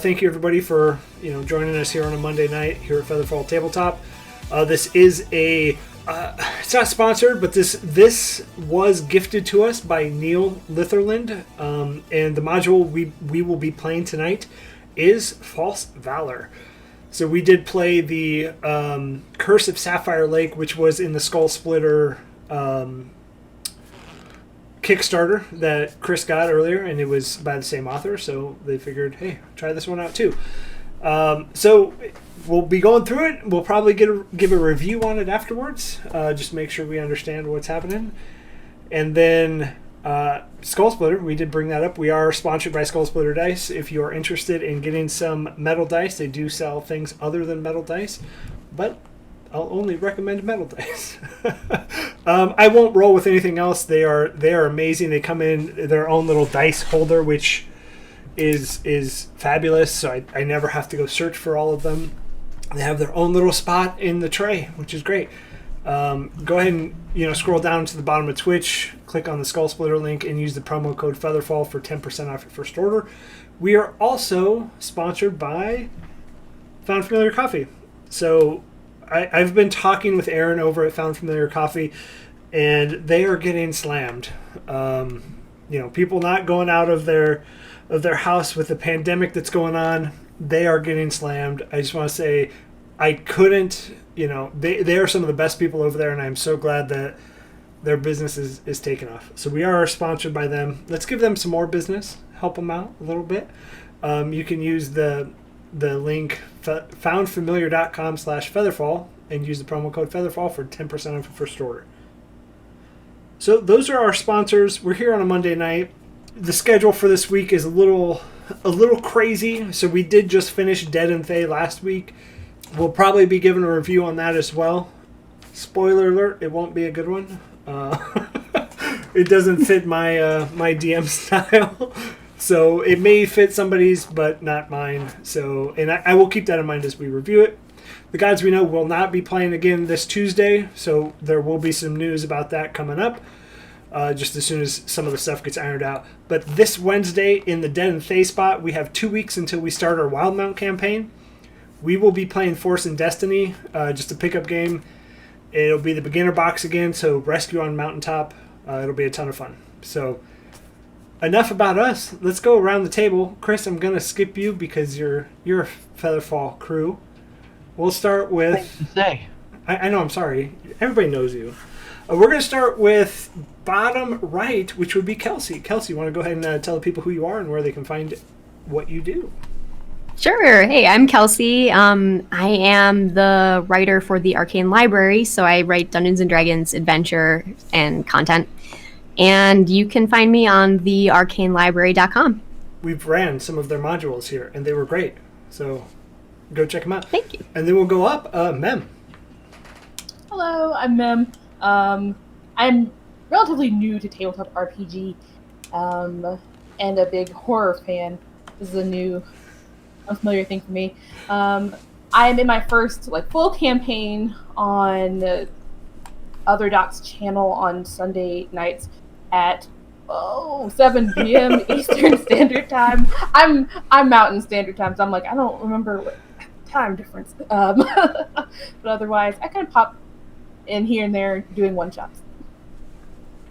thank you everybody for joining us here on a Monday night here at FeatherFall Tabletop. This is a it's not sponsored, but this was gifted to us by Neil Litherland, and the module we will be playing tonight is False Valor. So we did play the Curse of Sapphire Lake, which was in the Skull Splitter Kickstarter that Chris got earlier, and it was by the same author, so they figured, hey, try this one out too. So we'll be going through it. We'll probably give a review on it afterwards, just make sure we understand what's happening. And then Skull Splitter, we did bring that up. We are sponsored by Skull Splitter Dice. If you are interested in getting some metal dice, they do sell things other than metal dice, but I'll only recommend metal dice. I won't roll with anything else. They are amazing. They come in their own little dice holder, which is fabulous. So I never have to go search for all of them. They have their own little spot in the tray, which is great. Go ahead and scroll down to the bottom of Twitch, click on the Skull Splitter link, and use the promo code FeatherFall for 10% off your first order. We are also sponsored by Found Familiar Coffee. So I've been talking with Aaron over at Found Familiar Coffee, and they are getting slammed. People not going out of their house with the pandemic that's going on, they are getting slammed. I just want to say I couldn't, they are some of the best people over there, and I'm so glad that their business is taking off. So we are sponsored by them. Let's give them some more business, help them out a little bit. You can use the link foundfamiliar.com/featherfall and use the promo code FeatherFall for 10% off your first order. So those are our sponsors. We're here on a Monday night. The schedule for this week is a little crazy. So we did just finish Dead and Thay last week. We'll probably be giving a review on that as well. Spoiler alert, it won't be a good one. It doesn't fit my my DM style. So it may fit somebody's, but not mine. So, and I will keep that in mind as we review it. The Gods We Know will not be playing again this Tuesday, so there will be some news about that coming up, just as soon as some of the stuff gets ironed out. But this Wednesday in the Dead and Thay spot, we have 2 weeks until we start our Wildmount campaign. We will be playing Force and Destiny, just a pickup game. It'll be the beginner box again, so Rescue on Mountaintop. It'll be a ton of fun. So enough about us. Let's go around the table. Chris, I'm going to skip you because you're a FeatherFall crew. We'll start with... I know, I'm sorry. Everybody knows you. We're going to start with bottom right, which would be Kelsey. Kelsey, you want to go ahead and tell the people who you are and where they can find what you do? Sure. Hey, I'm Kelsey. I am the writer for the Arcane Library, so I write Dungeons & Dragons adventure and content. And you can find me on the arcanelibrary.com. We've ran some of their modules here, and they were great. So go check them out. Thank you. And then we'll go up. Mem. Hello, I'm Mem. I'm relatively new to tabletop RPG, and a big horror fan. This is a unfamiliar thing for me. I'm in my first full campaign on Other Doc's channel on Sunday nights at 7 p.m. Eastern Standard Time. I'm Mountain Standard Time, so I'm I don't remember what time difference. But otherwise, I kind of pop in here and there doing one-shots.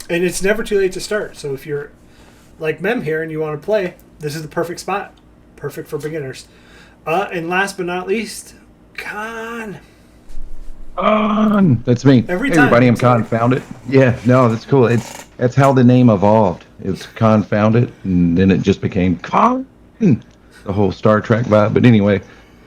And it's never too late to start. So if you're like Mem here and you want to play, this is the perfect spot. Perfect for beginners. And last but not least, Con. That's me. Every hey, time. Everybody, I'm Confounded. Yeah, no, that's cool. That's how the name evolved. It was Confounded, and then it just became Con. The whole Star Trek vibe. But anyway,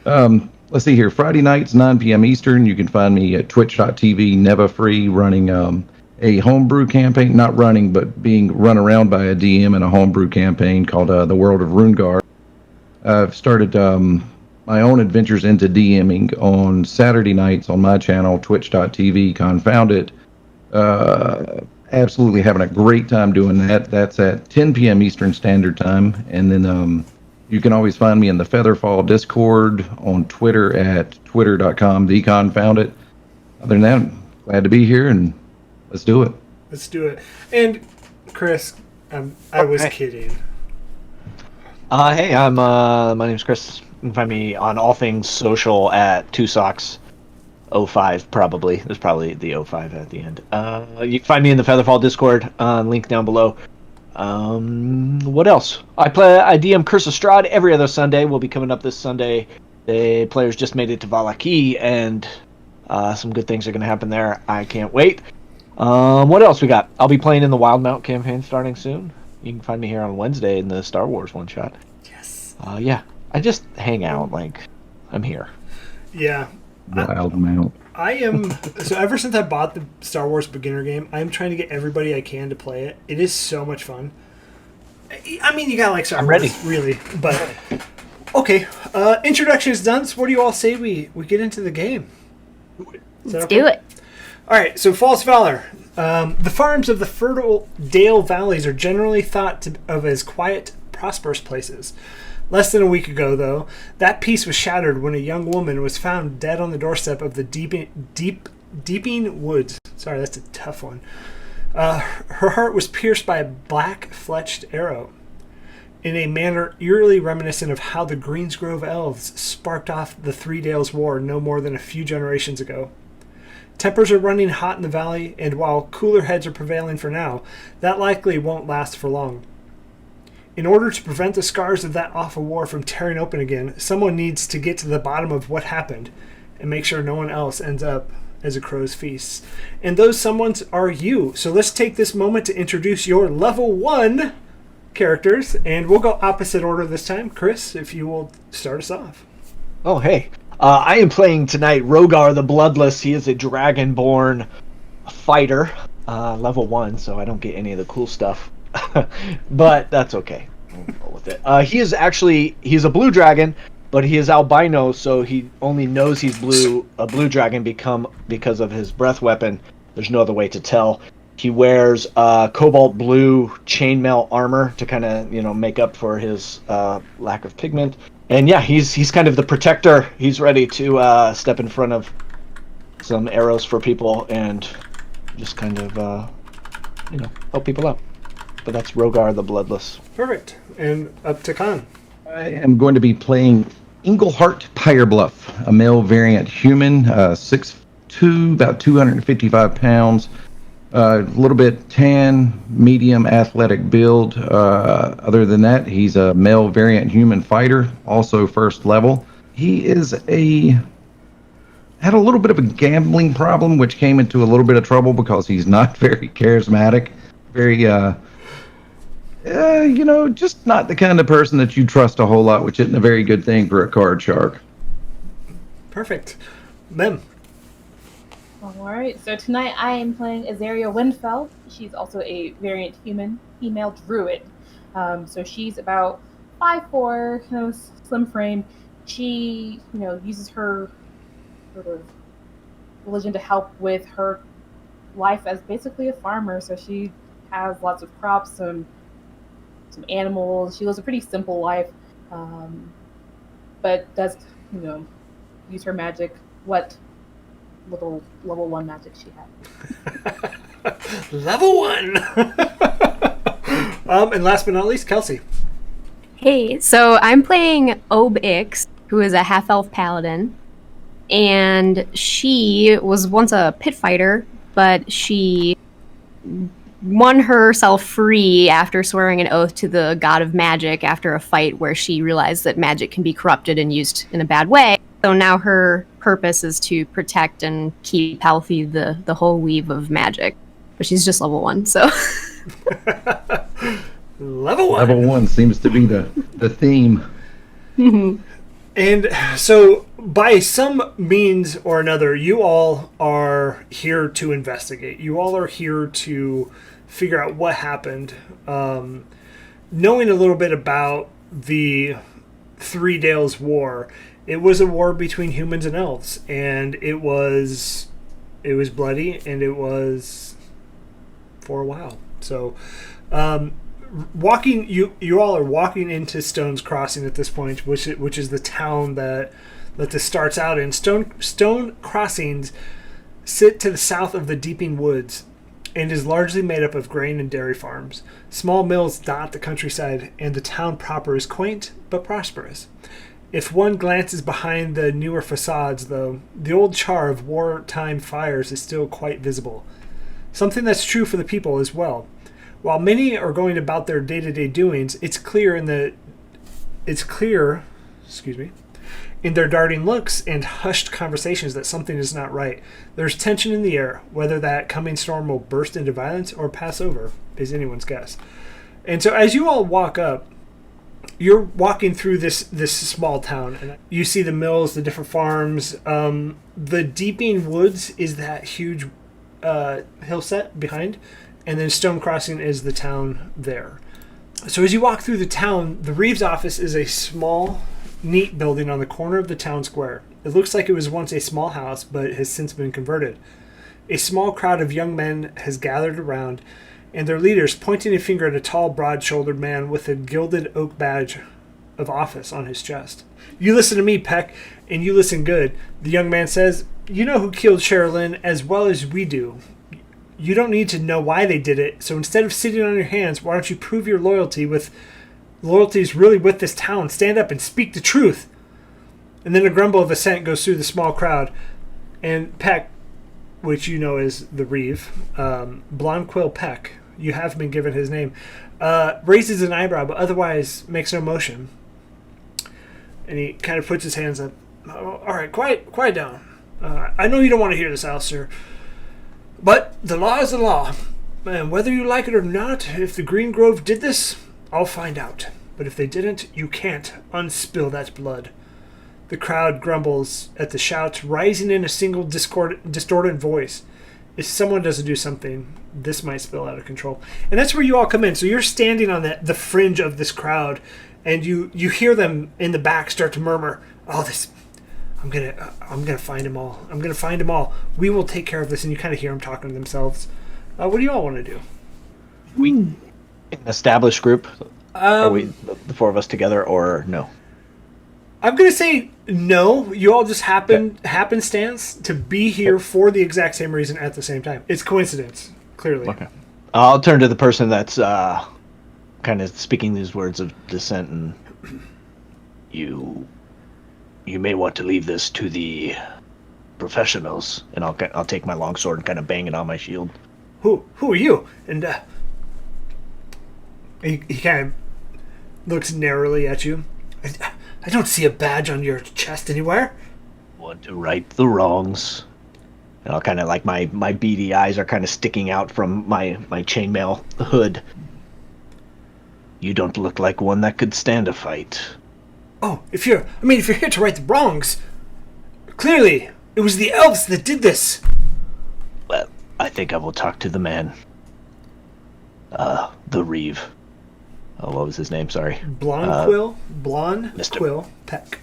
let's see here. Friday nights, 9 p.m. Eastern. You can find me at twitch.tv, Never Free, running a homebrew campaign. Not running, but being run around by a DM in a homebrew campaign called The World of Runeguard. I've started my own adventures into DMing on Saturday nights on my channel, twitch.tv, Confounded. Absolutely having a great time doing that. That's at 10 p.m. Eastern Standard Time. And then you can always find me in the FeatherFall Discord on Twitter at twitter.com, theconfounded. Other than that, glad to be here, and let's do it. Let's do it. And Chris, I was kidding. Hey, my name's Chris. You can find me on all things social at 2socks05 probably. There's probably the 05 at the end. You can find me in the FeatherFall Discord, link down below. What else? I DM Curse of Strahd every other Sunday. We'll be coming up this Sunday. The players just made it to Valor, and some good things are going to happen there. I can't wait. What else we got? I'll be playing in the Wildmount campaign starting soon. You can find me here on Wednesday in the Star Wars one-shot. Yes. Yeah. I just hang out, like, I'm here. Yeah. Wildmount. I am, so ever since I bought the Star Wars beginner game, I'm trying to get everybody I can to play it. It is so much fun. I mean, you gotta like Star I'm Wars, ready. really. But, okay. Introduction is done, so what do you all say we get into the game? Let's do it. All right, so False Valor. The farms of the fertile Dale valleys are generally thought of as quiet, prosperous places. Less than a week ago, though, that peace was shattered when a young woman was found dead on the doorstep of the Deeping Woods. Sorry, that's a tough one. Her heart was pierced by a black-fletched arrow, in a manner eerily reminiscent of how the Greensgrove elves sparked off the Three Dales War no more than a few generations ago. Tempers are running hot in the valley, and while cooler heads are prevailing for now, that likely won't last for long. In order to prevent the scars of that awful war from tearing open again, someone needs to get to the bottom of what happened and make sure no one else ends up as a crow's feast. And those someones are you. So let's take this moment to introduce your level 1 characters, and we'll go opposite order this time. Chris, if you will start us off. Oh, hey. I am playing tonight Rogar the Bloodless. He is a dragonborn fighter, level 1, so I don't get any of the cool stuff. But that's okay. We'll go with it. He's a blue dragon, but he is albino, so he only knows he's a blue dragon because of his breath weapon. There's no other way to tell. He wears cobalt blue chainmail armor to kind of, make up for his lack of pigment. And yeah, he's kind of the protector. He's ready to step in front of some arrows for people and just kind of, help people out. But that's Rogar the Bloodless. Perfect. And up to Khan. I am going to be playing Englehart Pirebluff, a male variant human, 6'2", about 255 pounds, a little bit tan, medium athletic build. Other than that, he's a male variant human fighter, also first level. He had a little bit of a gambling problem, which came into a little bit of trouble because he's not very charismatic, very just not the kind of person that you trust a whole lot, which isn't a very good thing for a card shark. Perfect. Mem. Alright, so tonight I am playing Azaria Windfell. She's also a variant human, female druid. So she's about 5'4", kind of slim frame. She, uses her sort of religion to help with her life as basically a farmer. So she has lots of crops, some animals. She lives a pretty simple life, but does, use her magic. What little level 1 magic she had. Level 1! And last but not least, Kelsey. Hey, so I'm playing Ob-Ix, who is a half-elf paladin, and she was once a pit fighter, but she won herself free after swearing an oath to the god of magic after a fight where she realized that magic can be corrupted and used in a bad way. So now her purpose is to protect and keep healthy the whole weave of magic. But she's just level 1, so... Level 1! Level 1 seems to be the theme. And so, by some means or another, you all are here to investigate. You all are here to figure out what happened. Knowing a little bit about the Three Dales War, it was a war between humans and elves, and it was bloody, and it was for a while. So, you all are walking into Stone's Crossing at this point, which is the town that this starts out in. Stone Crossings sit to the south of the Deeping Woods, and is largely made up of grain and dairy farms. Small mills dot the countryside, and the town proper is quaint but prosperous. If one glances behind the newer facades, though, the old char of wartime fires is still quite visible. Something that's true for the people as well. While many are going about their day-to-day doings, it's clear in their darting looks and hushed conversations that something is not right. There's tension in the air. Whether that coming storm will burst into violence or pass over is anyone's guess. And so as you all walk up, you're walking through this small town, and you see the mills, the different farms. The Deeping Woods is that huge hill set behind, and then Stone Crossing is the town there. So as you walk through the town, the Reeves office is a small, neat building on the corner of the town square. It looks like it was once a small house, but has since been converted. A small crowd of young men has gathered around, and their leaders pointing a finger at a tall, broad-shouldered man with a gilded oak badge of office on his chest. "You listen to me, Peck, and you listen good," the young man says. "You know who killed Sherilyn as well as we do. You don't need to know why they did it, so instead of sitting on your hands, why don't you prove your loyalty is really with this town? Stand up and speak the truth." And then a grumble of assent goes through the small crowd, and Peck, which you know is the Reeve, Blondquill Peck, you have been given his name, raises an eyebrow but otherwise makes no motion. And he kind of puts his hands up. "Oh, all right, quiet down. I know you don't want to hear this, Alistair, but the law is the law. And whether you like it or not, if the Green Grove did this, I'll find out. But if they didn't, you can't unspill that blood." The crowd grumbles at the shouts, rising in a single distorted voice. If someone doesn't do something, this might spill out of control. And that's where you all come in. So you're standing on the fringe of this crowd, and you hear them in the back start to murmur, "Oh, this... I'm gonna find them all. I'm gonna find them all. We will take care of this." And you kind of hear them talking to themselves. What do you all want to do? We an established group? Are we the four of us together, or no? I'm gonna say no. You all just happenstance to be here for the exact same reason at the same time. It's coincidence, clearly. Okay. I'll turn to the person that's kind of speaking these words of dissent, and you may want to leave this to the professionals. And I'll take my longsword and kind of bang it on my shield. Who are you? And he kind of looks narrowly at you. I don't see a badge on your chest anywhere. Want to right the wrongs. And I'll kind of like my beady eyes are kind of sticking out from my chainmail hood. You don't look like one that could stand a fight. Oh, if you're here to right the wrongs, clearly it was the elves that did this. Well, I think I will talk to the man. The Reeve. Oh, what was his name? Sorry. Blondquill Peck.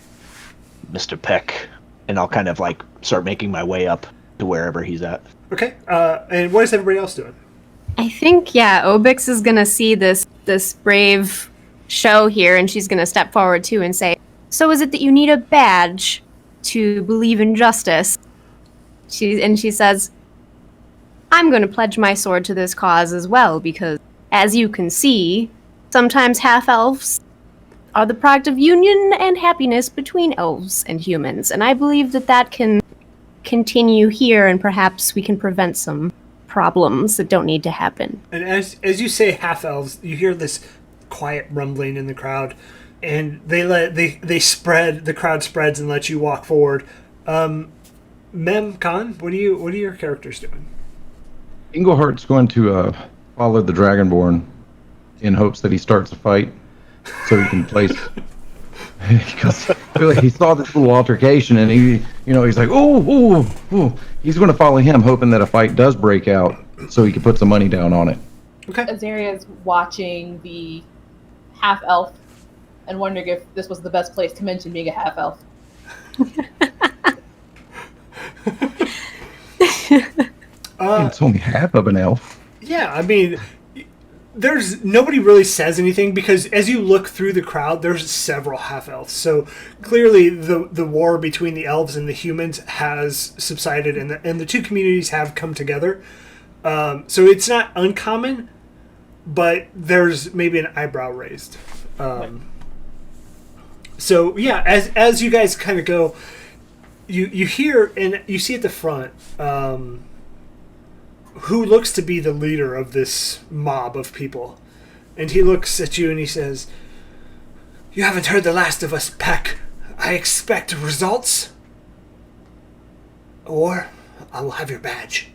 Mr. Peck. And I'll kind of like start making my way up to wherever he's at. Okay. And what is everybody else doing? I think, Obix is going to see this brave show here, and she's going to step forward too and say, "So is it that you need a badge to believe in justice?" She says, "I'm going to pledge my sword to this cause as well, because, as you can see, sometimes half-elves are the product of union and happiness between elves and humans, and I believe that can continue here, and perhaps we can prevent some problems that don't need to happen." And as you say half-elves, you hear this quiet rumbling in the crowd, and they spread. The crowd spreads and lets you walk forward. Mem Khan, what are your characters doing? Inglehart's going to follow the Dragonborn in hopes that he starts a fight, so he can place. Because he saw this little altercation, and he's like, oh. He's going to follow him, hoping that a fight does break out, so he can put some money down on it. Okay. Azaria's watching the half-elf and wondering if this was the best place to mention being a half-elf. It's only half of an elf. Yeah, I mean, there's nobody really says anything because as you look through the crowd, there's several half-elves. So clearly the war between the elves and the humans has subsided, and the two communities have come together. So it's not uncommon, but there's maybe an eyebrow raised. So yeah, as you guys kind of go, you hear and you see at the front who looks to be the leader of this mob of people, and he looks at you and he says, "You haven't heard the last of us, Peck. I expect results, or I will have your badge."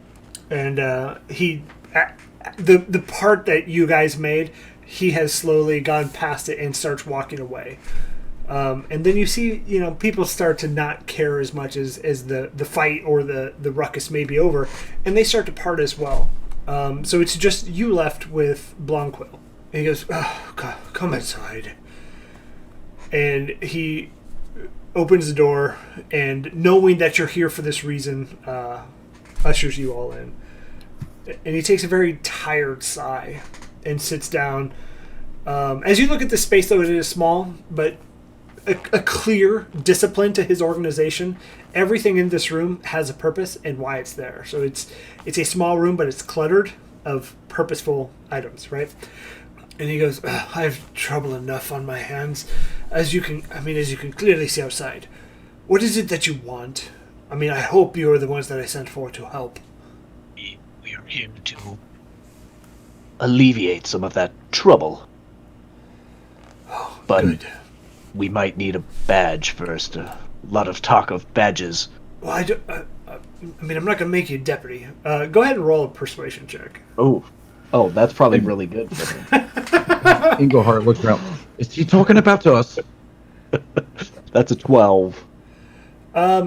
And the part that you guys made, he has slowly gone past it and starts walking away. And then you see, people start to not care as much as the fight or the ruckus may be over, and they start to part as well. So it's just you left with Blonquill. And he goes, "Oh, God, come inside." And he opens the door, and knowing that you're here for this reason, ushers you all in. And he takes a very tired sigh and sits down. As you look at the space, though, it is small, but a clear discipline to his organization. Everything in this room has a purpose and why it's there. So it's a small room, but it's cluttered of purposeful items, right? And he goes, "I have trouble enough on my hands, as you can clearly see outside. What is it that you want? I hope you are the ones that I sent for to help." We are here to alleviate some of that trouble. Oh, but good. We might need a badge first. A lot of talk of badges. Well, I'm not going to make you a deputy. Go ahead and roll a persuasion check. Oh, that's probably really good for him. Engelhart looks around. Is he talking about to us? That's a 12.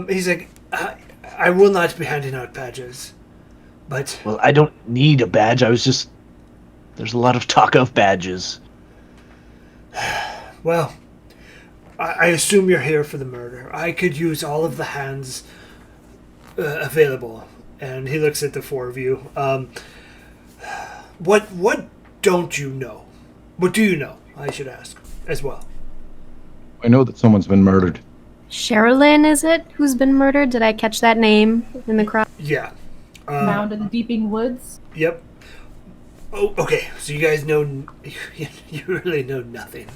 He's like, I will not be handing out badges, but... Well, I don't need a badge. There's a lot of talk of badges. Well, I assume you're here for the murder. I could use all of the hands available. And he looks at the four of you. What don't you know? What do you know, I should ask, as well? I know that someone's been murdered. Sherilyn, is it? Who's been murdered? Did I catch that name in the crowd? Yeah. Found in the deeping woods. Yep. Oh, okay. So you guys know... You really know nothing.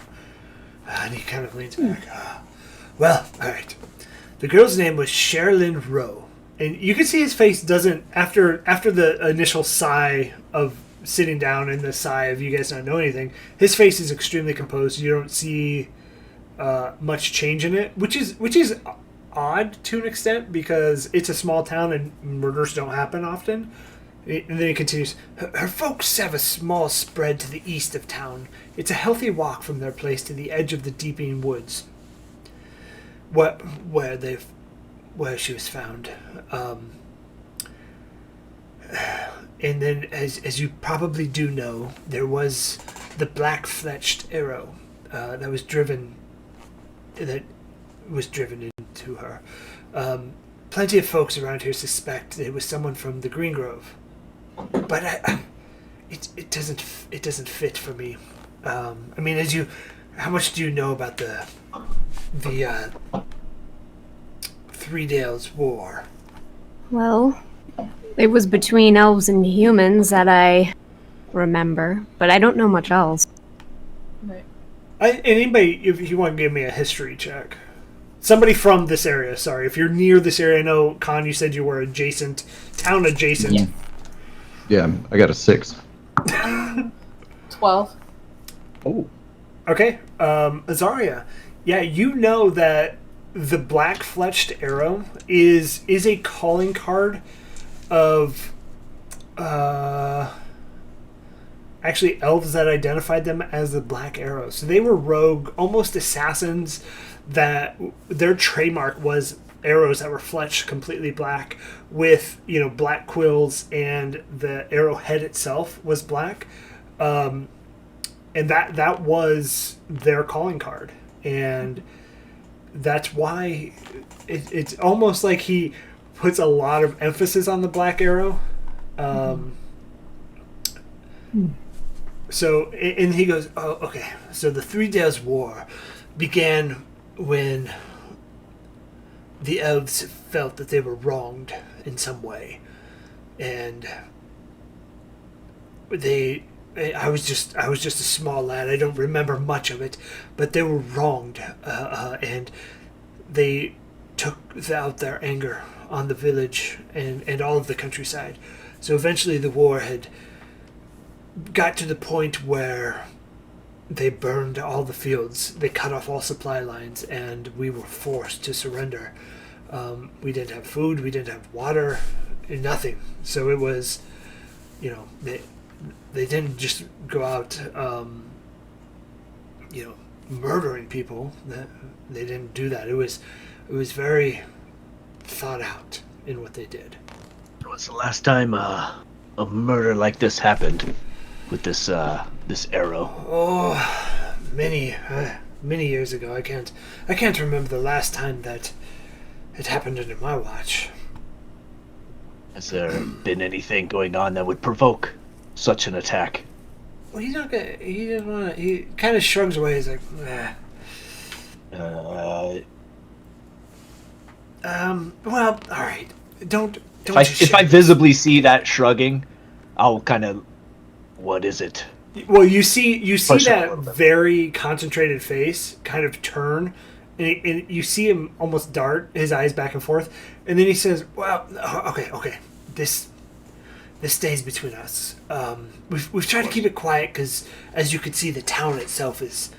And he kind of leans back. Well, all right. The girl's name was Sherilyn Rowe. And you can see his face doesn't... After the initial sigh of sitting down and the sigh of you guys not know anything, his face is extremely composed. You don't see much change in it, which is odd to an extent because it's a small town and murders don't happen often. And then he continues, her folks have a small spread to the east of town. It's a healthy walk from their place to the edge of the deeping woods. Where she was found. And then, as you probably do know, there was the black-fletched arrow that was driven into her. Plenty of folks around here suspect it was someone from the Green Grove. But it doesn't fit for me. How much do you know about the Three Dales War? Well, it was between elves and humans that I remember, but I don't know much else. Right. Anybody, if you want to give me a history check. Somebody from this area, sorry. If you're near this area, I know, Con, you said you were town adjacent. Yeah. Yeah, I got a 6. 12. Oh. Okay, Azaria. Yeah, you know that the black-fletched arrow is a calling card of actually elves that identified them as the Black Arrow. So they were rogue, almost assassins that their trademark was arrows that were fletched completely black with, black quills, and the arrowhead itself was black. And that was their calling card. And that's why it's almost like he puts a lot of emphasis on the Black Arrow. So, and he goes, "Oh, okay. So the Three Days War began when the elves felt that they were wronged in some way, and I was just a small lad. I don't remember much of it, but they were wronged, and they took out their anger on the village and all of the countryside. So eventually the war had got to the point where they burned all the fields, they cut off all supply lines, and we were forced to surrender. We didn't have food, we didn't have water, nothing. So it was, they didn't just go out, murdering people. They didn't do that. It was very thought out in what they did. When was the last time a murder like this happened with this arrow? Oh, many years ago. I can't remember the last time that it happened under my watch. Has there been anything going on that would provoke such an attack? Well, he's not gonna. He didn't want to. He kind of shrugs away. He's like, Well, all right. Don't. If I visibly see that shrugging, I'll kind of. What is it? Well, you see Push that very concentrated face kind of turn, and you see him almost dart his eyes back and forth, and then he says, "Well, okay, this stays between us. We've tried to keep it quiet because, as you can see, the town itself is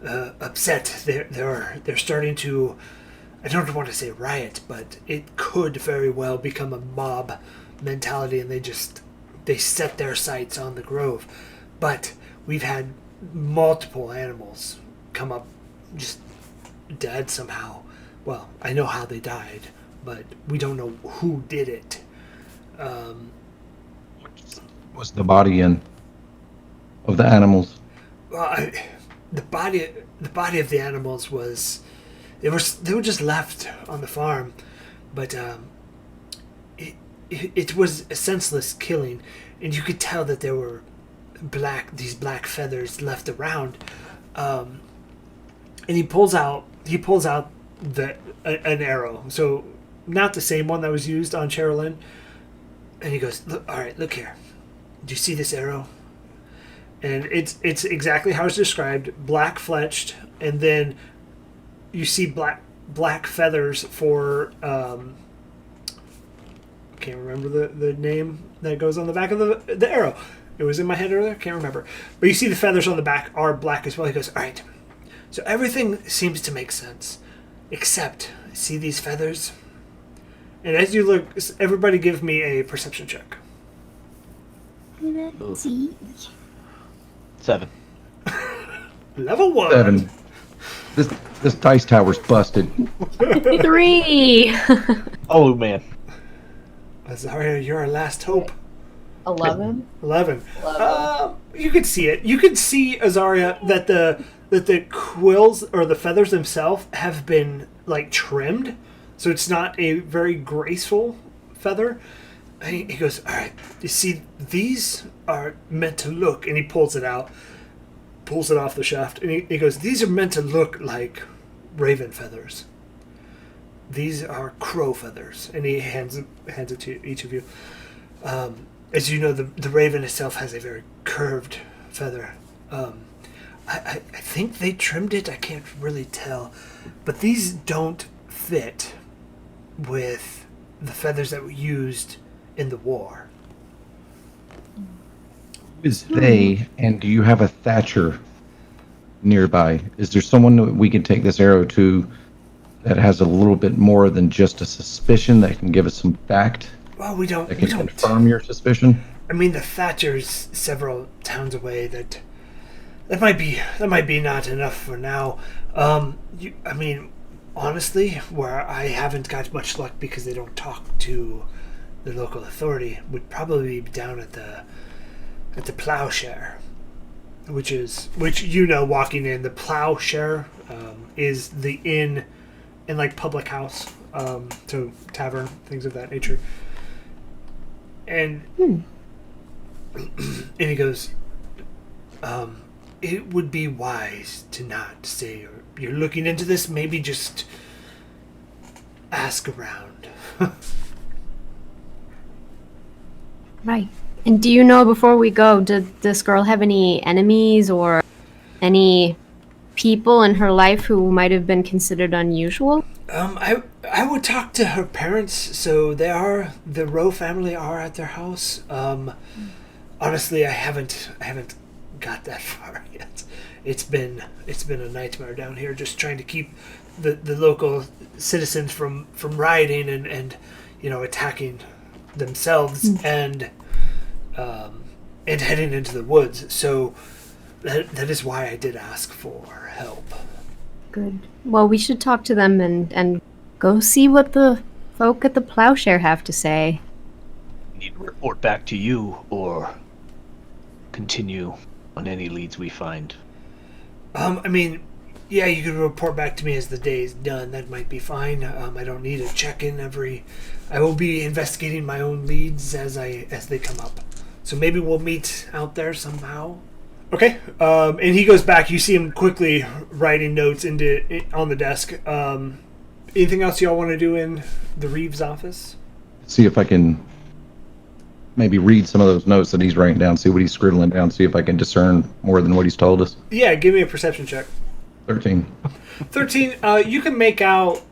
upset. They're starting to. I don't want to say riot, but it could very well become a mob mentality, and they set their sights on the grove. But we've had multiple animals come up just dead somehow. Well, I know how they died, but we don't know who did it. Was the body in of the animals? Well, the body of the animals was they were just left on the farm, but it was a senseless killing, and you could tell that there were these black feathers left around. And he pulls out an arrow, so not the same one that was used on Sherilyn. And he goes, "Look, all right, look here. Do you see this arrow?" And it's exactly how it's described, black fletched, and then you see black feathers for can't remember the name that goes on the back of the arrow. It was in my head earlier, can't remember. But you see the feathers on the back are black as well. He goes, all right, so everything seems to make sense, except, see these feathers? And as you look, everybody give me a perception check. Let's see. 7. Level 1. 7. This dice tower's busted. 3. Oh man. Azaria, you're our last hope. 11. 11. You could see it. You could see, Azaria, that the quills or the feathers themselves have been like trimmed, so it's not a very graceful feather. He goes, all right, you see, these are meant to look, and he pulls it out, pulls it off the shaft, and he goes, these are meant to look like raven feathers. These are crow feathers, and he hands it to each of you. As you know, the raven itself has a very curved feather. I think they trimmed it, I can't really tell, but these don't fit with the feathers that were used in the war. Is they, and do you have a Thatcher nearby? Is there someone that we can take this arrow to that has a little bit more than just a suspicion that can give us some fact? Well, we don't. That can confirm your suspicion? I mean, the Thatcher's several towns away. That might be not enough for now. I mean, honestly, where I haven't got much luck because they don't talk to the local authority, would probably be down at the Plowshare, which walking in the Plowshare is the inn and like public house, so tavern, things of that nature. And and he goes, it would be wise to not say you're looking into this. Maybe just ask around. Right. And do you know, before we go, did this girl have any enemies or any people in her life who might have been considered unusual? I would talk to her parents. So the Rowe family are at their house. Honestly, I haven't got that far yet. It's been a nightmare down here, just trying to keep the local citizens from rioting and attacking themselves and heading into the woods. So that is why I did ask for help. Good. Well, we should talk to them and go see what the folk at the Plowshare have to say. Need to report back to you or continue on any leads we find. I mean, yeah, you can report back to me as the day is done. That might be fine. I don't need a check-in every. I will be investigating my own leads as they come up. So maybe we'll meet out there somehow. Okay. And he goes back. You see him quickly writing notes on the desk. Anything else y'all want to do in the Reeves office? See if I can maybe read some of those notes that he's writing down, see what he's scribbling down, see if I can discern more than what he's told us. Yeah, give me a perception check. 13. 13. You can make out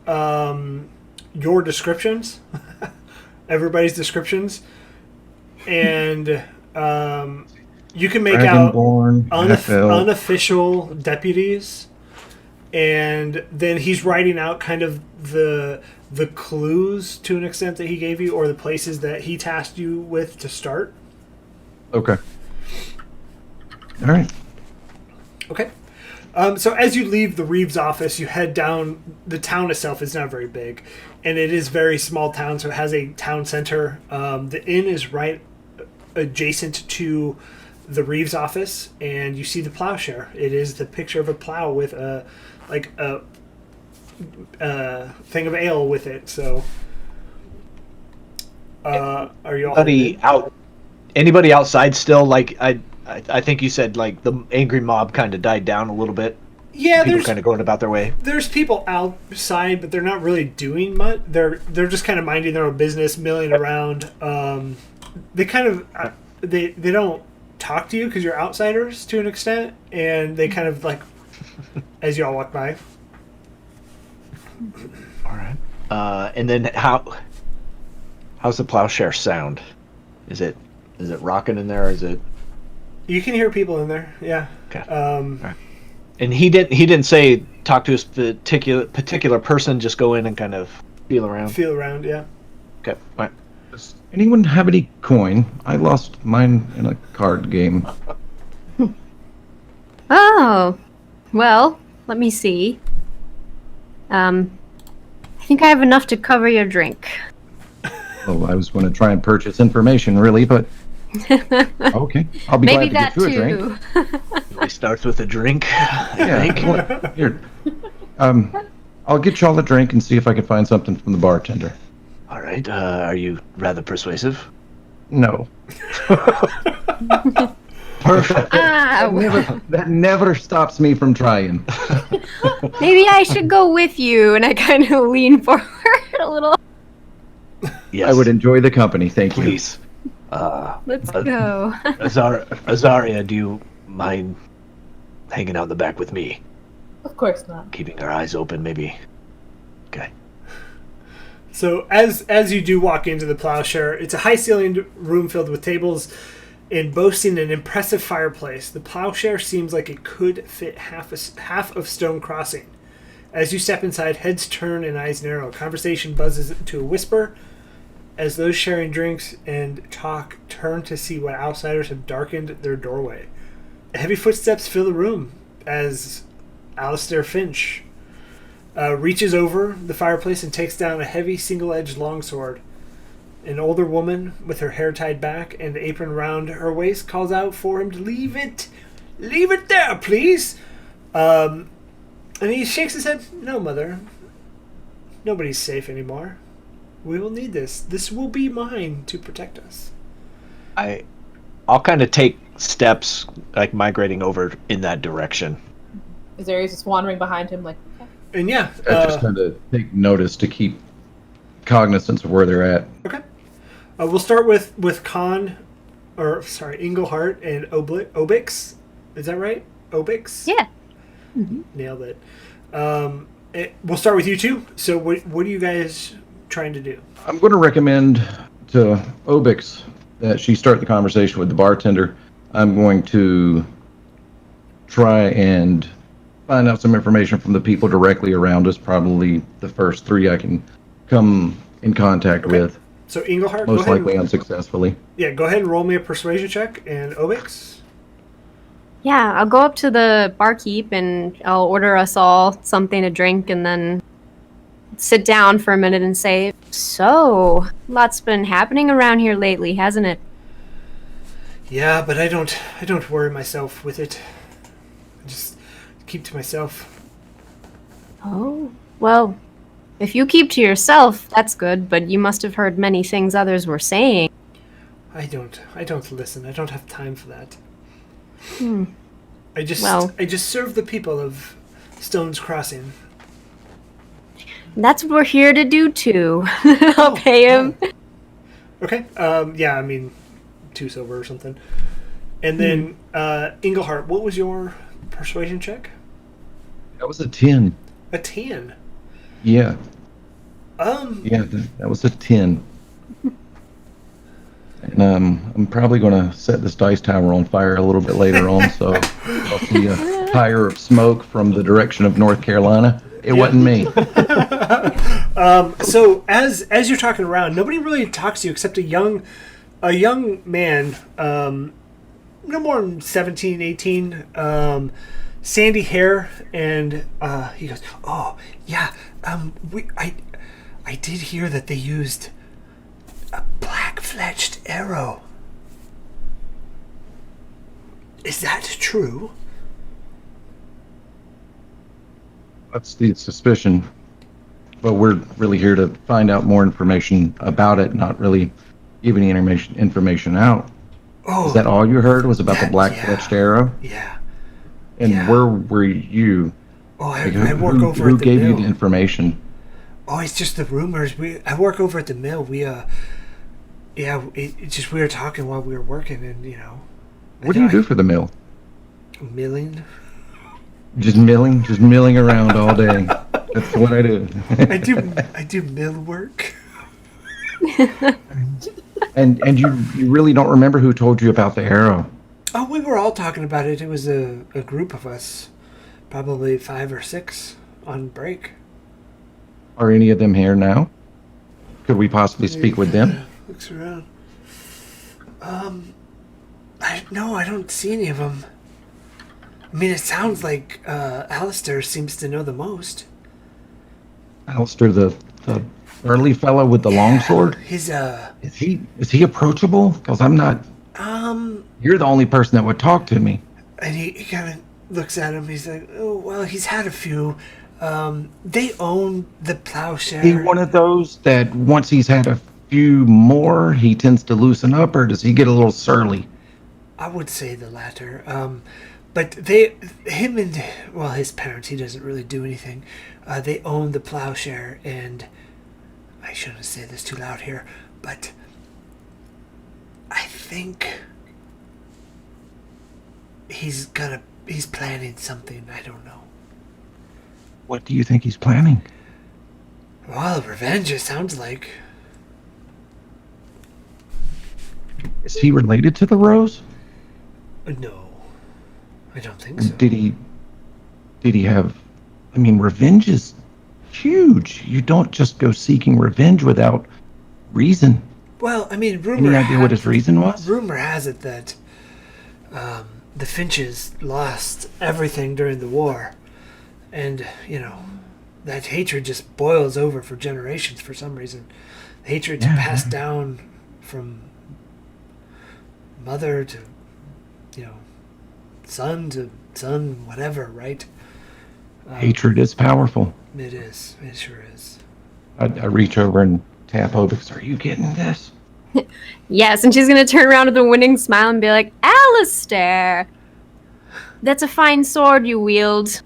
your descriptions, everybody's descriptions, and you can make out unofficial deputies, and then he's writing out kind of the clues to an extent that he gave you, or the places that he tasked you with to start. Okay. All right. Okay. So as you leave the Reeves office, you head down. The town itself is not very big, and it is very small town, so it has a town center. The inn is right adjacent to the Reeves office, and you see the plowshare. It is the picture of a plow with a thing of ale with it. So, are you all anybody outside still? Like I think you said like the angry mob kind of died down a little bit. Yeah, people kind of going about their way. There's people outside, but they're not really doing much. They're just kind of minding their own business, milling around. They kind of they don't talk to you because you're outsiders to an extent, and they kind of like as you all walk by. All right. And then how's the plowshare sound? Is it rocking in there? Or is it? You can hear people in there. Yeah. Okay. Right. And he didn't say talk to a particular person. Just go in and kind of feel around. Feel around. Yeah. Okay. All right. Does anyone have any coin? I lost mine in a card game. Oh, well, let me see. I think I have enough to cover your drink. Oh, I was going to try and purchase information, really, but okay. I'll be Maybe glad to get you a drink. It starts with a drink. Yeah. Here. I'll get y'all a drink and see if I can find something from the bartender. All right. Are you rather persuasive? No. Perfect. That never stops me from trying. Maybe I should go with you, and I kind of lean forward a little. Yes. I would enjoy the company, thank you. Please. Let's go. Azaria, do you mind hanging out in the back with me? Of course not. Keeping our eyes open, maybe. Okay. So as you do walk into the plowshare, it's a high-ceilinged room filled with tables and boasting an impressive fireplace. The plowshare seems like it could fit half of Stone Crossing. As you step inside, heads turn and eyes narrow. Conversation buzzes to a whisper as those sharing drinks and talk turn to see what outsiders have darkened their doorway. Heavy footsteps fill the room as Alistair Finch reaches over the fireplace and takes down a heavy single-edged longsword. An older woman with her hair tied back and the apron around her waist calls out for him to leave it there, please. And he shakes his head. No, mother. Nobody's safe anymore. We will need this. This will be mine to protect us. I'll kind of take steps, like migrating over in that direction. Azaria's just wandering behind him, like. Okay. And yeah, I just kind of take notice to keep cognizance of where they're at. Okay. We'll start with Khan. Englehart and Obix. Is that right? Obix? Yeah. Nailed it. We'll start with you two. So what are you guys trying to do? I'm going to recommend to Obix that she start the conversation with the bartender. I'm going to try and find out some information from the people directly around us, probably the first three I can come in contact with. So Englehart, most likely unsuccessfully. Yeah, go ahead and roll me a persuasion check. And Obix? Yeah, I'll go up to the barkeep and I'll order us all something to drink and then sit down for a minute and say, so, lots been happening around here lately, hasn't it? Yeah, but I don't worry myself with it. I just keep to myself. Oh, well, if you keep to yourself, that's good, but you must have heard many things others were saying. I don't listen. I don't have time for that. Hmm. I just serve the people of Stone's Crossing. That's what we're here to do too. I'll pay him. Okay. Yeah, I mean 2 silver or something. And then Englehart, what was your persuasion check? That was a 10. A 10. Yeah. Yeah, that was a 10. And I'm probably going to set this dice tower on fire a little bit later on, so I'll see a fire of smoke from the direction of North Carolina. It wasn't me. So as you're talking around, nobody really talks to you except a young man, no more than 17, 18, sandy hair, and he goes, "Oh yeah, I did hear that they used a black-fletched arrow. Is that true?" That's the suspicion. But we're really here to find out more information about it, not really give any information out. Oh, is that all you heard was about the black-fletched arrow? Yeah. And where were you? Oh, I work over at the mill. Who gave you the information? Oh, it's just the rumors. I work over at the mill. It's just we were talking while we were working, and What do you do for the mill? Milling. Just milling around all day. That's what I do. I do mill work. And you really don't remember who told you about the arrow? Oh, we were all talking about it. It was a group of us, probably 5 or 6 on break. Are any of them here now? Could we possibly speak with them? Looks around. No, I don't see any of them. I mean, it sounds like Alistair seems to know the most. Alistair, the early fellow with the longsword? His Is he approachable? Because I'm not. You're the only person that would talk to me. And he kind of looks at him. He's like, "Oh, well, he's had a few. They own the plowshare." He one of those that once he's had a few more, he tends to loosen up, or does he get a little surly? I would say the latter. But his parents, he doesn't really do anything. They own the plowshare, and I shouldn't say this too loud here, but I think he's planning something. I don't know. What do you think he's planning? Well, revenge, it sounds like. Is he related to the Rose? No, I don't think so. Did he have... I mean, revenge is huge. You don't just go seeking revenge without reason. Well, I mean, Any idea what his reason was? Rumor has it that the Finches lost everything during the war. And, that hatred just boils over for generations for some reason. Hatred's passed down from mother to, son to son, whatever, right? Hatred is powerful. It is. It sure is. I reach over and tap Obix. Are you getting this? Yes, and she's going to turn around with a winning smile and be like, Alistair, that's a fine sword you wield.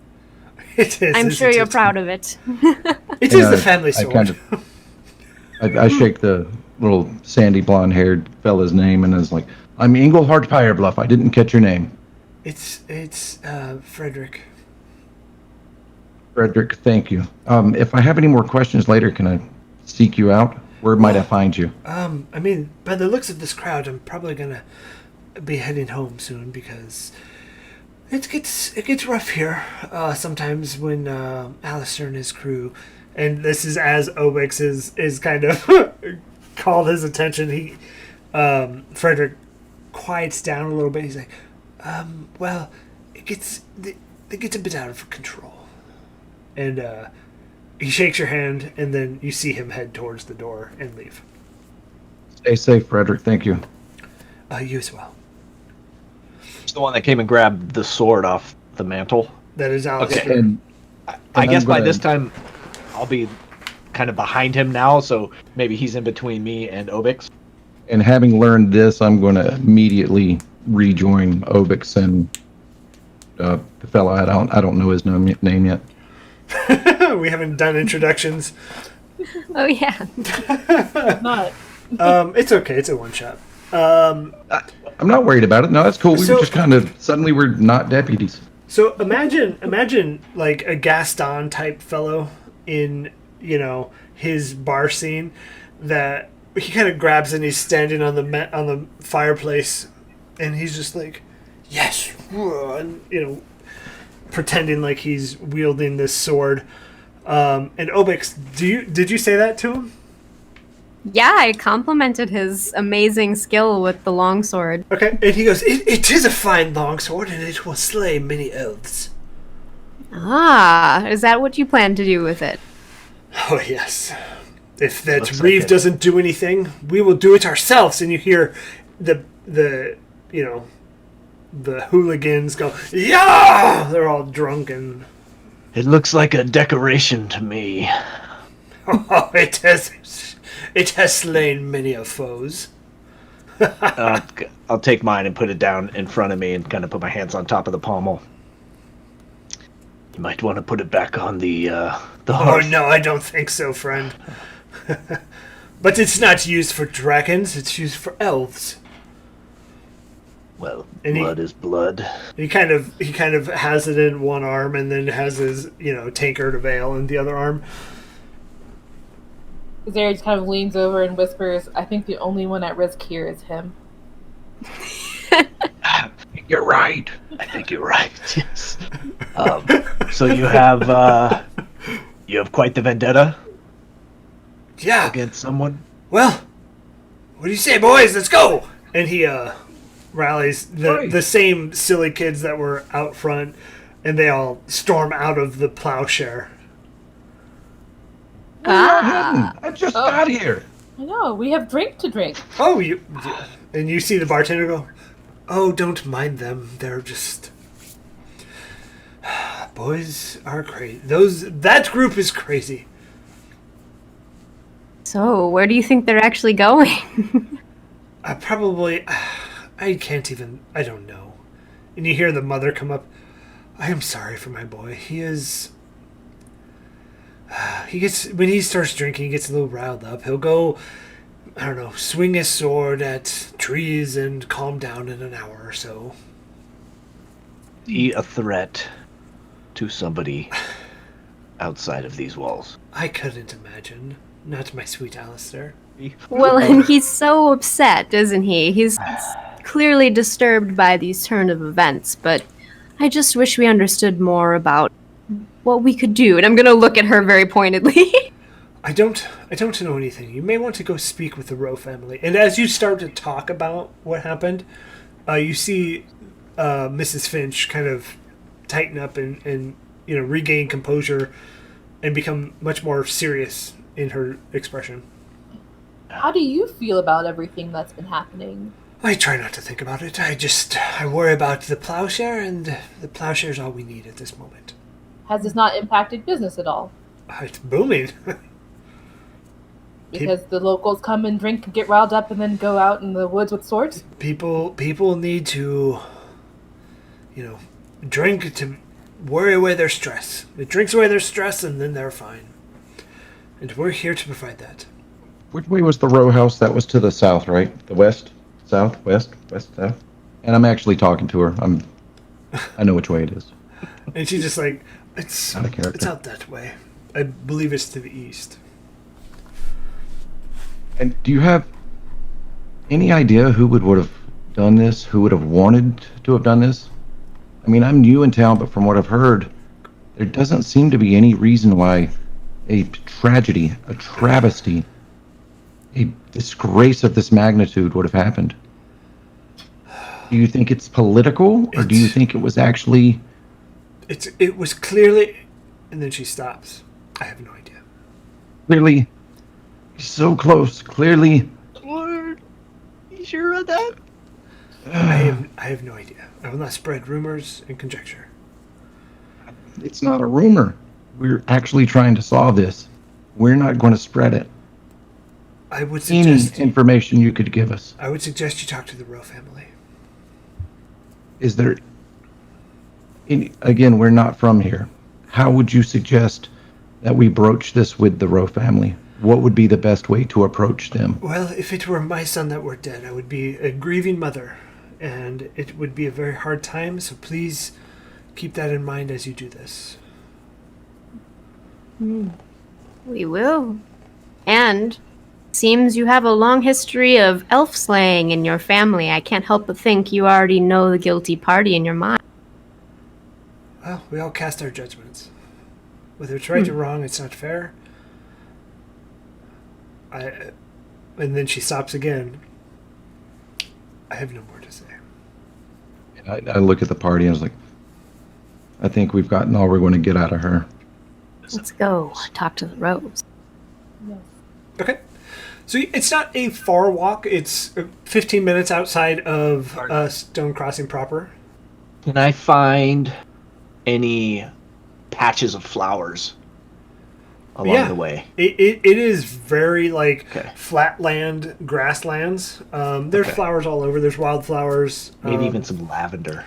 It is. I'm sure you're proud of it. It is the family sword. I shake the little sandy blonde-haired fella's name and is like, I'm Englehart Firebluff. I didn't catch your name. It's Frederick. Frederick, thank you. If I have any more questions later, can I seek you out? Where might I find you? I mean, by the looks of this crowd, I'm probably gonna be heading home soon because it gets rough here sometimes when Alistair and his crew, and this is as Obix is kind of called his attention. He Frederick quiets down a little bit. He's like, well, it gets a bit out of control, and he shakes your hand, and then you see him head towards the door and leave. Stay safe, Frederick. Thank you. You as well. It's the one that came and grabbed the sword off the mantle. That is Alistair. Okay. And I guess I'm by gonna- this time, I'll be kind of behind him now, so maybe he's in between me and Obix. And having learned this, I'm going to immediately rejoin Obix and the fellow. I don't know his name yet. We haven't done introductions. Oh yeah. Not. It's okay. It's a one shot. I'm not worried about it. No, that's cool. We So- were just kind of suddenly we're not deputies. So imagine like a Gaston type fellow in his bar scene that he kind of grabs and he's standing on the fireplace, and he's just like, yes, and pretending like he's wielding this sword. And Obix, did you say that to him? Yeah, I complimented his amazing skill with the longsword. Okay, and he goes, it is a fine longsword, and it will slay many elves. Ah, is that what you plan to do with it? Oh, yes. If that Looks Reeve like it. doesn't do anything, we will do it ourselves. And you hear the hooligans go, yeah! They're all drunk and, It looks like a decoration to me. oh, it has slain many of foes. I'll take mine and put it down in front of me and kind of put my hands on top of the pommel. You might want to put it back on the Oh, horse. no, I don't think so, friend. But it's not used for dragons, it's used for elves. Well, And blood is blood. He kind of has it in one arm and then has his, tankard of ale in the other arm. Zara just kind of leans over and whispers, I think the only one at risk here is him. You're right. I think you're right. Yes. So you have quite the vendetta Yeah. against someone. Well, what do you say, boys? Let's go! And he rallies the same silly kids that were out front, and they all storm out of the plowshare. I just got here. I know, we have drink to drink. Oh, and you see the bartender go, oh, don't mind them. They're just... Boys are crazy. That group is crazy. So, where do you think they're actually going? I don't know. And you hear the mother come up. I am sorry for my boy. When he starts drinking, he gets a little riled up. He'll go, I don't know, swing his sword at trees and calm down in an hour or so. Be a threat to somebody outside of these walls. I couldn't imagine. Not my sweet Alistair. Well, and he's so upset, isn't he? He's clearly disturbed by these turn of events, but I just wish we understood more about what we could do. And I'm going to look at her very pointedly. I don't know anything. You may want to go speak with the Rowe family. And as you start to talk about what happened, you see Mrs. Finch kind of tighten up and regain composure and become much more serious in her expression. How do you feel about everything that's been happening? I try not to think about it. I worry about the plowshare, and the plowshare is all we need at this moment. Has this not impacted business at all? It's booming. Because the locals come and drink and get riled up and then go out in the woods with swords? People need to, drink to worry away their stress. It drinks away their stress, and then they're fine. And we're here to provide that. Which way was the row house? That was to the south, right? The west? south, west, south. And I'm actually talking to her. I know which way it is. And she's just like, it's Out of character. it's out that way. I believe it's to the east. And do you have any idea who would have done this? Who would have wanted to have done this? I mean, I'm new in town, but from what I've heard, there doesn't seem to be any reason why a tragedy, a travesty, a disgrace of this magnitude would have happened. Do you think it's political, or do you think it was actually... It was clearly... And then she stops. I have no idea. Clearly, so close, clearly... Lord, you sure about that? I have no idea. I will not spread rumors and conjecture. It's not a rumor. We're actually trying to solve this. We're not going to spread it. I would Any suggest information you could give us. I would suggest you talk to the Rowe family. Is there... Again, we're not from here. How would you suggest that we broach this with the Rowe family? What would be the best way to approach them? Well, if it were my son that were dead, I would be a grieving mother, and it would be a very hard time, so please keep that in mind as you do this. We will. And seems you have a long history of elf slaying in your family. I can't help but think you already know the guilty party in your mind. Well, we all cast our judgments. Whether it's right or wrong, it's not fair. And then she stops again. I have no more to say. And I look at the party and I was like, I think we've gotten all we're going to get out of her. Let's go talk to the Rose. Yes. Okay. So it's not a far walk. It's 15 minutes outside of Stone Crossing proper. Can I find any patches of flowers along the way? It is very Okay. flat land, grasslands. There's Okay. flowers all over. There's wildflowers. Maybe even some lavender.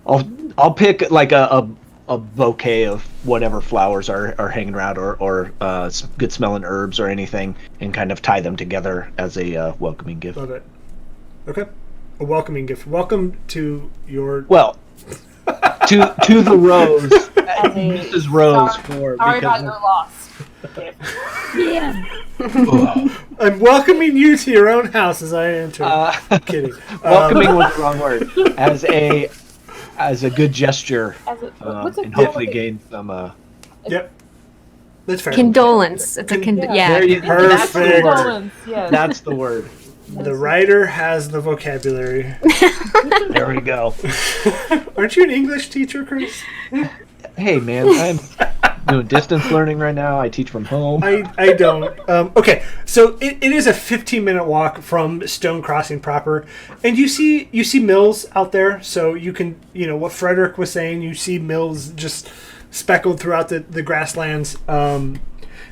I'll pick like a bouquet of whatever flowers are hanging around, or good smelling herbs or anything, and kind of tie them together as a welcoming gift. Love it. Okay. A welcoming gift. Welcome to your... Well, to the Rose, As a- Mrs. Rose, Sorry about your loss. Yeah. I'm welcoming you to your own house as I enter. Kidding. welcoming was the wrong word. As a good gesture, As a, what's it and called? hopefully gain some. Yep. That's fair. Condolence. It's a Yeah. There you go. Perfect. That's the word. Condolence, yes. That's the word. The writer has the vocabulary. There we go. Aren't you an English teacher, Chris? Hey man, I'm doing distance learning right now. I teach from home. I don't. Okay, so it is a 15-minute walk from Stone Crossing proper, and you see mills out there. So you can, what Frederick was saying. You see mills just speckled throughout the grasslands. Then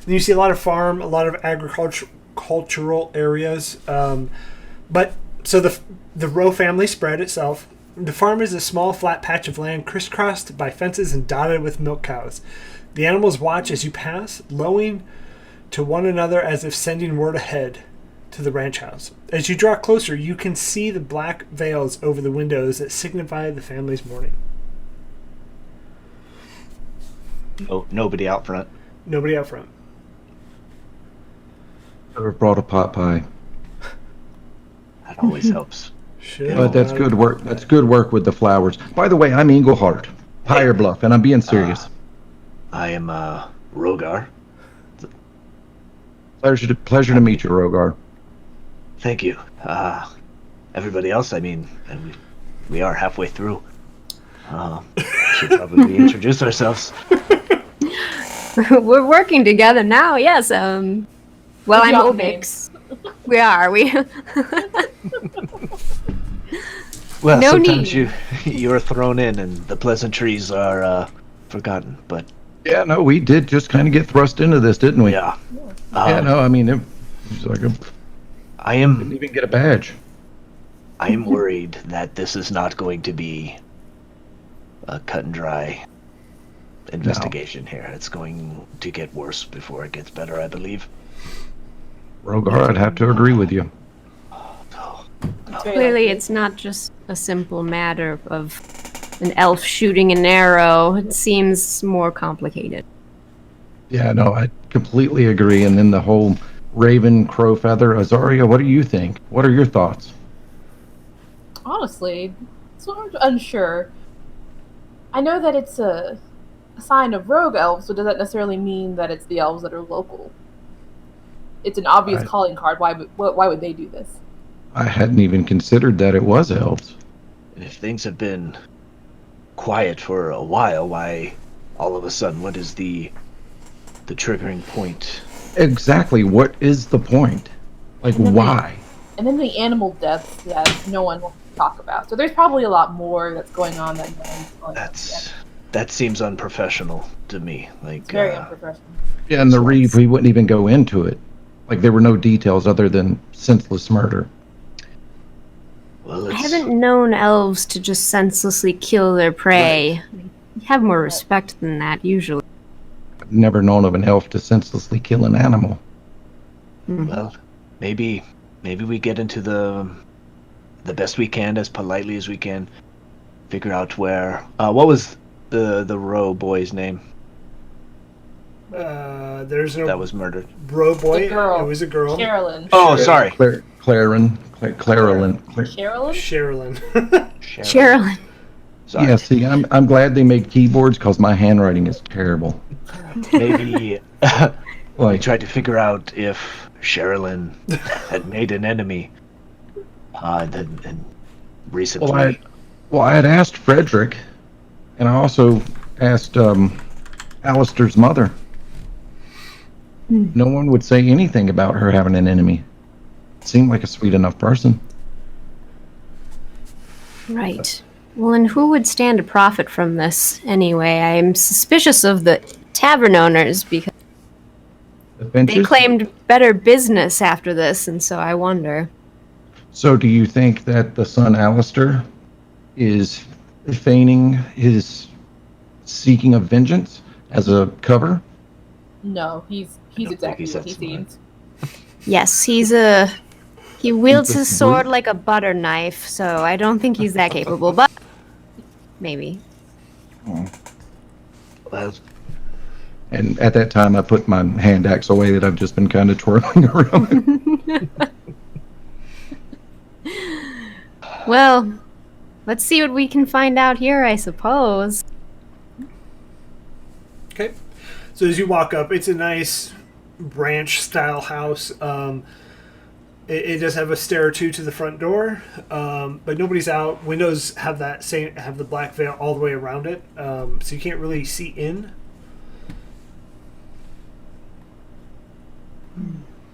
you see a lot of farm, a lot of agricultural areas. But so the Rowe family spread itself. The farm is a small flat patch of land crisscrossed by fences and dotted with milk cows. The animals watch as you pass, lowing to one another as if sending word ahead to the ranch house. As you draw closer, you can see the black veils over the windows that signify the family's mourning. Nobody out front. Nobody out front. Never brought a pot pie. That always helps. Shit. But that's good work. That's good work with the flowers. By the way, I'm Englehart, Higher Bluff, and I'm being serious. I am Rogar. Pleasure to meet you, Rogar. Thank you. Everybody else, I mean, we are halfway through. Should probably introduce ourselves. We're working together now, yes. Well, Good I'm job, Obix. We are. Well, No sometimes need. you're thrown in, and the pleasantries are forgotten. But Yeah, no, we did just kind of get thrust into this, didn't we? yeah, Yeah, no, I mean, it was like I didn't am even get a badge. worried that this is not going to be a cut and dry investigation here. It's going to get worse before it gets better, I believe. Rogar, I'd have to agree with you. Oh, very Clearly, likely. it's not just a simple matter of an elf shooting an arrow. It seems more complicated. Yeah, no, I completely agree. And then the whole Raven, Crow Feather, Azaria, what do you think? What are your thoughts? Honestly, sort of unsure. I know that it's a sign of rogue elves, so does that necessarily mean that it's the elves that are local? It's an obvious Right. calling card. Why would they do this? I hadn't even considered that it was elves. And if things have been quiet for a while, why all of a sudden, what is the triggering point? Exactly. What is the point? Like, And then why? And then the animal deaths that no one wants to talk about. So there's probably a lot more that's going on that no one's going to. That seems unprofessional to me. Like It's very unprofessional. Yeah, and the Reeve, we wouldn't even go into it. Like, there were no details other than senseless murder. Well, I haven't known elves to just senselessly kill their prey. You have more respect than that, usually. I've never known of an elf to senselessly kill an animal. Well, maybe we get into the best we can, as politely as we can. Figure out where. What was the row boy's name? There's no That was murdered. bro boy. The girl. It was a girl. Carolyn. Oh, sorry. Clarelyn. Carolyn? Sherilyn. Sherilyn. Sorry. Yeah, see, I'm glad they made keyboards because my handwriting is terrible. Maybe we Like, tried to figure out if Sherilyn had made an enemy. And recently. I had asked Frederick, and I also asked Alistair's mother. No one would say anything about her having an enemy. Seemed like a sweet enough person. Right. Well, and who would stand to profit from this anyway? I am suspicious of the tavern owners because they Adventures? claimed better business after this, and so I wonder. So do you think that the son Alistair is feigning his seeking of vengeance as a cover? No, he's exactly he's what that he smart. seems. Yes, he wields He's a his sword brute. like a butter knife, so I don't think he's that capable, but maybe. Well, And at that time, I put my hand axe away that I've just been kind of twirling around. Well, let's see what we can find out here, I suppose. Okay. So as you walk up, it's a nice ranch-style house. It does have a stair or two to the front door, but nobody's out. Windows have the black veil all the way around it, so you can't really see in.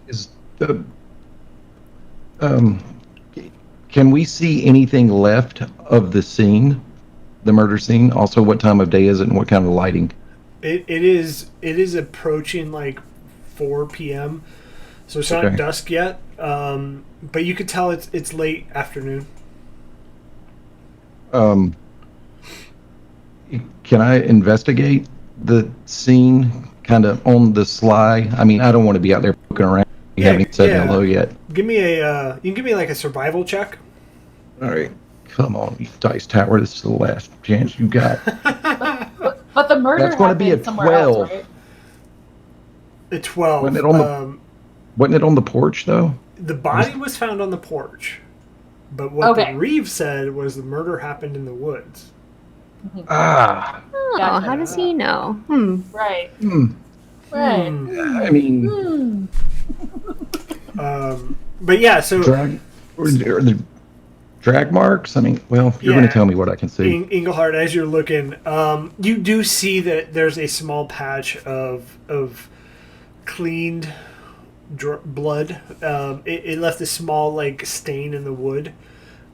Is the can we see anything left of the scene, the murder scene? Also, what time of day is it, and what kind of lighting? It is approaching like 4 p.m. So it's not Okay. dusk yet, but you could tell it's late afternoon. Can I investigate the scene kind of on the sly? I mean, I don't want to be out there poking around. You Yeah, haven't said yeah. hello yet. Give me you can give me like a survival check. All right, come on, you dice tower. This is the last chance you got. But the murder That's gonna be happened a somewhere else, 12. right? A 12. Wasn't it on Wasn't it on the porch though? The body was found on the porch, but what Okay. the Reeve said was the murder happened in the woods. Ah, Oh, Gotcha. how does he know? Right. I Right. mean, But yeah, so drag or the drag marks. I mean, well, you're going Yeah. to tell me what I can see. Englehart, as you're looking, you do see that there's a small patch of cleaned blood. It left a small like stain in the wood.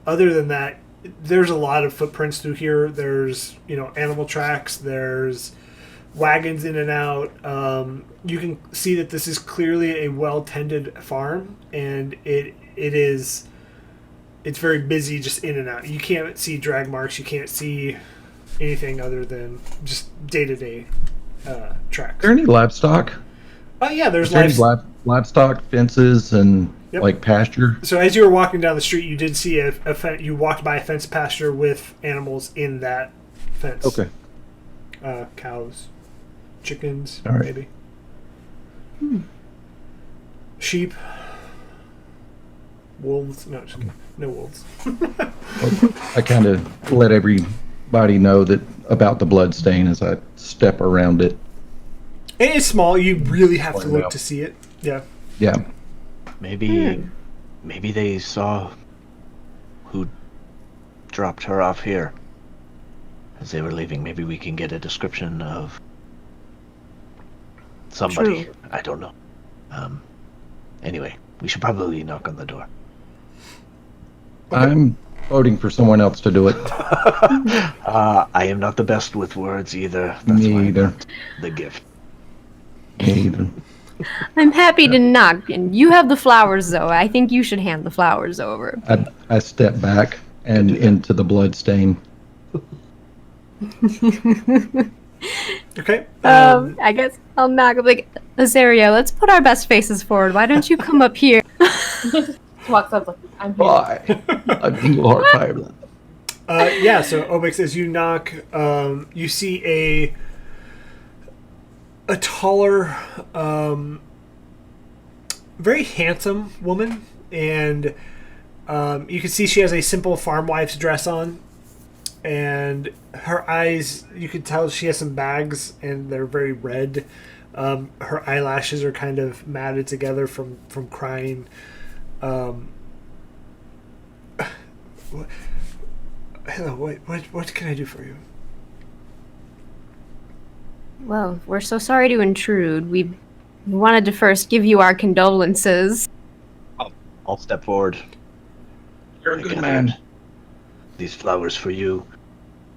Other than that, there's a lot of footprints through here. There's animal tracks. There's wagons in and out. You can see that this is clearly a well-tended farm, and it's very busy, just in and out. You can't see drag marks. You can't see anything other than just day-to-day tracks. Is there any livestock? Oh yeah, there's Is there any livestock. livestock fences and Yep. like pasture. So as you were walking down the street, you did see you walked by a fenced pasture with animals in that fence. Okay. Cows, chickens, All right. maybe. Sheep. Wolves. No, just kidding. No wolves. I kind of let everybody know that about the blood stain as I step around it. And it's small. You really have to Point look out. to see it. Yeah. Yeah. Maybe they saw who dropped her off here as they were leaving. Maybe we can get a description of somebody. True. I don't know. Anyway, we should probably knock on the door. I'm voting for someone else to do it. I am not the best with words either. That's Me why I either. got the gift. Me either. I'm happy to knock, and you have the flowers, though. I think you should hand the flowers over. I step back and into the blood stain. Okay. I guess I'll knock. I'm like, Azaria, let's put our best faces forward. Why don't you come up here? Walks up like, I'm here. Why? I'm Engelhart Fireblood. Yeah. So Obix, as you knock, you see a taller, very handsome woman, and you can see she has a simple farm wife's dress on, and her eyes, you can tell she has some bags, and they're very red. Her eyelashes are kind of matted together from crying. Hello, what can I do for you? Well, we're so sorry to intrude. We wanted to first give you our condolences. I'll step forward. You're a I good gathered man. These flowers for you.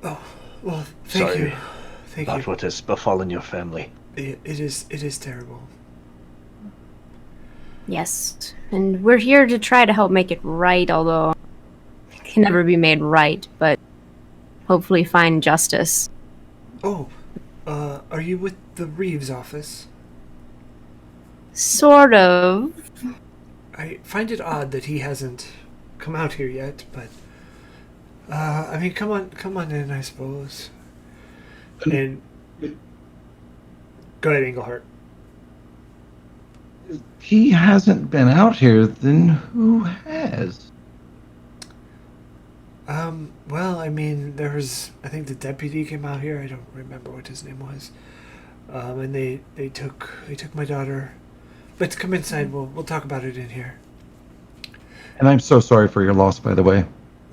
Oh, well, thank Sorry you. Thank about you. what has befallen your family. It is terrible. Yes, and we're here to try to help make it right, although it can never be made right, but hopefully find justice. Oh, are you with the Reeves office? Sort of. I find it odd that he hasn't come out here yet, but I mean, come on in, I suppose. And go ahead, Engelhart. He hasn't been out here, then who has? Well, I mean, there was, I think the deputy came out here. I don't remember what his name was. And they took my daughter. Let's come inside. We'll talk about it in here. And I'm so sorry for your loss, by the way.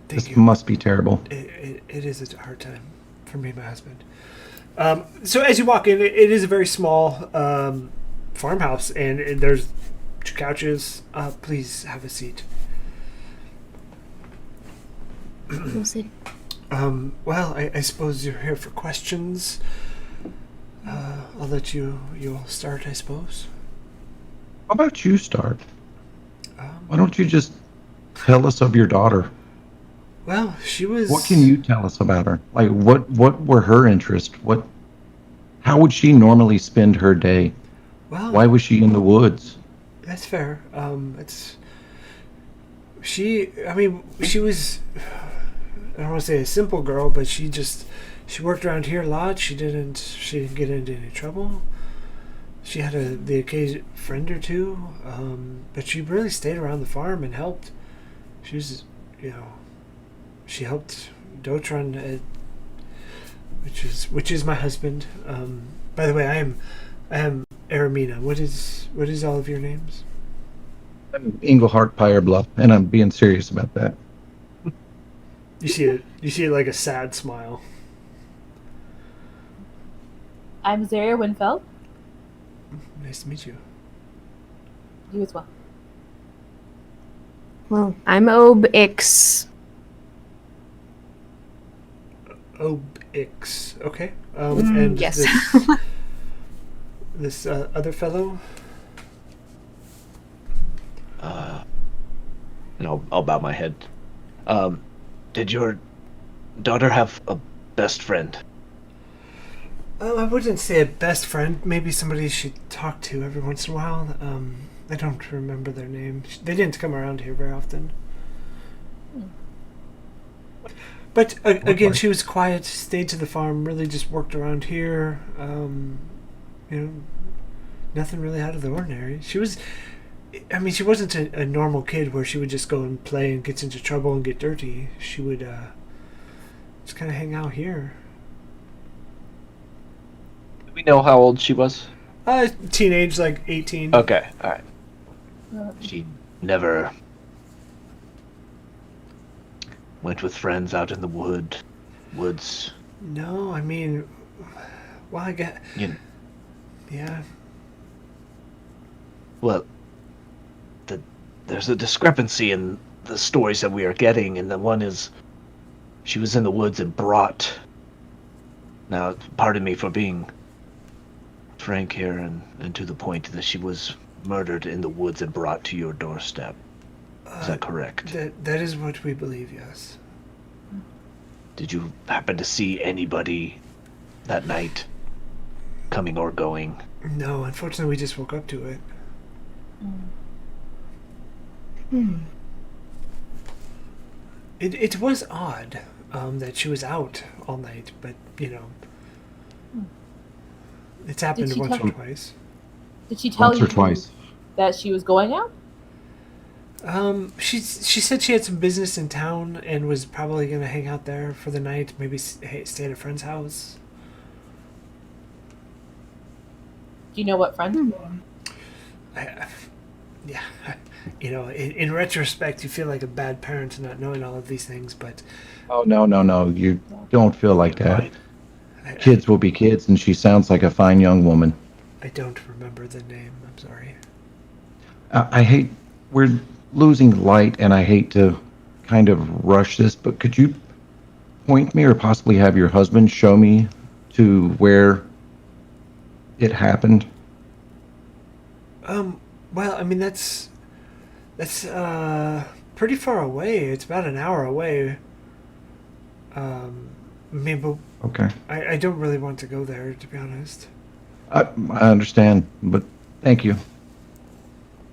Thank This you. must be terrible. It is a hard time for me and my husband. So as you walk in, it is a very small farmhouse, and there's 2 couches. Please have a seat. Well, I suppose you're here for questions. I'll let you'll start, I suppose. How about you start? Um, Why don't you just tell us of your daughter? Well, she was. What can you tell us about her? Like, what were her interests? How would she normally spend her day? Well, Why was she in the woods? that's fair. She was, I don't want to say a simple girl, but she worked around here a lot. She didn't get into any trouble. She had the occasion friend or two, but she really stayed around the farm and helped. She was, she helped Dotron, which is my husband. By the way, I am Aramina. What is all of your names? I'm Engelhart Firebluff, and I'm being serious about that. You see it like a sad smile. I'm Zaria Winfeld. Nice to meet you. You as well. Well, I'm Obix. Obix. Okay. And yes. this other fellow. And I'll bow my head. Did your daughter have a best friend? I wouldn't say a best friend. Maybe somebody she talked to every once in a while. I don't remember their name. They didn't come around here very often. But again, she was quiet, stayed to the farm, really just worked around here. Nothing really out of the ordinary. She wasn't a normal kid where she would just go and play and get into trouble and get dirty. She would just kind of hang out here. Do we know how old she was? Teenage, like 18. Okay, alright. She never went with friends out in the woods. No, I mean, well, I get... Yeah. Well, there's a discrepancy in the stories that we are getting, and the one is she was in the woods and brought... Now, pardon me for being frank here and to the point, that she was murdered in the woods and brought to your doorstep. Is that correct? That is what we believe, yes. Did you happen to see anybody that night, coming or going? No, unfortunately, we just woke up to it. It was odd that she was out all night, but, it's happened once or twice. Did she tell Once you or twice. that she was going out? She said she had some business in town and was probably going to hang out there for the night, maybe stay at a friend's house. Do you know what friend? Yeah, in retrospect, you feel like a bad parent not knowing all of these things, but... Oh, no. You don't feel like that. Right. Kids will be kids, and she sounds like a fine young woman. I don't remember the name. I'm sorry. I hate... We're losing light, and I hate to kind of rush this, but could you point me or possibly have your husband show me to where it happened? Well, I mean, that's pretty far away. It's about an hour away. But Okay. I don't really want to go there, to be honest. I understand, but thank you.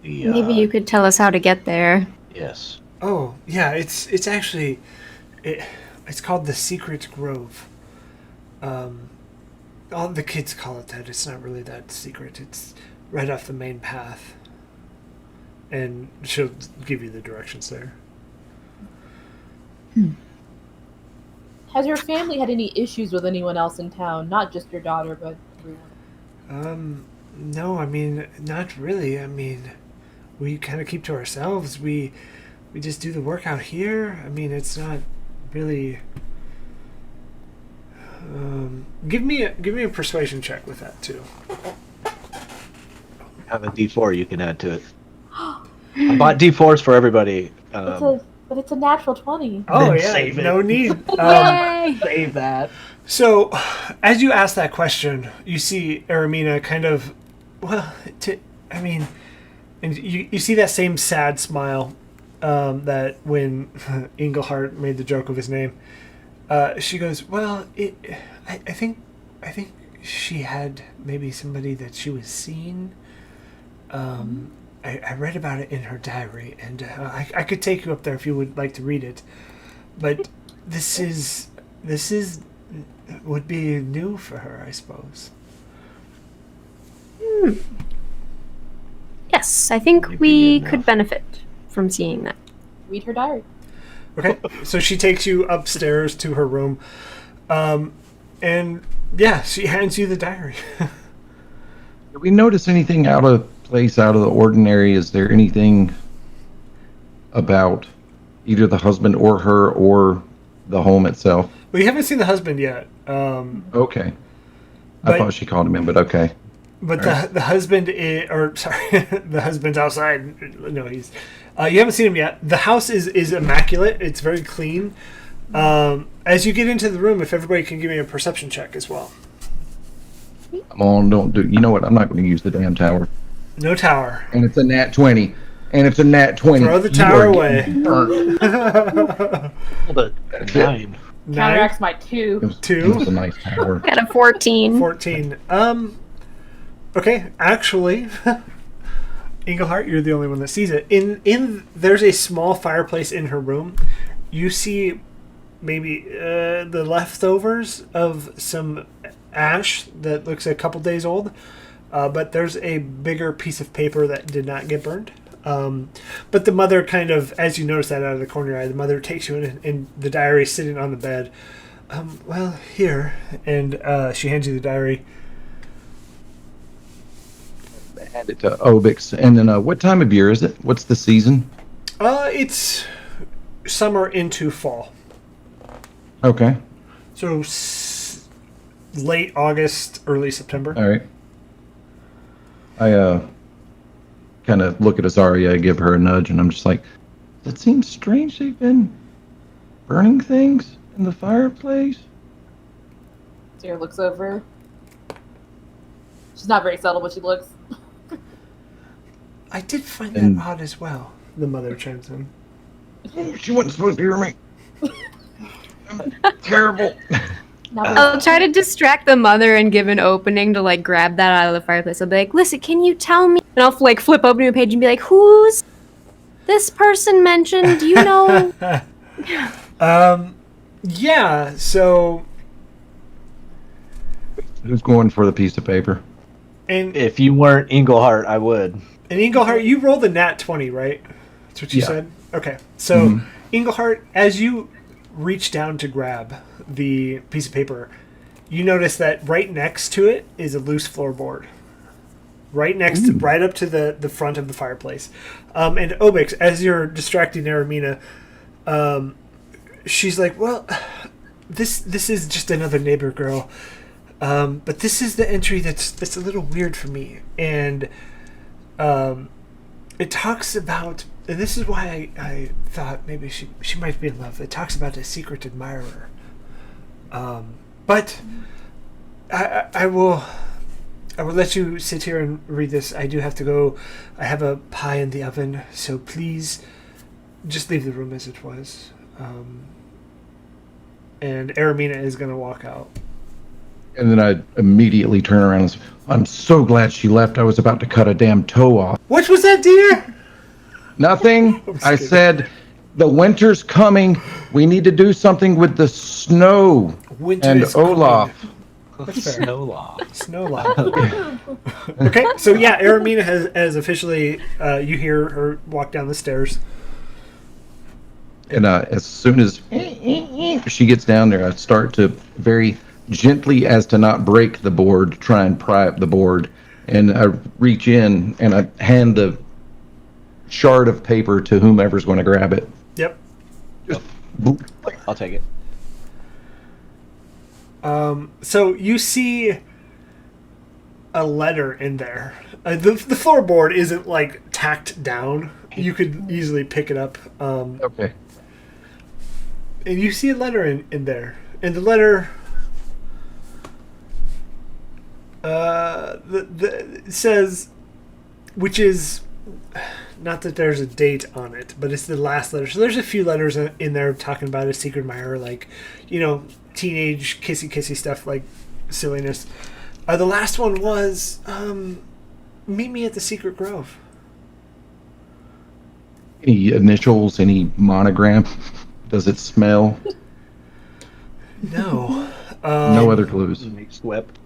Maybe you could tell us how to get there. Yes. Oh, yeah, it's actually... It's called the Secret Grove. All the kids call it that. It's not really that secret. It's right off the main path. And she'll give you the directions there. Has your family had any issues with anyone else in town? Not just your daughter, but everyone. No, I mean, not really. I mean, we kind of keep to ourselves. We just do the work out here. I mean, it's not really... give me a persuasion check with that, too. Have a D4 you can add to it. I bought D4s for everybody. But it's a natural 20. Oh, Then yeah, save it. no need. Yay! Save that. So, as you ask that question, you see Aramina kind of, and you see that same sad smile that when Englehart made the joke of his name. She goes, well, I think she had maybe somebody that she was seeing. I read about it in her diary, and I could take you up there if you would like to read it. But this would be new for her, I suppose. Yes, I think we could benefit from seeing that. Read her diary. Okay, so she takes you upstairs to her room, and yeah, she hands you the diary. Did we notice anything out of place, out of the ordinary? Is there anything about either the husband or her or the home itself? Well, you haven't seen the husband yet. Okay. But- I thought she called him in, but okay. But the husband the husband's outside. No, he's. You haven't seen him yet. The house is immaculate. It's very clean. As you get into the room, if everybody can give me a perception check as well. Come on, don't do. You know what? I'm not going to use the damn tower. No tower. And it's a nat 20. And it's a nat 20. Throw the You tower are away. getting burnt. Hold it. That's it. 9. Counteracts my It 2. was, Two. It was a nice tower. Got a 14. 14. Okay, actually, Englehart, you're the only one that sees it. In there's a small fireplace in her room. You see maybe the leftovers of some ash that looks a couple days old, but there's a bigger piece of paper that did not get burned. But the mother kind of, as you notice that out of the corner of your eye, the mother takes you in, and the diary is sitting on the bed. Well, here, and she hands you the diary. Hand it to Obix. And then what time of year is it? What's the season? It's summer into fall. Okay. So late August, early September. All right. I kind of look at Azaria, give her a nudge, and I'm just like, that seems strange. They've been burning things in the fireplace. Sarah looks over. She's not very subtle, but she looks. I did find And- that odd as well. The mother chimes in. She wasn't supposed to hear me. I'm terrible. I'll try to distract the mother and give an opening to like grab that out of the fireplace. I'll be like, "Listen, can you tell me?" And I'll like flip open a page and be like, "Who's this person mentioned? Do you know?" Yeah, so Who's going for the piece of paper? and If you weren't Englehart, I would. Englehart, you rolled a nat 20, right? That's what you Yeah. said? Okay. So Englehart, as you reach down to grab the piece of paper, you notice that right next to it is a loose floorboard. Right next to, right up to the front of the fireplace. And Obix, as you're distracting Aramina, she's like, well, this is just another neighbor girl. But this is the entry that's a little weird for me. And it talks about, and this is why I thought maybe she might be in love. It talks about a secret admirer. But I will let you sit here and read this. I do have to go. I have a pie in the oven, so please just leave the room as it was. And Aramina is going to walk out. And then I immediately turn around and say, I'm so glad she left. I was about to cut a damn toe off. What was that, dear? Nothing. I kidding. said, the winter's coming. We need to do something with the snow. Winter And is Olaf. coming. That's fair. Snow law. Snow law. Okay, so yeah, Aramina has officially, you hear her walk down the stairs. And as soon as she gets down there, I start to very gently, as to not break the board, try and pry up the board. And I reach in and I hand the shard of paper to whomever's going to grab it. Yep. I'll take it. So you see a letter in there. The floorboard isn't like tacked down. You could easily pick it up. Okay. And you see a letter in there. And the letter it says, which is not that there's a date on it, but it's the last letter. So there's a few letters in there talking about a secret admirer, like, teenage kissy stuff, like silliness. The last one was, meet me at the Secret Grove. Any initials, any monogram? Does it smell? No. No other clues. Swept.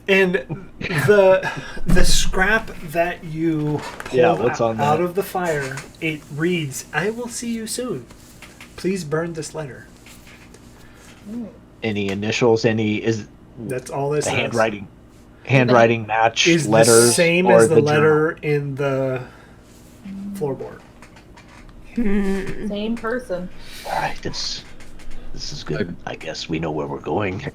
And the scrap that you pulled what's on out that? of the fire, it reads, I will see you soon. Please burn this letter. Any initials? That's all this The says. handwriting match Is letters the same or as the letter journal? in the floorboard. Same person. All right, this is good. I guess we know where we're going.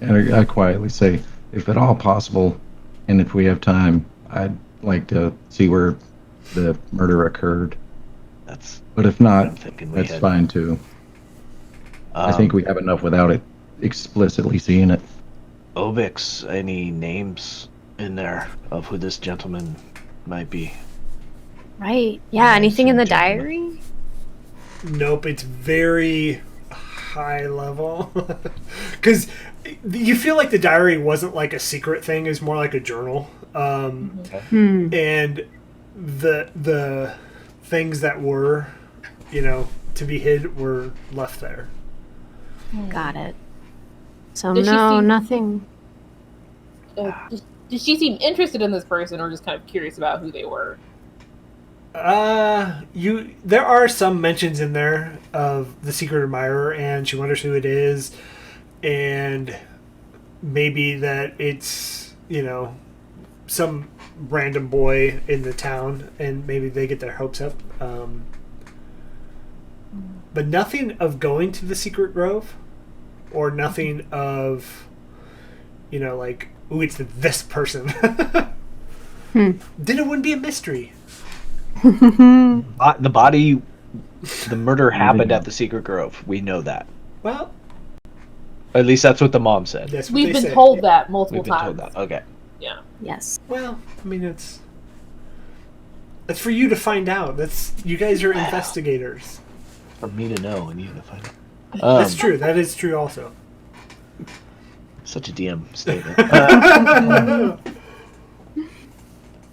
And I quietly say, if at all possible, and if we have time, I'd like to see where the murder occurred. That's But if I'm not, thinking we that's had. fine too. I think we have enough without it explicitly seeing it. Obix, any names in there of who this gentleman might be? Right. Yeah. Anything in the gentlemen. diary? Nope, it's very high level. Because you feel like the diary wasn't like a secret thing, it's more like a journal. and the things that were, to be hid were left there. Got it. So Does she no, seem- nothing. Did she seem interested in this person, or just kind of curious about who they were? There are some mentions in there of the secret admirer, and she wonders who it is, and maybe that it's, some random boy in the town, and maybe they get their hopes up. But nothing of going to the secret grove, or nothing of, like, ooh, it's this person. Then it wouldn't be a mystery. The body, the murder happened at the Secret Grove. We know that. Well, At least that's what the mom said. that's what We've they been said. told that multiple We've been times. told that. Okay. Yeah. Yes. Well, I mean, it's for you to find out. You guys are investigators. For me to know and you to find out. That's true. That is true also. Such a DM statement.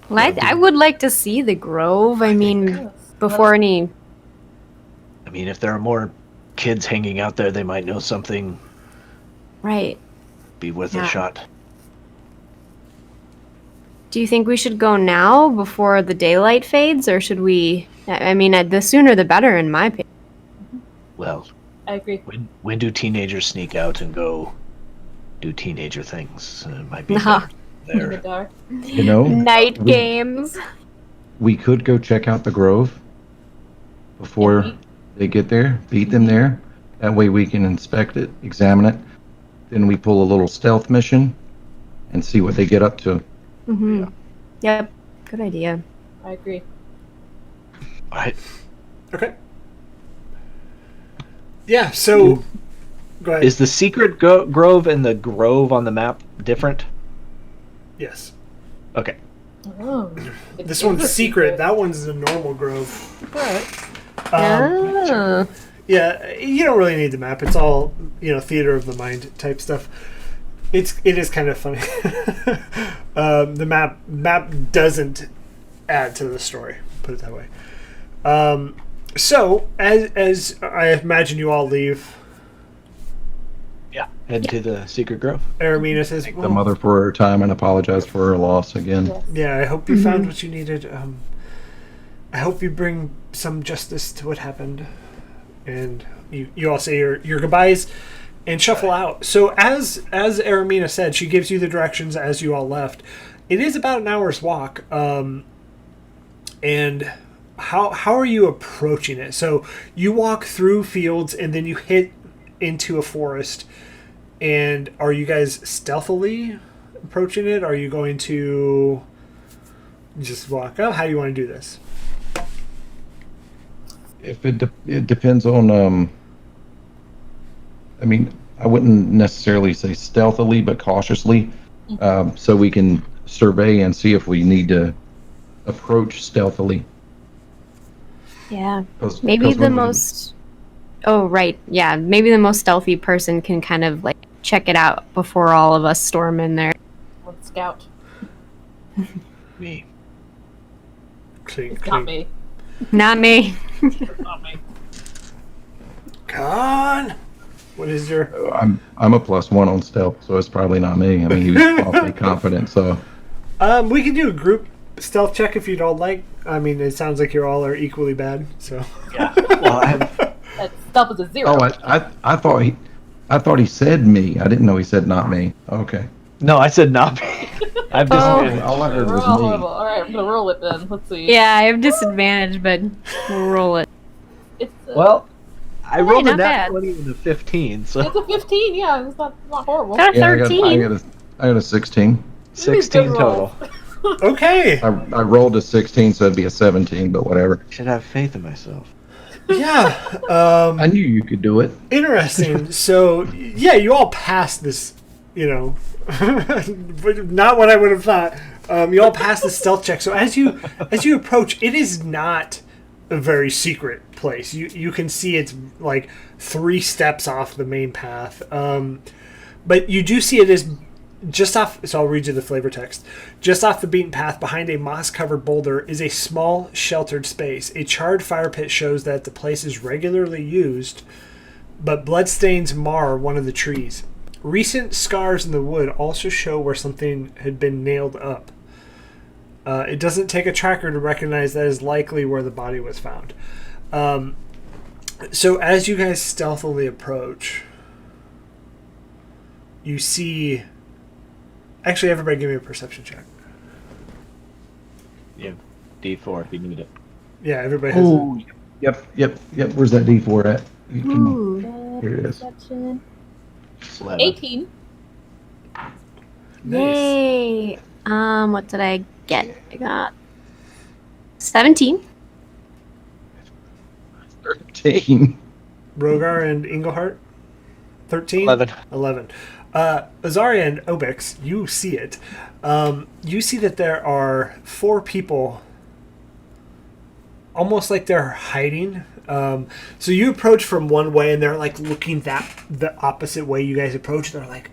Well, I would like to see the grove. I mean, before any. I mean, if there are more kids hanging out there, they might know something. Right. Be worth Yeah. a shot. Do you think we should go now before the daylight fades, or should we? I mean, the sooner the better, in my opinion. Well, I agree. when do teenagers sneak out and go do teenager things? It might be Nah. better In the there. dark. Night games. We could go check out the grove before Yeah, they get there, beat them there. That way we can inspect it, examine it. Then we pull a little stealth mission and see what they get up to. Mm-hmm. Yep. Good idea. I agree. All right. Okay. Yeah. So, go ahead. Is the secret grove and the grove on the map different? Yes. Okay. Oh, This one's secret. That one's a normal grove. Oh. Yeah, you don't really need the map. It's all, theater of the mind type stuff. It is kind of funny. The map doesn't add to the story. Put it that way. So as I imagine you all leave, Yeah. Head to the secret grove. Aramina says, Thank the mother for her time and apologize for her loss again. Yes. "Yeah, I hope you found what you needed. I hope you bring some justice to what happened." And you all say your goodbyes and shuffle out. So as Aramina said, she gives you the directions as you all left. It is about an hour's walk. And how are you approaching it? So you walk through fields and then you hit into a forest. And are you guys stealthily approaching it? Are you going to just walk up? How do you want to do this? If it depends on, I mean, I wouldn't necessarily say stealthily, but cautiously, so we can survey and see if we need to approach stealthily. Yeah. 'Cause Maybe the when we- most. Oh, right. Yeah. Maybe the most stealthy person can kind of like check it out before all of us storm in there. Let's scout. Me. Clink, It's not clink. me. Not me. It's not me. Con! What is your... I'm a +1 on stealth, so it's probably not me. I mean, he was awfully confident, so We can do a group stealth check if you'd all like. I mean, it sounds like you all are equally bad, so... Yeah. Well, That stealth is a 0. oh, I thought he said me. I didn't know he said not me. Okay. no, I said not me. I've disadvantaged. All I heard We're was all me. horrible. All right, I'm gonna roll it then. Let's see. Yeah, I have disadvantage, but we'll roll it. It's Well, I rolled a not nat bad. 20 and a 15, so it's a 15. Yeah, it's not horrible. Got a Yeah, I 13. got a 16. 16 Good roll. total. Okay! I rolled a 16, so it'd be a 17, but whatever. Should have faith in myself. Yeah, I knew you could do it. interesting. So, yeah, you all passed this, but not what I would have thought. You all passed the stealth check. So as you approach, it is not a very secret place. You can see it's like 3 steps off the main path. But you do see it is So I'll read you the flavor text. Just off the beaten path behind a moss-covered boulder is a small, sheltered space. A charred fire pit shows that the place is regularly used, but bloodstains mar one of the trees. Recent scars in the wood also show where something had been nailed up. It doesn't take a tracker to recognize that is likely where the body was found. So as you guys stealthily approach, you see... Actually, everybody give me a perception check. Yeah, D4 if you need it. Yeah, everybody has Oh, yep. Where's that D4 at? You can- Ooh. Here it is. Perception. 11. 18. Nice. Yay. What did I get? I got 17. 13. Rogar and Engelhart? 13? 11. 11. Azaria and Obix, you see it. You see that there are 4 people, almost like they're hiding. So you approach from one way, and they're like looking the opposite way you guys approach. They're like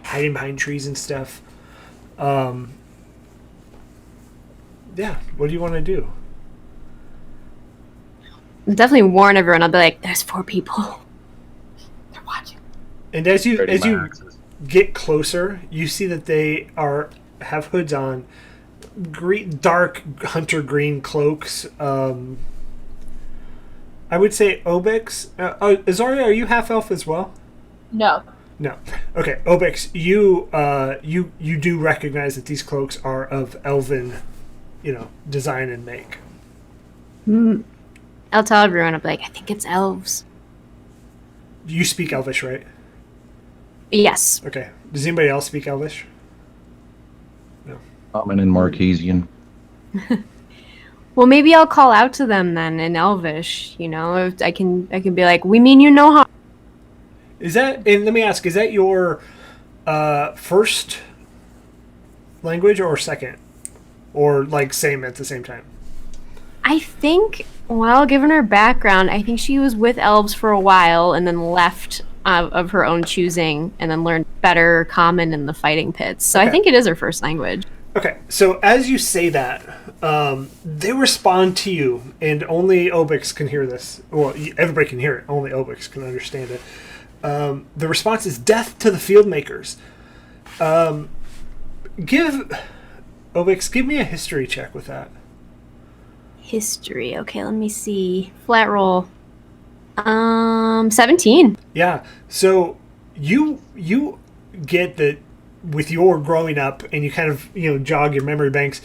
hiding behind trees and stuff. Yeah, what do you want to do? Definitely warn everyone. I'll be like, there's 4 people. They're watching. And as you Ready my you axes. get closer, you see that they have hoods on, dark hunter green cloaks. I would say Obix. Azaria, are you half elf as well? No. No. Okay, Obix, you do recognize that these cloaks are of elven, design and make. I'll tell everyone. I'll be like, I think it's elves. You speak Elvish, right? Yes. Okay. Does anybody else speak Elvish? Common and Marquesian. Well, maybe I'll call out to them then in Elvish. If I can be like, we mean you no harm. Is that? And let me ask: is that your first language or second, or like same at the same time? I think, well, given her background, I think she was with elves for a while and then left of her own choosing and then learned better Common in the fighting pits. So Okay. I think it is her first language. Okay, so as you say that, they respond to you, and only Obix can hear this. Well, everybody can hear it. Only Obix can understand it. The response is death to the field makers. Obix, give me a history check with that. History. Okay, let me see. Flat roll. 17. Yeah, so you get that with your growing up, and you kind of jog your memory banks.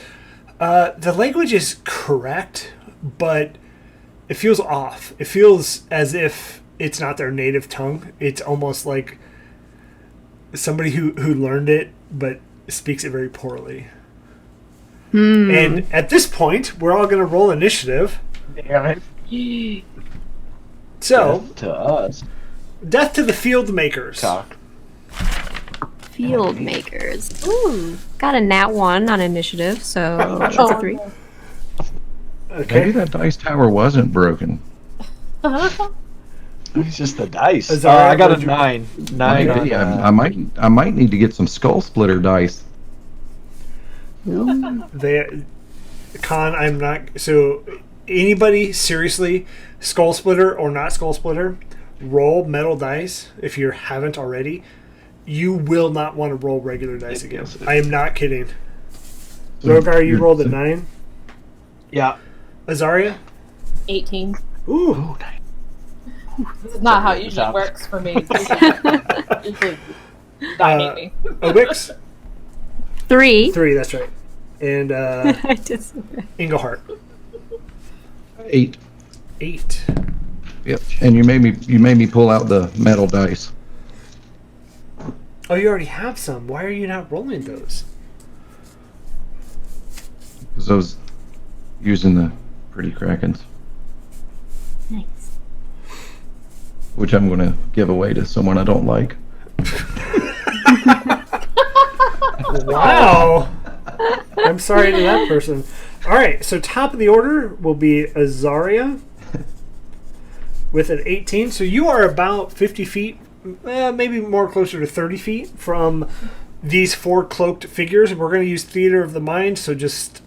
The language is correct, but it feels off. It feels as if it's not their native tongue. It's almost like somebody who learned it but speaks it very poorly. And at this point, we're all going to roll initiative. Damn it. So, Death to us. death to the field makers. Talk. Field makers. Ooh. Got a nat 1 on initiative, so that's a 3. no. Maybe Okay. that dice tower wasn't broken. It's just the dice. Azara, I got a what'd you- 9. 9 on, Maybe. I might need to get some skull splitter dice. I'm not. So, anybody seriously, skull splitter or not skull splitter, roll metal dice if you haven't already. You will not want to roll regular dice again. I am not kidding. Rogar, you rolled a 9. Yeah. Azaria? 18. Ooh. Ooh, nice. This is not how it Good usually job. works for me. Usually dominate me. Obix? 3. 3, that's right. And I just Engelhart? 8. 8. Yep. And you made me pull out the metal dice. Oh, you already have some. Why are you not rolling those? Because I was using the pretty krakens, Nice. which I'm going to give away to someone I don't like. Wow. I'm sorry to that person. All right, so top of the order will be Azaria with an 18. So you are about 50 feet, maybe more closer to 30 feet from these 4 cloaked figures, we're going to use theater of the mind, so just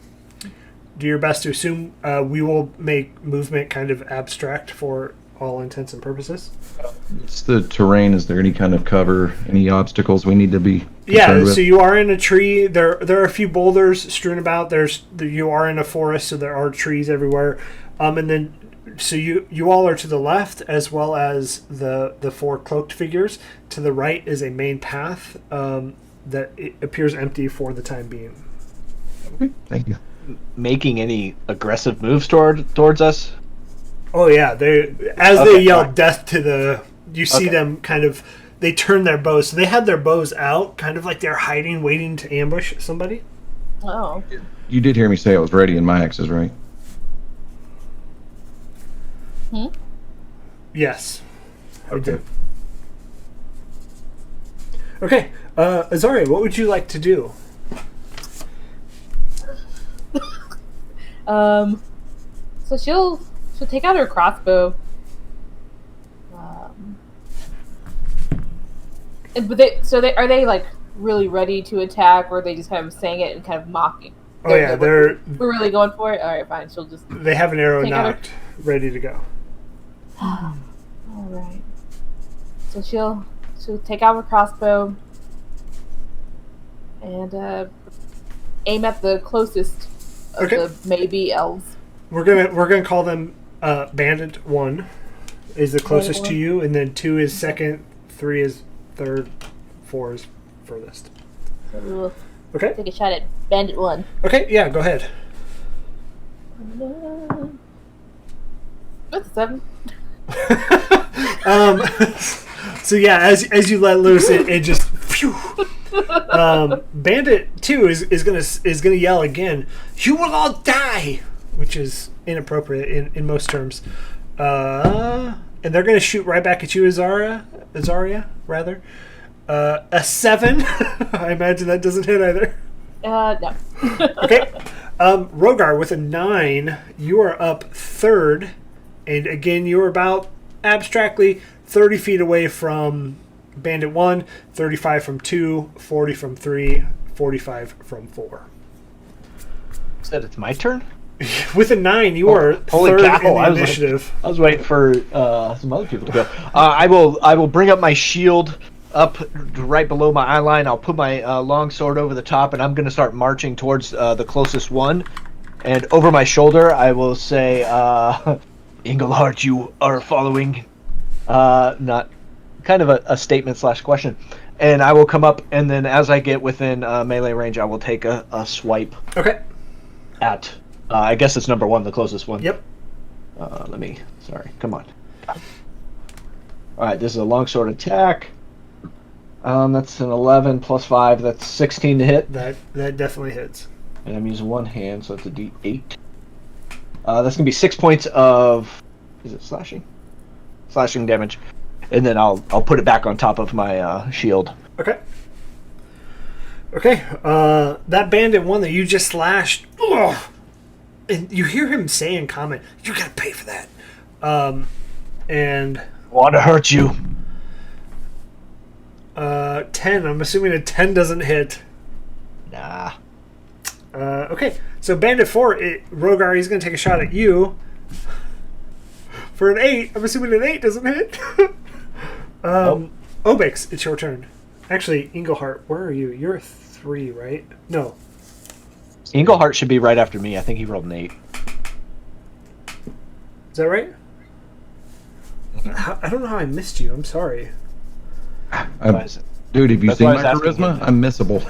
do your best to assume we will make movement kind of abstract for all intents and purposes. It's the terrain. Is there any kind of cover, any obstacles we need to be concerned Yeah, with? so you are in a tree. There are a few boulders strewn about. You are in a forest, so there are trees everywhere. And then, so you all are to the left, as well as the 4 cloaked figures. To the right is a main path that it appears empty for the time being. Okay, thank you. Making any aggressive moves towards us? Oh yeah, they yell fine. death to the. You see them kind of. They turn their bows, so they had their bows out, kind of like they're hiding, waiting to ambush somebody. Oh. You did hear me say I was ready, and my axe is right. Yes, I Okay. did. Okay, Azaria, what would you like to do? So she'll take out her crossbow. Are they like really ready to attack, or are they just kind of saying it and kind of mocking? Oh yeah, we're really going for it. All right, fine. She'll just they have an arrow take out knocked, ready to go. all right. So she'll take out her crossbow and aim at the closest of Okay. the maybe elves. We're gonna call them Bandit 1 is the closest to you, and then 2 is second, 3 is third, 4 is furthest. So we'll Okay. take a shot at Bandit 1. Okay. Yeah. Go ahead. That's a 7. So yeah, as you let loose, it just. Phew. Bandit 2 is gonna yell again. You will all die, which is inappropriate in most terms. And they're gonna shoot right back at you, Azaria, rather. A 7. I imagine that doesn't hit either. No. Okay. Rogar with a 9. You are up third, and again you are about abstractly 30 feet away from Bandit 1, 35 from 2, 40 from 3, 45 from 4. Said it's my turn? With a 9, you are Holy third cow! in the I was initiative. I was waiting for some other people to go. I will bring up my shield up right below my eye line. I'll put my long sword over the top, and I'm going to start marching towards the closest one. And over my shoulder, I will say, "Engelhart, you are following." Not kind of a statement / question. And I will come up, and then as I get within melee range, I will take a swipe Okay. at. I guess it's number 1, the closest one. Yep. Sorry, come on. Alright, this is a longsword attack. That's an 11 plus 5, that's 16 to hit. That definitely hits. And I'm using one hand, so it's a d8. That's going to be 6 points of... Is it slashing? Slashing damage. And then I'll put it back on top of my shield. Okay. Okay. That Bandit 1 that you just slashed. Ugh, and you hear him say in comment, "You gotta pay for that." And Want to hurt you. 10. I'm assuming a 10 doesn't hit. Nah. Okay, so Bandit 4, Rogar, he's going to take a shot at you. For an 8, I'm assuming an 8 doesn't hit. Nope. Obix, it's your turn. Actually, Engelhart, where are you? You're a 3, right? No. Engelhart should be right after me. I think he rolled an 8. Is that right? I don't know how I missed you. I'm sorry. Dude, have you That's seen why I my was asking charisma? him. I'm missable.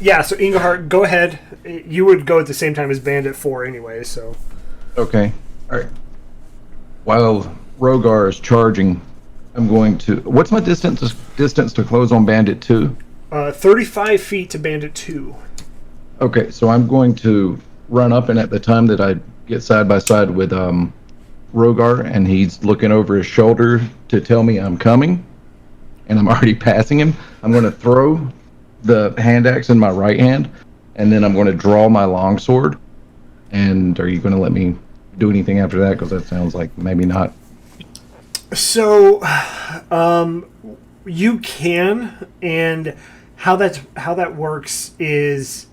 Yeah, so Engelhart, go ahead. You would go at the same time as Bandit 4 anyway, so. Okay. All right. While Rogar is charging, I'm going to... What's my distance to close on Bandit 2? 35 feet to Bandit 2. Okay, so I'm going to run up, and at the time that I get side by side with Rogar, and he's looking over his shoulder to tell me I'm coming, and I'm already passing him, I'm going to throw the hand axe in my right hand, and then I'm going to draw my longsword. And are you going to let me do anything after that? Because that sounds like maybe not. So, You can, and how that works is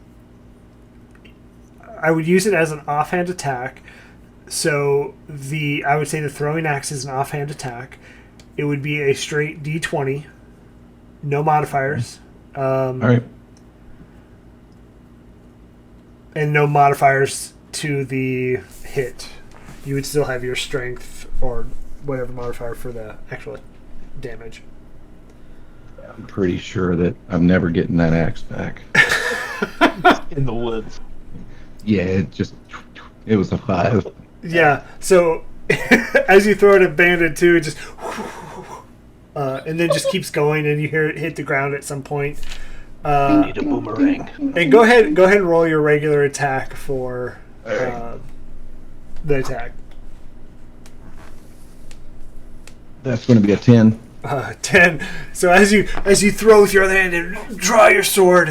I would use it as an offhand attack. So I would say the throwing axe is an offhand attack. It would be a straight D20, no modifiers. All right. And no modifiers to the hit. You would still have your strength or whatever modifier for the actual damage. I'm pretty sure that I'm never getting that axe back. In the woods. Yeah, it was a 5. Yeah, so as you throw it at Bandit 2, it just... and then just keeps going, and you hear it hit the ground at some point. Need a boomerang. And go ahead and roll your regular attack for Alright. the attack. That's going to be a 10. 10. So as you throw with your other hand and draw your sword,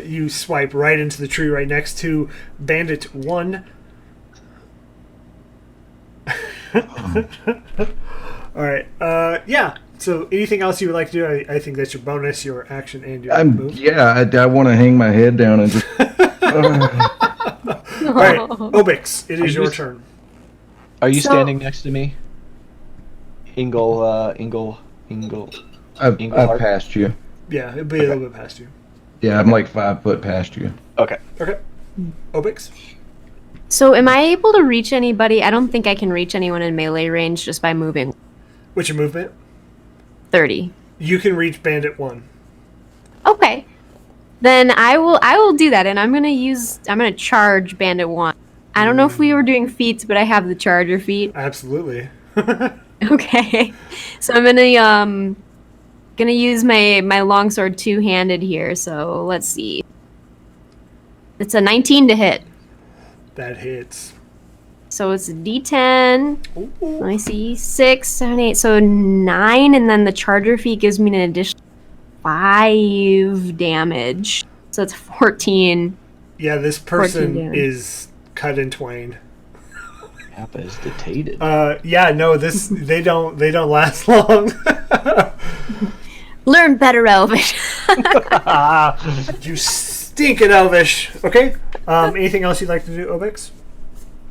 you swipe right into the tree right next to Bandit 1. All right. Yeah. So anything else you would like to do? I think that's your bonus, your action, and your move. Yeah, I want to hang my head down and just... All right, Obix, it is your turn. Are you So- standing next to me? Ingle. I've Engelhart? passed you. Yeah, it'll be a little bit past you. Yeah, I'm like 5 foot past you. Okay. Okay. Obix? So am I able to reach anybody? I don't think I can reach anyone in melee range just by moving What's your movement? 30. You can reach Bandit 1. Okay. Then I will do that, and I'm gonna charge Bandit 1. I don't know if we were doing feats, but I have the charger feat. Absolutely. Okay. So I'm gonna use my longsword two-handed here. So let's see. It's a 19 to hit. That hits. So it's a D10. Ooh. Let me see. 6, 7, 8. So 9, and then the charger feat gives me an additional 5 damage. So it's 14. Yeah, this 14 person damage. is cut in twain. Kappa is detated. Yeah, no, they don't last long. Learn better Elvish. You stinking Elvish. Okay. Anything else you'd like to do, Obix?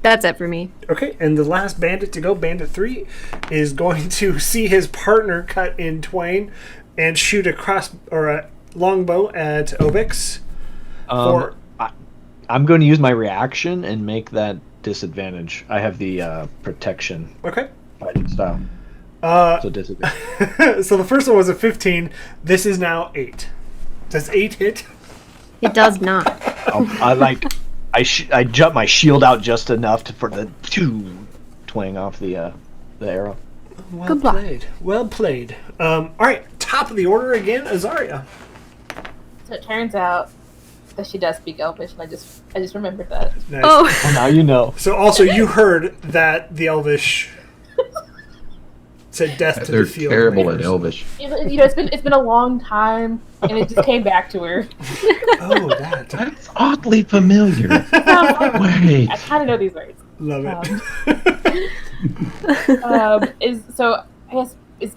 That's it for me. Okay, and the last bandit to go, Bandit 3, is going to see his partner cut in twain and shoot a longbow at Obix. I'm going to use my reaction and make that disadvantage. I have the protection Okay. fighting style. So disadvantage. So the first one was a 15. This is now 8. Does 8 hit? It does not. I jump my shield out just enough for the twang off the arrow. Well Good block. played. Well played. All right, top of the order again, Azaria. So it turns out that she does speak Elvish, and I just remembered that. Nice. Oh, Well, now you know. So also you heard that the Elvish said death to They're the field. terrible at raiders. Elvish. You know, it's been a long time, and it just came back to her. Oh, that. That's oddly familiar. Wait. I kind of know these words. Love it. I guess is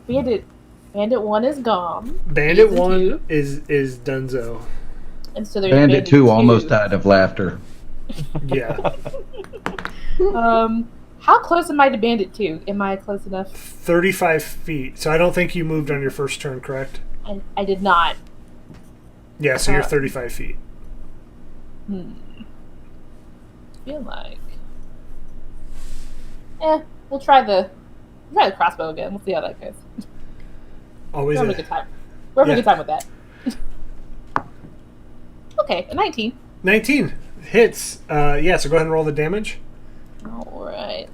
Bandit 1 is gone, Bandit Season 1 2. is Dunzo. and so there's Bandit 2 almost died of laughter. Yeah. How close am I to Bandit 2? Am I close enough? 35 feet. So I don't think you moved on your first turn, correct? I did not. Yeah, so you're 35 feet. I feel like. We'll try the crossbow again. We'll see how that goes. Always We're having a good time. We're having a good time with that. Okay, a 19. 19 hits. Yeah, so go ahead and roll the damage. Alright.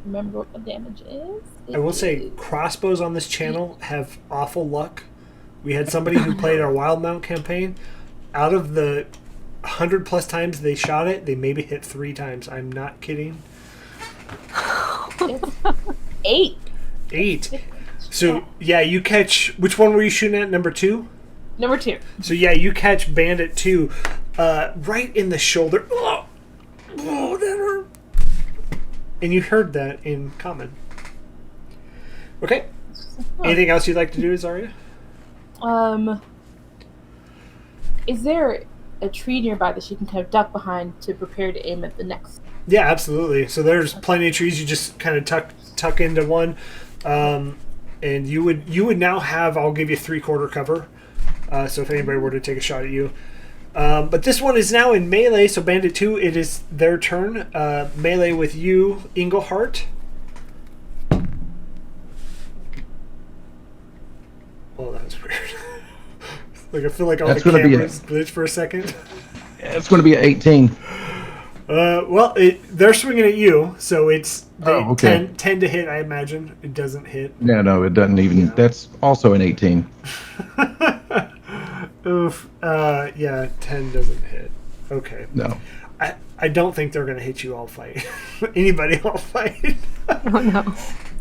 Remember what the damage is? I will say crossbows on this channel have awful luck. We had somebody who played our Wild Mount campaign. Out of the 100 plus times they shot it, they maybe hit 3 times. I'm not kidding. It's 8. 8. So yeah, you catch. Which one were you shooting at? Number 2. Number 2. So yeah, you catch Bandit 2, right in the shoulder. Oh, that hurt. And you heard that in common. Okay. Anything else you'd like to do, Azaria? Is there a tree nearby that she can kind of duck behind to prepare to aim at the next? Yeah, absolutely. So there's plenty of trees. You just kind of tuck into one, and you would now have. I'll give you 3/4 cover. So if anybody were to take a shot at you, but this one is now in melee. So Bandit 2, it is their turn. Melee with you, Englehart. Oh, that was weird. Like I feel like all That's the gonna be cameras glitched for a second. It's going to be an 18. Well, they're swinging at you, so it's okay. 10 to hit. I imagine it doesn't hit. Yeah, no, it doesn't even. Yeah. That's also an 18. Oof. Yeah, 10 doesn't hit. Okay. No. I don't think they're gonna hit you all fight. Anybody all fight. Oh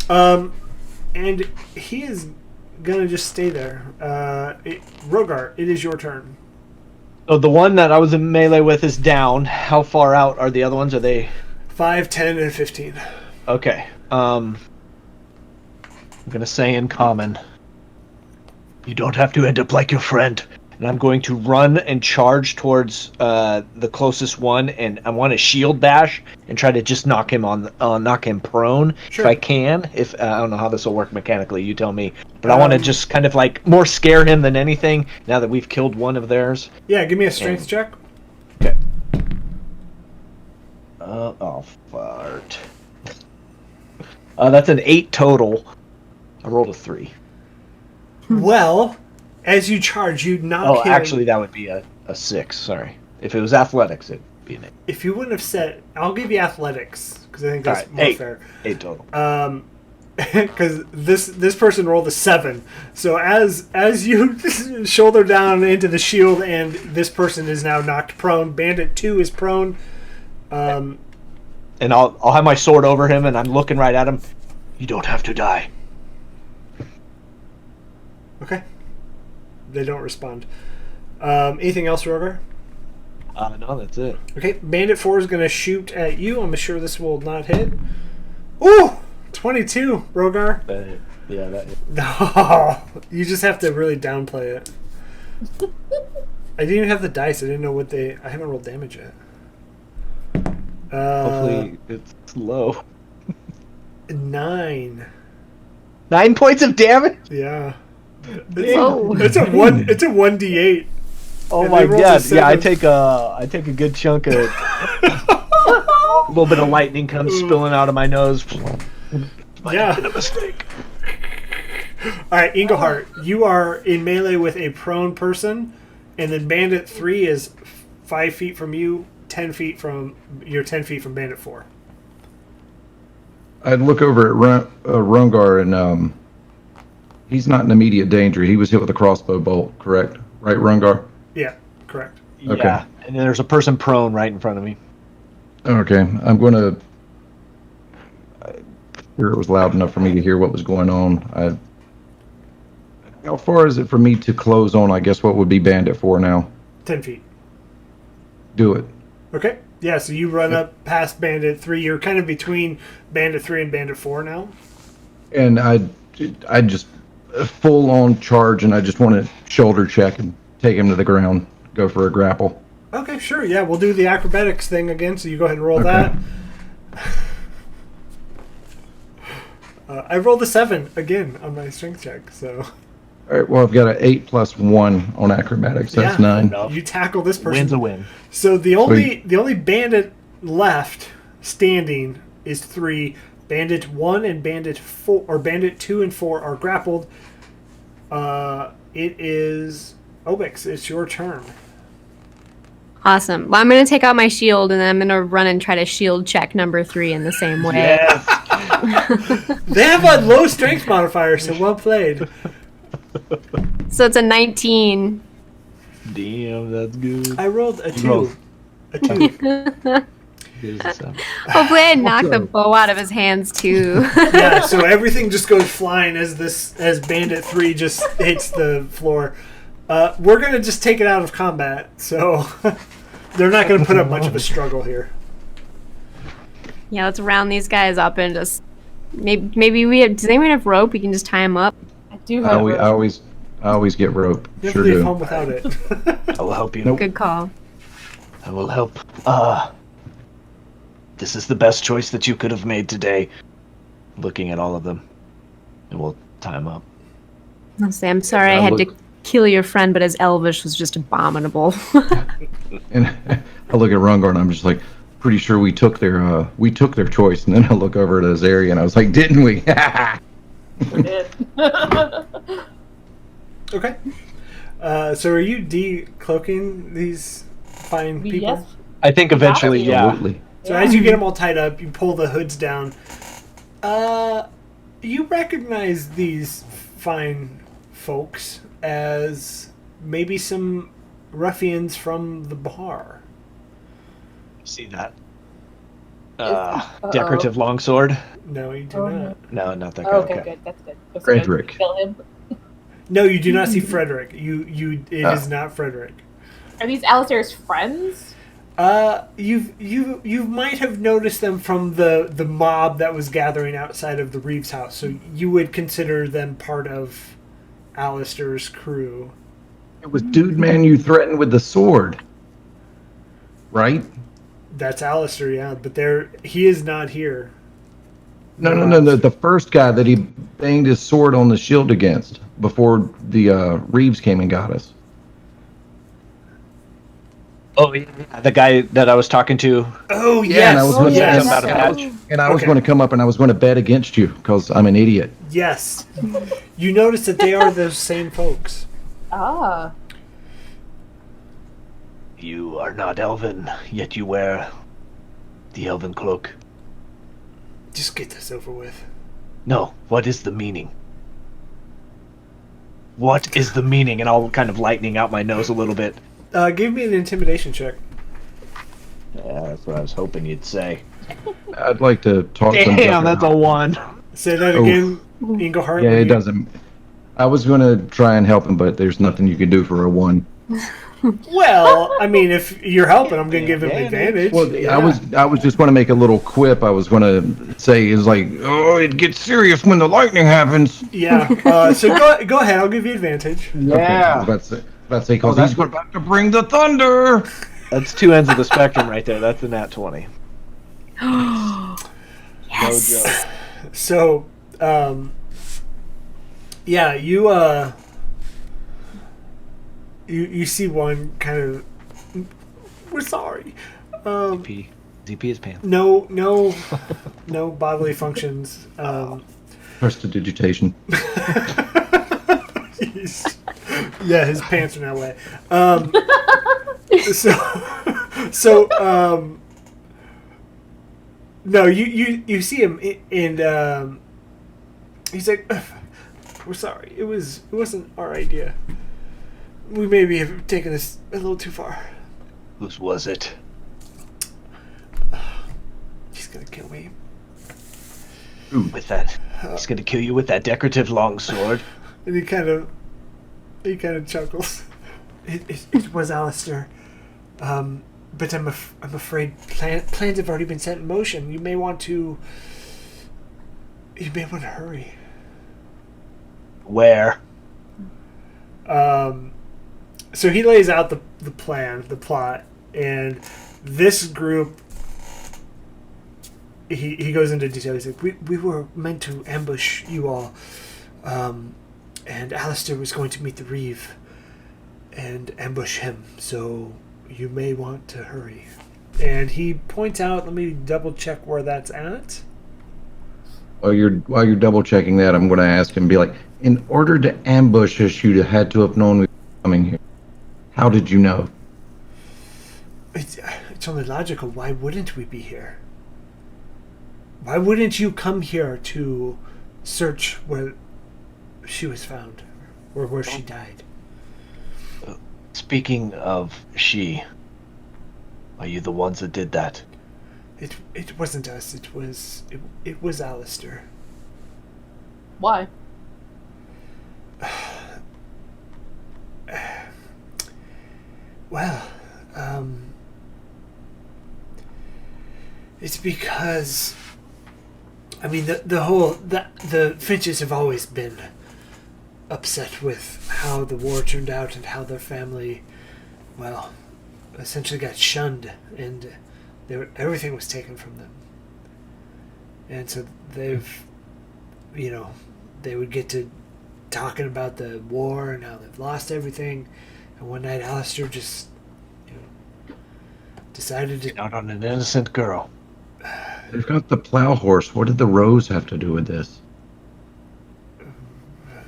no. And he is gonna just stay there. Rogar, it is your turn. So the one that I was in melee with is down. How far out are the other ones? Are they 5, 10, and 15. okay? I'm gonna say in common. You don't have to end up like your friend. And I'm going to run and charge towards the closest one, and I want to shield bash and try to just knock him prone Sure. if I can. If I don't know how this will work mechanically, you tell me. But I want to just kind of like more scare him than anything. Now that we've killed one of theirs. Yeah, give me a strength check. Okay. Oh fart. That's an 8 total. I rolled a 3. Well, as you charge, you knock Oh, him. actually, that would be a 6. Sorry. If it was athletics, it'd be an 8. If you wouldn't have said, I'll give you athletics because I think that's Alright, more 8. fair. 8 total. Because this person rolled a 7, so as you shoulder down into the shield, and this person is now knocked prone. Bandit 2 is prone. And I'll have my sword over him, and I'm looking right at him. You don't have to die. Okay. They don't respond. Anything else, Rogar? No, that's it. Okay, Bandit 4 is going to shoot at you. I'm sure this will not hit. Ooh! 22, Rogar. That hit. Yeah, that hit. No, you just have to really downplay it. I didn't even have the dice. I didn't know what I haven't rolled damage yet. Hopefully, it's low. 9. 9 points of damage? Yeah. Whoa. It's a 1d8. Oh And my they rolled a god! Yeah, I 7. take a good chunk of. A little bit of lightning comes spilling out of my nose. Might have been a mistake. All right, Englehart, you are in melee with a prone person, and then Bandit 3 is 5 feet from you, 10 feet from you're 10 feet from Bandit 4. I'd look over at Rungar, and he's not in immediate danger. He was hit with a crossbow bolt, correct? Right, Rungar? Yeah, correct. Yeah, Okay. and then there's a person prone right in front of me. Okay, I'm going to... It was loud enough for me to hear what was going on. How far is it for me to close on, I guess, what would be Bandit 4 now? 10 feet. Do it. Okay. Yeah, so you run up past Bandit 3. You're kind of between Bandit 3 and Bandit 4 now. And I just full on charge, and I just want to shoulder check and take him to the ground, go for a grapple. Okay, sure. Yeah, we'll do the acrobatics thing again, so you go ahead and roll Okay. that. I rolled a 7 again on my strength check, so... All right, well, I've got an 8 plus 1 on acrobatics. That's Yeah. 9. You tackle this person. Win's a win. So the only bandit left standing is 3. Bandit 1 and Bandit 4, or Bandit 2 and 4 are grappled. It is Obix. It's your turn. Awesome. Well, I'm going to take out my shield, and then I'm going to run and try to shield check number 3 in the same way. Yes. They have a low strength modifier, so well played. So it's a 19. Damn, that's good. I rolled a 2. rolled. A 2. Here's the 7. Hopefully I knock the bow out of his hands, too. Yeah, so everything just goes flying as Bandit 3 just hits the floor. We're going to just take it out of combat, so they're not going to put up much of a struggle here. Yeah, let's round these guys up and just... Maybe we have... Does anyone have rope? We can just tie them up. I do I have. always I always get rope. Never Sure leave do. home without it. I will help you. Nope. Good call. I will help. This is the best choice that you could have made today. Looking at all of them. And we'll tie them up. I'll say, I'm sorry I I had look- to kill your friend, but his Elvish was just abominable. And I look at Rungar and I'm just like, pretty sure we took their choice. And then I look over at Azaria and I was like, didn't we? We did. Okay. So are you decloaking these fine people? Yes. I think eventually, yeah. Absolutely. So as you get them all tied up, you pull the hoods down. You recognize these fine folks as maybe some ruffians from the bar. See that? Uh-oh. Decorative longsword? No, you do Oh, not. No, not that guy. Oh, okay, good. That's good. That's Frederick. Good. Kill him. No, you do not see Frederick. It is not Frederick. Are these Alistair's friends? You might have noticed them from the mob that was gathering outside of the Reeves house, so you would consider them part of Alistair's crew. It was Dude Man you threatened with the sword. Right? That's Alistair, yeah, but he is not here. No. The first guy that he banged his sword on the shield against before the Reeves came and got us. Oh, yeah. The guy that I was talking to. Oh, Yeah, yes. and I was going to yes. About a match. and I was Okay. going to come up and I was going to bet against you because I'm an idiot. Yes. You notice that they are those same folks. Ah. You are not elven, yet you wear the elven cloak. Just get this over with. No, what is the meaning? What is the meaning? And I'll kind of lightening out my nose a little bit. Give me an intimidation check. Yeah, that's what I was hoping you'd say. I'd like to talk some Damn, that's a 1. Say that Oof. again, Englehart. Yeah, when it you- doesn't. I was going to try and help him, but there's nothing you can do for a 1. Well, I mean, if you're helping, I'm going to give him advantage. Well, Yeah. I was just going to make a little quip. I was going to say is like, oh, it gets serious when the lightning happens. Yeah. So go ahead. I'll give you advantage. Okay, I was about to say, because that's he's about to bring the thunder. That's 2 ends of the spectrum right there. That's the nat 20. Yes. No joke. So, yeah, you see one kind of. We're sorry. ZP is pants. No bodily functions. Prestidigitation. Yeah, his pants are now wet. No, you see him and he's like, "We're sorry. It wasn't our idea. We maybe have taken this a little too far." Whose was it? He's gonna kill me. With that. He's gonna kill you with that decorative longsword. And he kind of chuckles. It was Alistair. But I'm afraid plans have already been set in motion. You may want to hurry. Where? So he lays out the plan, the plot, and this group. He goes into detail. He's like, we were meant to ambush you all, and Alistair was going to meet the Reeve and ambush him. So you may want to hurry. And he points out. Let me double check where that's at. While you're double checking that, I'm going to ask him, be like, in order to ambush us, you had to have known we were coming here. How did you know? It's only logical. Why wouldn't we be here? Why wouldn't you come here to search where she was found, or where she died? Speaking of she, are you the ones that did that? It wasn't us. It was Alistair. Why? Well, it's because, the Finches have always been upset with how the war turned out and how their family, well, essentially got shunned, and everything was taken from them. And so they've, they would get to talking about the war and how they've lost everything. And one night Alistair just, decided to... Out on an innocent girl. They've got the plow horse. What did the rose have to do with this?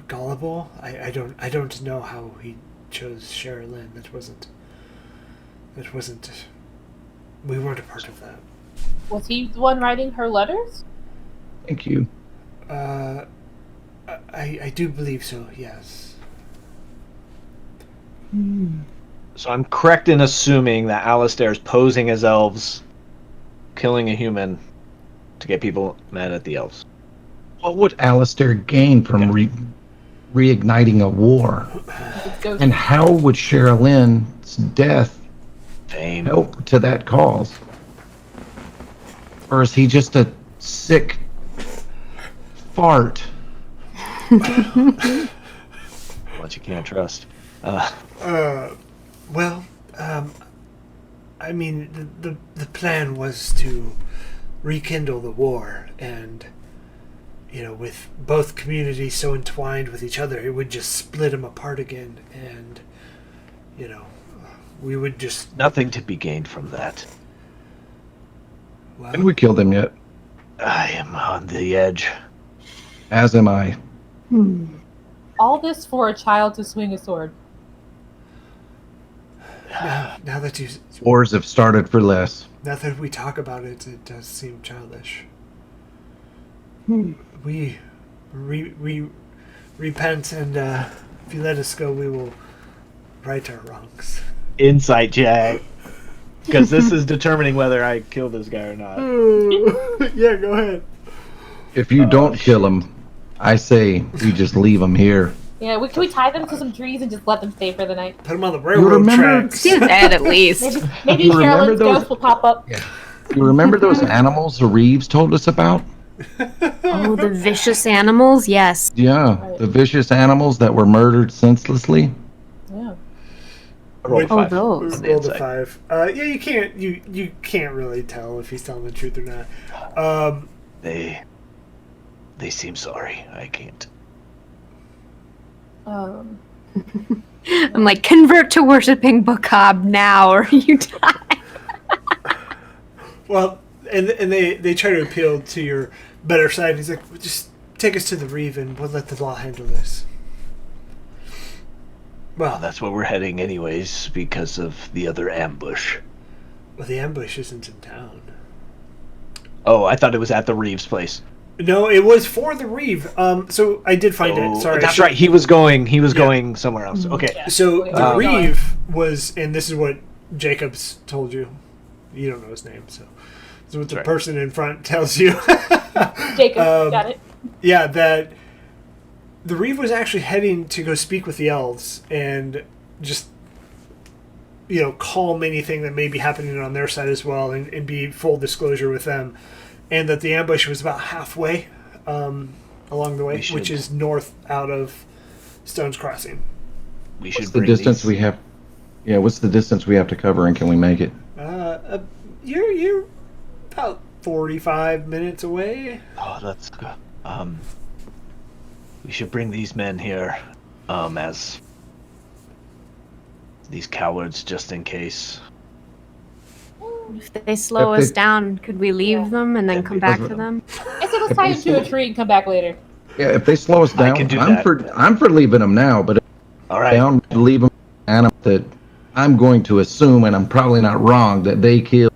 Gullible? I don't know how he chose Sherilyn. That wasn't... We weren't a part of that. Was he the one writing her letters? Thank you. I do believe so, yes. So I'm correct in assuming that Alistair's posing as elves, killing a human to get people mad at the elves. What would Alistair gain from reigniting a war? And how would Sherilyn's death Fame. help to that cause? Or is he just a sick fart? What you can't trust. Well, I mean, the plan was to rekindle the war, and, with both communities so entwined with each other, it would just split them apart again, and, we would just... Nothing to be gained from that. Well, Haven't we killed him yet? I am on the edge. As am I. All this for a child to swing a sword. now that you... Wars have started for less. Now that we talk about it, it does seem childish. We repent, and if you let us go, we will right our wrongs. Insight check. Because this is determining whether I kill this guy or not. Yeah, go ahead. If you don't kill him, I say we just leave him here. Yeah, can we tie them to some trees and just let them stay for the night? Put them on the railroad remember- tracks. Do that at least. Maybe You remember Sherilyn's those- ghost will pop up. You remember those animals the Reeves told us about? Oh, the vicious animals? Yes. Yeah, Right. the vicious animals that were murdered senselessly. Yeah. I rolled a Oh, five. those. On the Roll the inside. 5. Yeah, you can't really tell if he's telling the truth or not. They seem sorry. I can't. Um, I'm like, convert to worshipping Bokob now, or you die. Well, and they try to appeal to your better side. He's like, just take us to the Reeve and we'll let the law handle this. Well, Well, that's where we're heading anyways because of the other ambush. the ambush isn't in town. Oh, I thought it was at the Reeves place. No, it was for the Reeve. So I did find it. Sorry, That's right. He was going somewhere else. Okay. So the Um, Reeve was, and this is what Jacobs told you. You don't know his name, so this is what the Right. person in front tells you. Jacob, got it. Yeah, that the Reeve was actually heading to go speak with the elves and just, calm anything that may be happening on their side as well, and be full disclosure with them. And that the ambush was about halfway along the way, which is north out of Stone's Crossing. We should What's the bring distance these- we have? Yeah, what's the distance we have to cover, and can we make it? You're about 45 minutes away. Oh, that's good. We should bring these men here as these cowards just in case. If they slow If they- us down, could we leave Yeah. them and then That'd come be back perfect. to them? I said let's tie them to a tree and come back later. Yeah, if they slow us I down, can do I'm that. I'm for leaving them now. But if All they right. down, leave them animal that I'm going to assume, and I'm probably not wrong, that they kill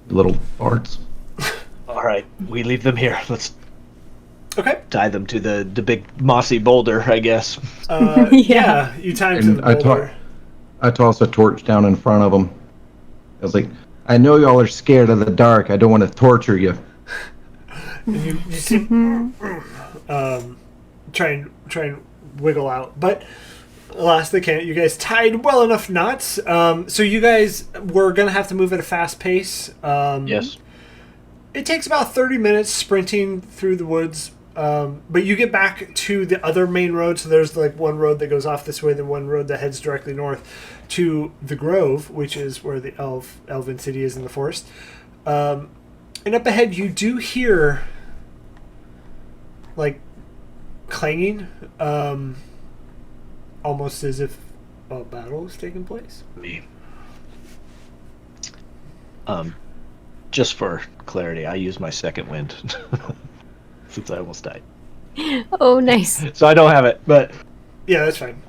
little farts. All right. We leave them here. Let's Okay. tie them to the big mossy boulder, I guess. Yeah, you time to And the I boulder. I toss a torch down in front of them. I was like, I know y'all are scared of the dark. I don't want to torture you. And you see, try and wiggle out, but alas, they can't. You guys tied well enough knots. So you guys were gonna have to move at a fast pace. Yes. It takes about 30 minutes sprinting through the woods. But you get back to the other main road. So there's like one road that goes off this way, then one road that heads directly north to the Grove, which is where the elven city is in the forest. And up ahead, you do hear like clanging, almost as if a battle is taking place. Me. Just for clarity, I use my second wind since I almost died. Oh, nice. So I don't have it, but Yeah, that's fine.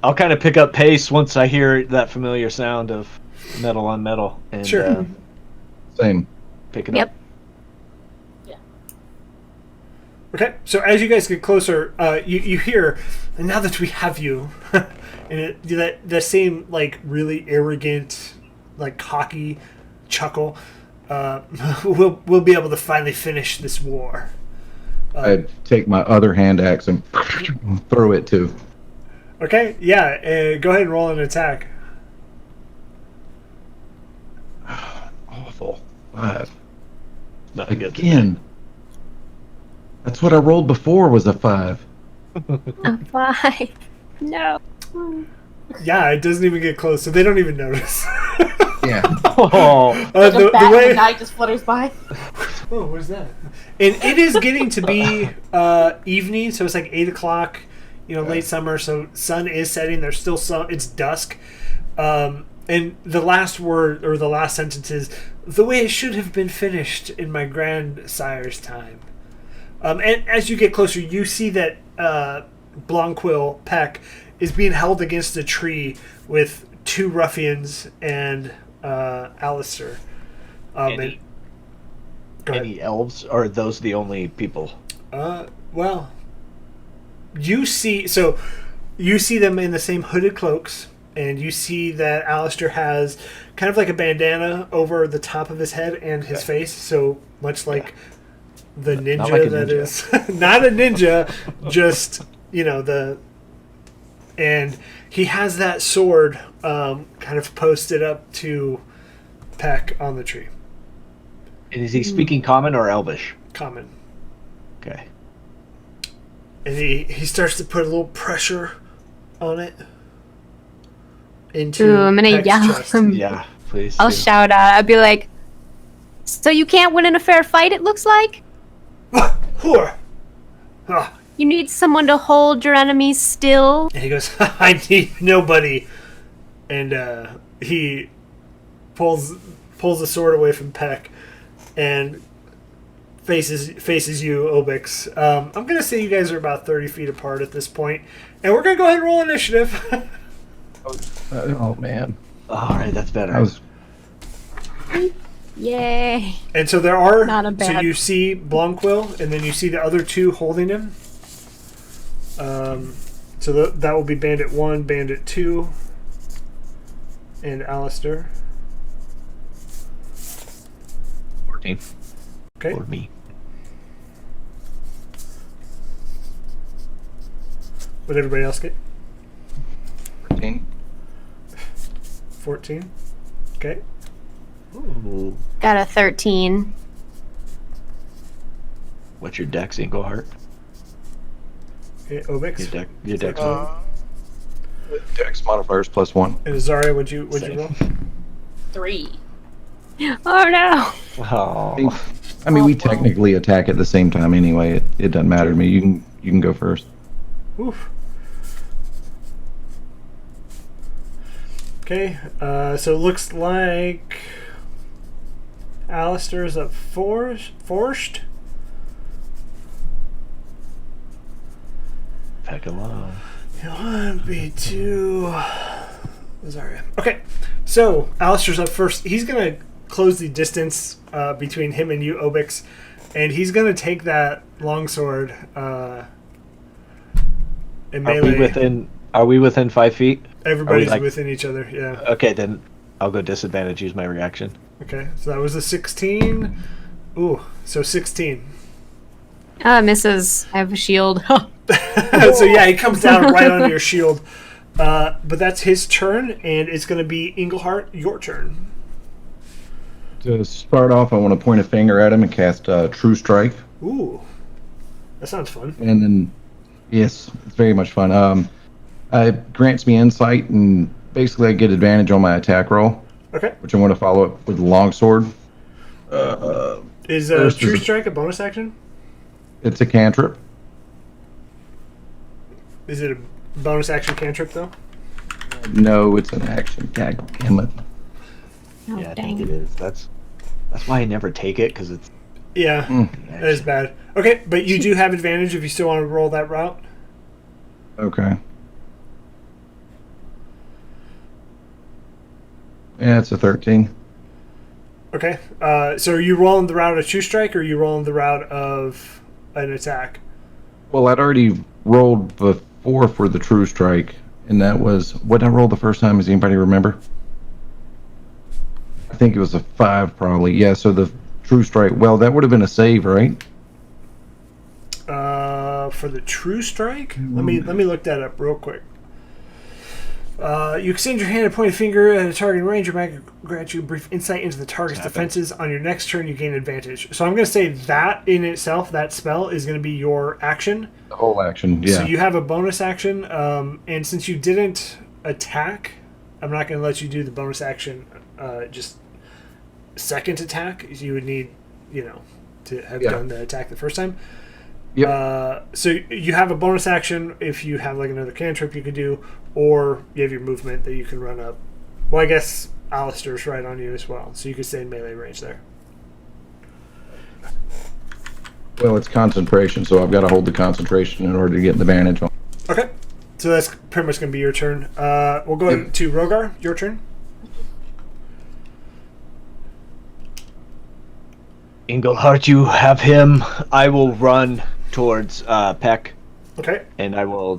I'll kind of pick up pace once I hear that familiar sound of metal on metal, and Sure. Same. pick it Yep. up. Okay, so as you guys get closer, you hear, and now that we have you, and the same like really arrogant, like cocky chuckle. We'll be able to finally finish this war. I take my other hand axe and throw it too. Okay, yeah. Go ahead and roll an attack. Awful. 5. Not good. Again. That's what I rolled before was a 5. A 5. No. Yeah, it doesn't even get close, so they don't even notice. Yeah. Oh, Like a bat in way. the night just flutters by. Oh, where's that? And it is getting to be evening, so it's like 8 o'clock. Late summer, so sun is setting. There's still sun. It's dusk. And the last word or the last sentence is the way it should have been finished in my grandsire's time. And as you get closer, you see that Blonquill Peck is being held against a tree with 2 ruffians and Alistair. Go ahead. any elves? Or are those the only people? Well, you see them in the same hooded cloaks, and you see that Alistair has kind of like a bandana over the top of his head and his face, so much like the ninja Not like a that ninja. is not a ninja, just and he has that sword kind of posted up to Peck on the tree. And is he speaking common or elvish? Common. Okay. And he starts to put a little pressure on it into Ooh, I'm gonna Peck's yell. chest. Yeah, please. I'll do. shout out. I'll be like, so you can't win in a fair fight, it looks like? Whore! Ah. You need someone to hold your enemies still? And he goes, I need nobody. And he pulls the sword away from Peck and faces you, Obix. I'm going to say you guys are about 30 feet apart at this point. And we're going to go ahead and roll initiative. Oh man. All right, that's better. I was. Yay. And so there are... Not a So bad- you see Blonquill, and then you see the other 2 holding him. So that will be Bandit 1, Bandit 2, and Alistair. 14 Okay. for me. What did everybody else get? 14. 14. Okay. Ooh. Got a 13. What's your dex, Ingleheart? Okay, Obix. Your dex. Dex modifiers +1. And Azaria, what'd you Same. roll? 3. Oh no. Oh. I mean, we technically attack at the same time anyway. It doesn't matter to me. You can go first. Oof. Okay, so it looks like Alistair's up first. Peck alone. 1, B2. Azaria. Okay, so Alistair's up first. He's going to close the distance between him and you, Obix, and he's going to take that longsword and melee. Are we within 5 feet? Everybody's like- within each other, yeah. Okay, then I'll go disadvantage. Use my reaction. Okay, so that was a 16. Ooh, so 16. Misses. I have a shield. So yeah, he comes down right onto your shield. But that's his turn, and it's going to be Ingleheart, your turn. To start off, I want to point a finger at him and cast True Strike. Ooh. That sounds fun. And then, yes, it's very much fun. It grants me insight, and basically I get advantage on my attack roll, Okay. which I'm going to follow up with the longsword. Is First True is- Strike a bonus action? It's a cantrip. Is it a bonus action cantrip, though? No, it's an action. Dammit. Oh, Yeah, I dang. think it is. That's why I never take it, because it's Yeah, that is bad. Okay, but you do have advantage if you still want to roll that route. Okay. Yeah, it's a 13. Okay, so are you rolling the route of True Strike, or are you rolling the route of an attack? Well, I'd already rolled before for the True Strike, and that was... What did I roll the first time? Does anybody remember? I think it was a 5, probably. Yeah, so the True Strike... Well, that would have been a save, right? For the True Strike? Let me look that up real quick. You extend your hand and point a finger at a target in range. Your magic grants you brief insight into the target's defenses. On your next turn, you gain advantage. So I'm going to say that in itself, that spell, is going to be your action. The whole action, yeah. So you have a bonus action, and since you didn't attack, I'm not going to let you do the bonus action. Just second attack, you would need, to have done the attack the first time. Yep. So you have a bonus action if you have like another cantrip you could do, or you have your movement that you can run up. Well, I guess Alistair's right on you as well, so you could stay in melee range there. Well, it's concentration, so I've got to hold the concentration in order to get an advantage on. Okay, so that's pretty much going to be your turn. We'll go to Rogar. Your turn. Engelhart, you have him. I will run towards Peck, Okay. and I will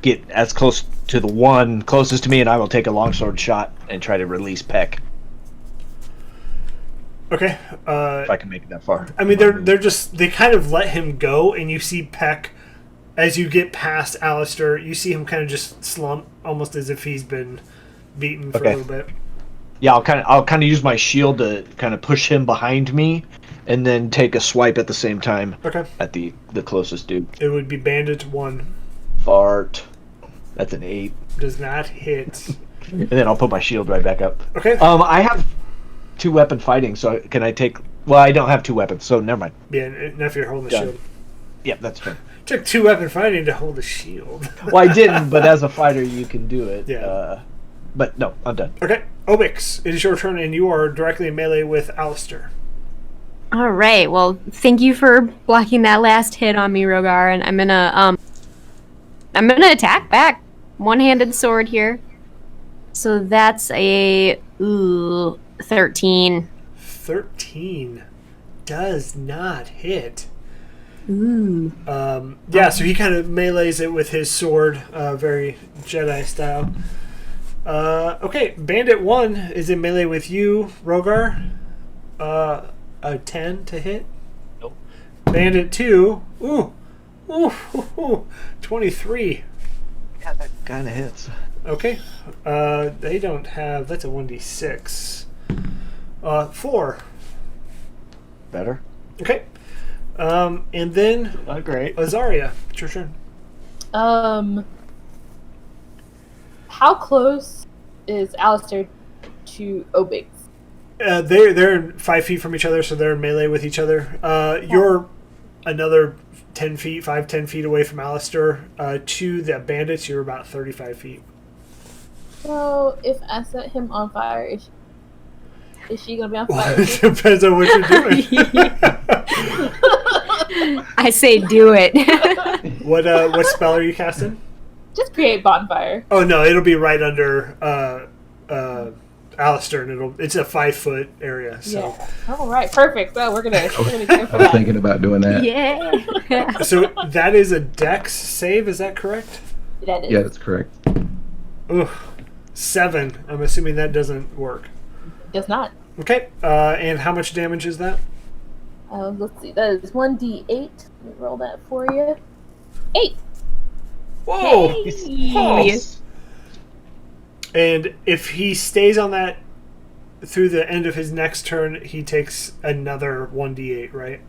get as close to the one closest to me, and I will take a longsword shot and try to release Peck, Okay. if I can make it that far. I mean, they kind of let him go, and you see Peck, as you get past Alistair, you see him kind of just slump, almost as if he's been beaten for a Okay. little bit. Yeah, I'll kind of use my shield to kind of push him behind me, and then take a swipe at the same time Okay. at the closest dude. It would be Bandit 1. Fart. That's an 8. Does not hit. And then I'll put my shield right back up. Okay. I have 2-weapon fighting, so can I take... Well, I don't have 2 weapons, so never mind. Yeah, now if you're holding the Done. shield. Yep, that's fair. Took 2-weapon fighting to hold the shield. Well, I didn't, but as a fighter, you can do it. Yeah. But no, I'm done. Okay. Obix, it is your turn, and you are directly in melee with Alistair. All right. Well, thank you for blocking that last hit on me, Rogar, and I'm gonna attack back. One-handed sword here. So that's a 13. 13 does not hit. Ooh. Yeah, so he kind of melees it with his sword, very Jedi style. Okay, Bandit 1 is in melee with you, Rogar. A 10 to hit. Nope. Bandit 2, ooh, 23. Yeah, that kind of hits. Okay, they don't have, that's a 1d6. 4. Better? Okay, and then Not great. Azaria, it's your turn. How close is Alistair to Obix? They're 5 feet from each other, so they're in melee with each other. You're another 10 feet, 10 feet away from Alistair. To the bandits, you're about 35 feet. So if I set him on fire, is she gonna be on fire? It depends on what you're doing. I say do it. What spell are you casting? Just create bonfire. Oh no, it'll be right under Alistair, and it's a 5-foot area. So, Yeah. All right. Perfect. So we're gonna go for I was that. thinking about doing that. Yeah. so that is a Dex save. Is that correct? That is. Yeah, that's correct. Ooh, 7. I'm assuming that doesn't work. Does not. Okay, and how much damage is that? Let's see. That is 1d8. Let me roll that for you. 8. Whoa! Yes. And if he stays on that through the end of his next turn, he takes another 1d8, right?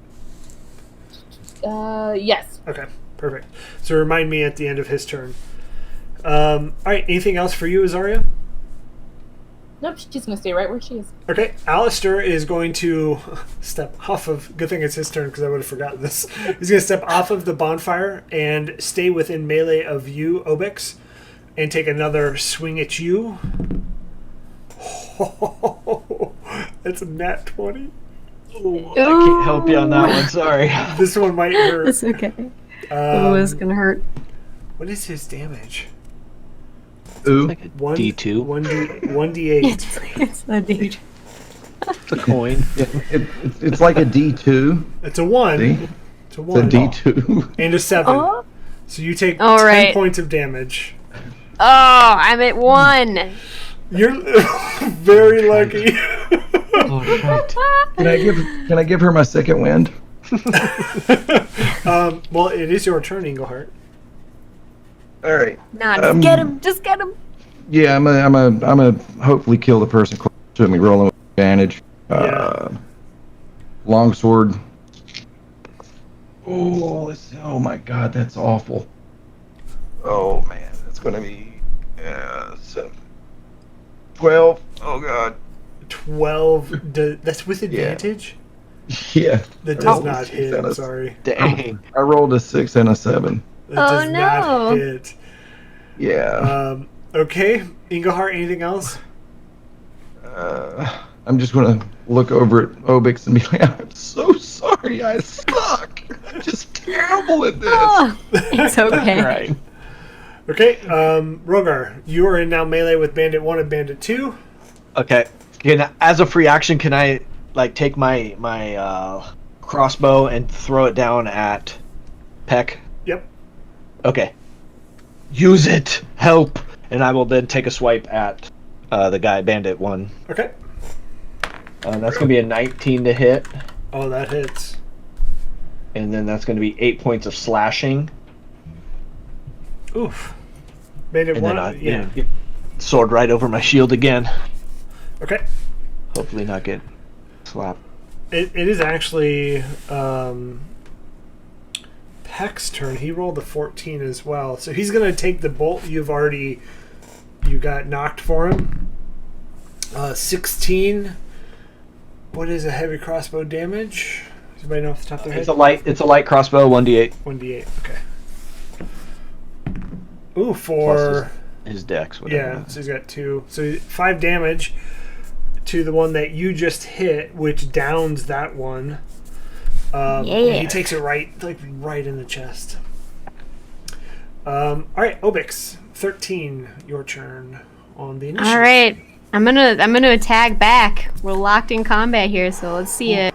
Yes. Okay, perfect. So remind me at the end of his turn. All right, anything else for you, Azaria? Nope, she's gonna stay right where she is. Okay, Alistair is going to step off of... Good thing it's his turn because I would have forgotten this. He's going to step off of the bonfire and stay within melee of you, Obix, and take another swing at you. That's a nat 20. I can't help you on that one. Sorry. This one might hurt. It's okay. It's gonna hurt. What is his damage? Ooh. Like a One, D2. 1d8. It's a danger. It's a coin. It's like a D2. It's a 1. See? It's a It's 1. a D2. And a 7. Oh, So you take All 10 right. points of damage. I'm at 1. You're very lucky. Oh, right. Can I give her my second wind? Well, it is your turn, Engelhart. All right. Nah, just get him. Just get him. Yeah, I'm a hopefully kill the person close to me, rolling with advantage. Longsword. Oh my God, that's awful. Oh man, that's gonna be 12. Oh God. 12. That's with advantage? Yeah. That does Oh, not hit. that is- Sorry. Dang. I rolled a 6 and a 7. That Oh, does not no. hit. Yeah. Okay. Engelhart, anything else? I'm just gonna look over at Obix and be like, I'm so sorry, I suck. I'm just terrible at this. Oh, it's okay. Right. Okay. Rogar, you are in now melee with Bandit 1 and Bandit 2. Okay. As a free action, can I take my crossbow and throw it down at Peck? Yep. Okay. Use it. Help. And I will then take a swipe at the guy, Bandit 1. Okay. That's going to be a 19 to hit. Oh, that hits. And then that's going to be 8 points of slashing. Oof. Bandit And 1? then Yeah. get sword right over my shield again. Okay. Hopefully not get slapped. It is actually Peck's turn. He rolled a 14 as well. So he's going to take the bolt you got knocked for him. 16. What is a heavy crossbow damage? Does anybody know off the top of their head? It's a light crossbow, 1d8. 1d8. Okay. Ooh, for... His dex, whatever. Yeah, so he's got 2. So 5 damage to the one that you just hit, which downs that one. And he takes it right in the chest. All right, Obix, 13, your turn on the initiative. All right. I'm gonna attack back. We're locked in combat here, so let's see it.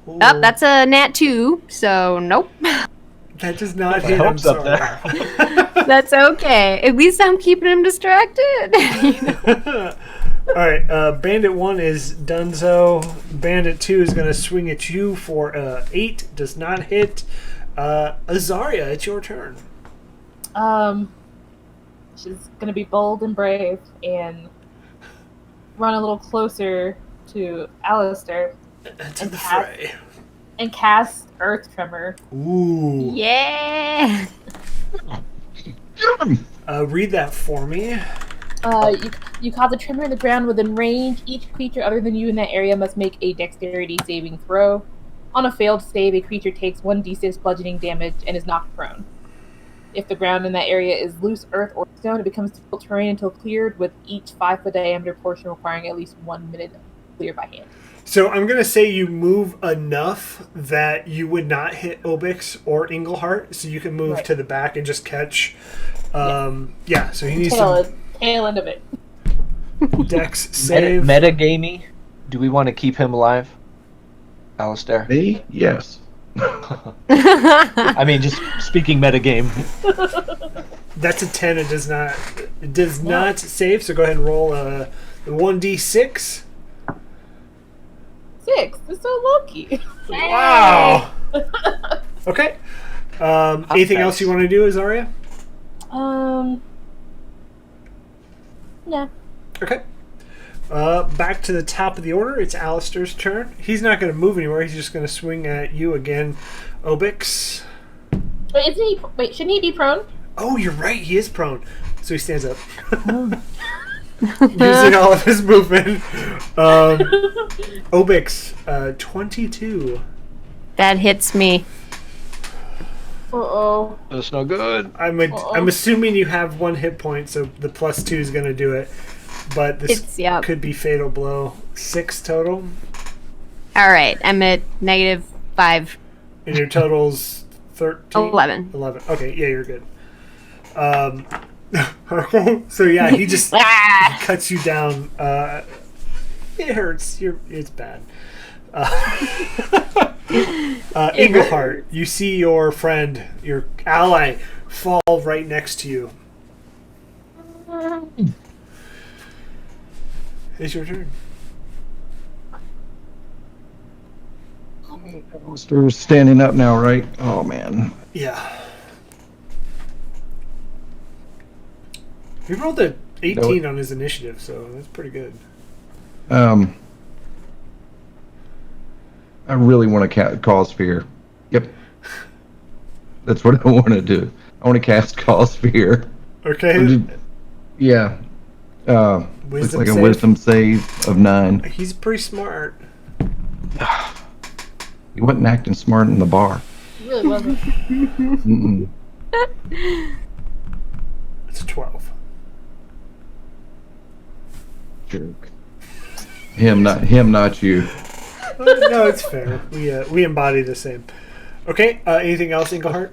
Ooh, Oh, that's a nat 2, so nope. that does not My hit. I'm hopes up sorry. That's okay. At least I'm keeping him distracted. All right, Bandit 1 is donezo. Bandit 2 is going to swing at you for 8. Does not hit. Azaria, it's your turn. She's gonna be bold and brave and run a little closer to Alistair To the fray. and cast Earth Tremor. Ooh. Yeah. Read that for me. You cause a tremor in the ground within range. Each creature other than you in that area must make a dexterity saving throw. On a failed save, a creature takes 1d6 bludgeoning damage and is knocked prone. If the ground in that area is loose earth or stone, it becomes difficult terrain until cleared, with each 5-foot diameter portion requiring at least 1 minute to clear by hand. So I'm going to say you move enough that you would not hit Obix or Engelhart, so you can move Right. to the back and just catch. Yeah, so he needs Tail some end of it. dex save. Metagamey. Do we want to keep him alive? Alistair? Me? Yes. I mean, just speaking metagame. That's a 10. It does not save, so go ahead and roll a 1d6. 6. It's so lucky. Wow. Okay. Anything else nice. you want to do, Azaria? No. Okay. Back to the top of the order. It's Alistair's turn. He's not going to move anywhere. He's just going to swing at you again, Obix. Wait, shouldn't he be prone? Oh, you're right. He is prone. So he stands up. Using all of his movement. Obix, 22. That hits me. Uh-oh. That's no good. I'm assuming you have 1 hit point, so the +2 is going to do it. But this could be fatal blow. 6 total. All right, I'm at -5. And your total's 13? 11. 11. Okay, yeah, you're good. So yeah, he just cuts you down. It hurts. It's bad. Eagleheart, you see your friend, your ally, fall right next to you. It's your turn. Alistair's standing up now, right? Oh, man. Yeah. He rolled a 18 on his initiative, so that's pretty good. I really want to cause fear. Yep. That's what I want to do. I want to cast cause fear. Okay. Yeah. Looks like a save. wisdom save of 9. He's pretty smart. He wasn't acting smart in the bar. He really wasn't. Mm-mm. It's a 12. Jerk. Him, not you. No, it's fair. We embody the same. Okay. Anything else, Eagleheart?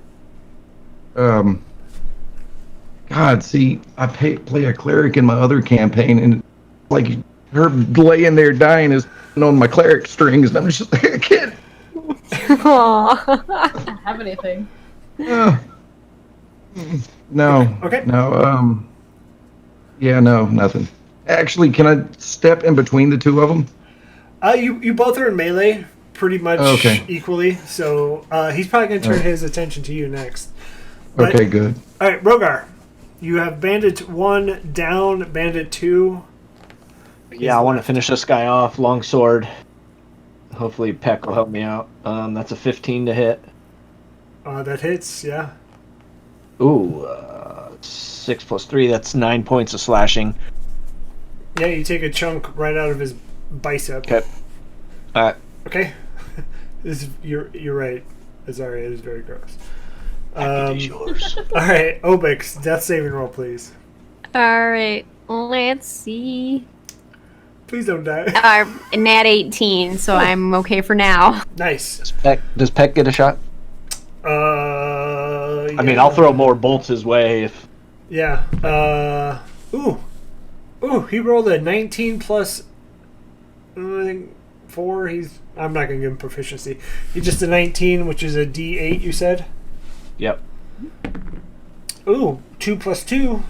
God, see, I play a cleric in my other campaign, and like her laying there dying is on my cleric strings, and I'm just like, I can't. I don't have anything. No. Okay. No. Yeah, no, nothing. Actually, can I step in between the two of them? You both are in melee pretty much equally, so he's probably going to turn his attention to you next. But, okay, good. All right, Rogar, you have Bandit 1 down, Bandit 2. Yeah, I want to finish this guy off. Longsword. Hopefully Peck will help me out. That's a 15 to hit. That hits, yeah. Ooh, 6 plus 3, that's 9 points of slashing. Yeah, you take a chunk right out of his bicep. Okay. Okay. You're right. Sorry, it is very gross. It is yours. All right, Obix, death saving roll, please. All right, let's see. Please don't die. Nat 18, so I'm okay for now. Nice. Does Peck get a shot? Yeah. I mean, I'll throw more bolts his way if... Yeah. Ooh, he rolled a 19 plus, I think, 4. I'm not going to give him proficiency. He's just a 19, which is a D8, you said? Yep. Ooh, 2 plus 2.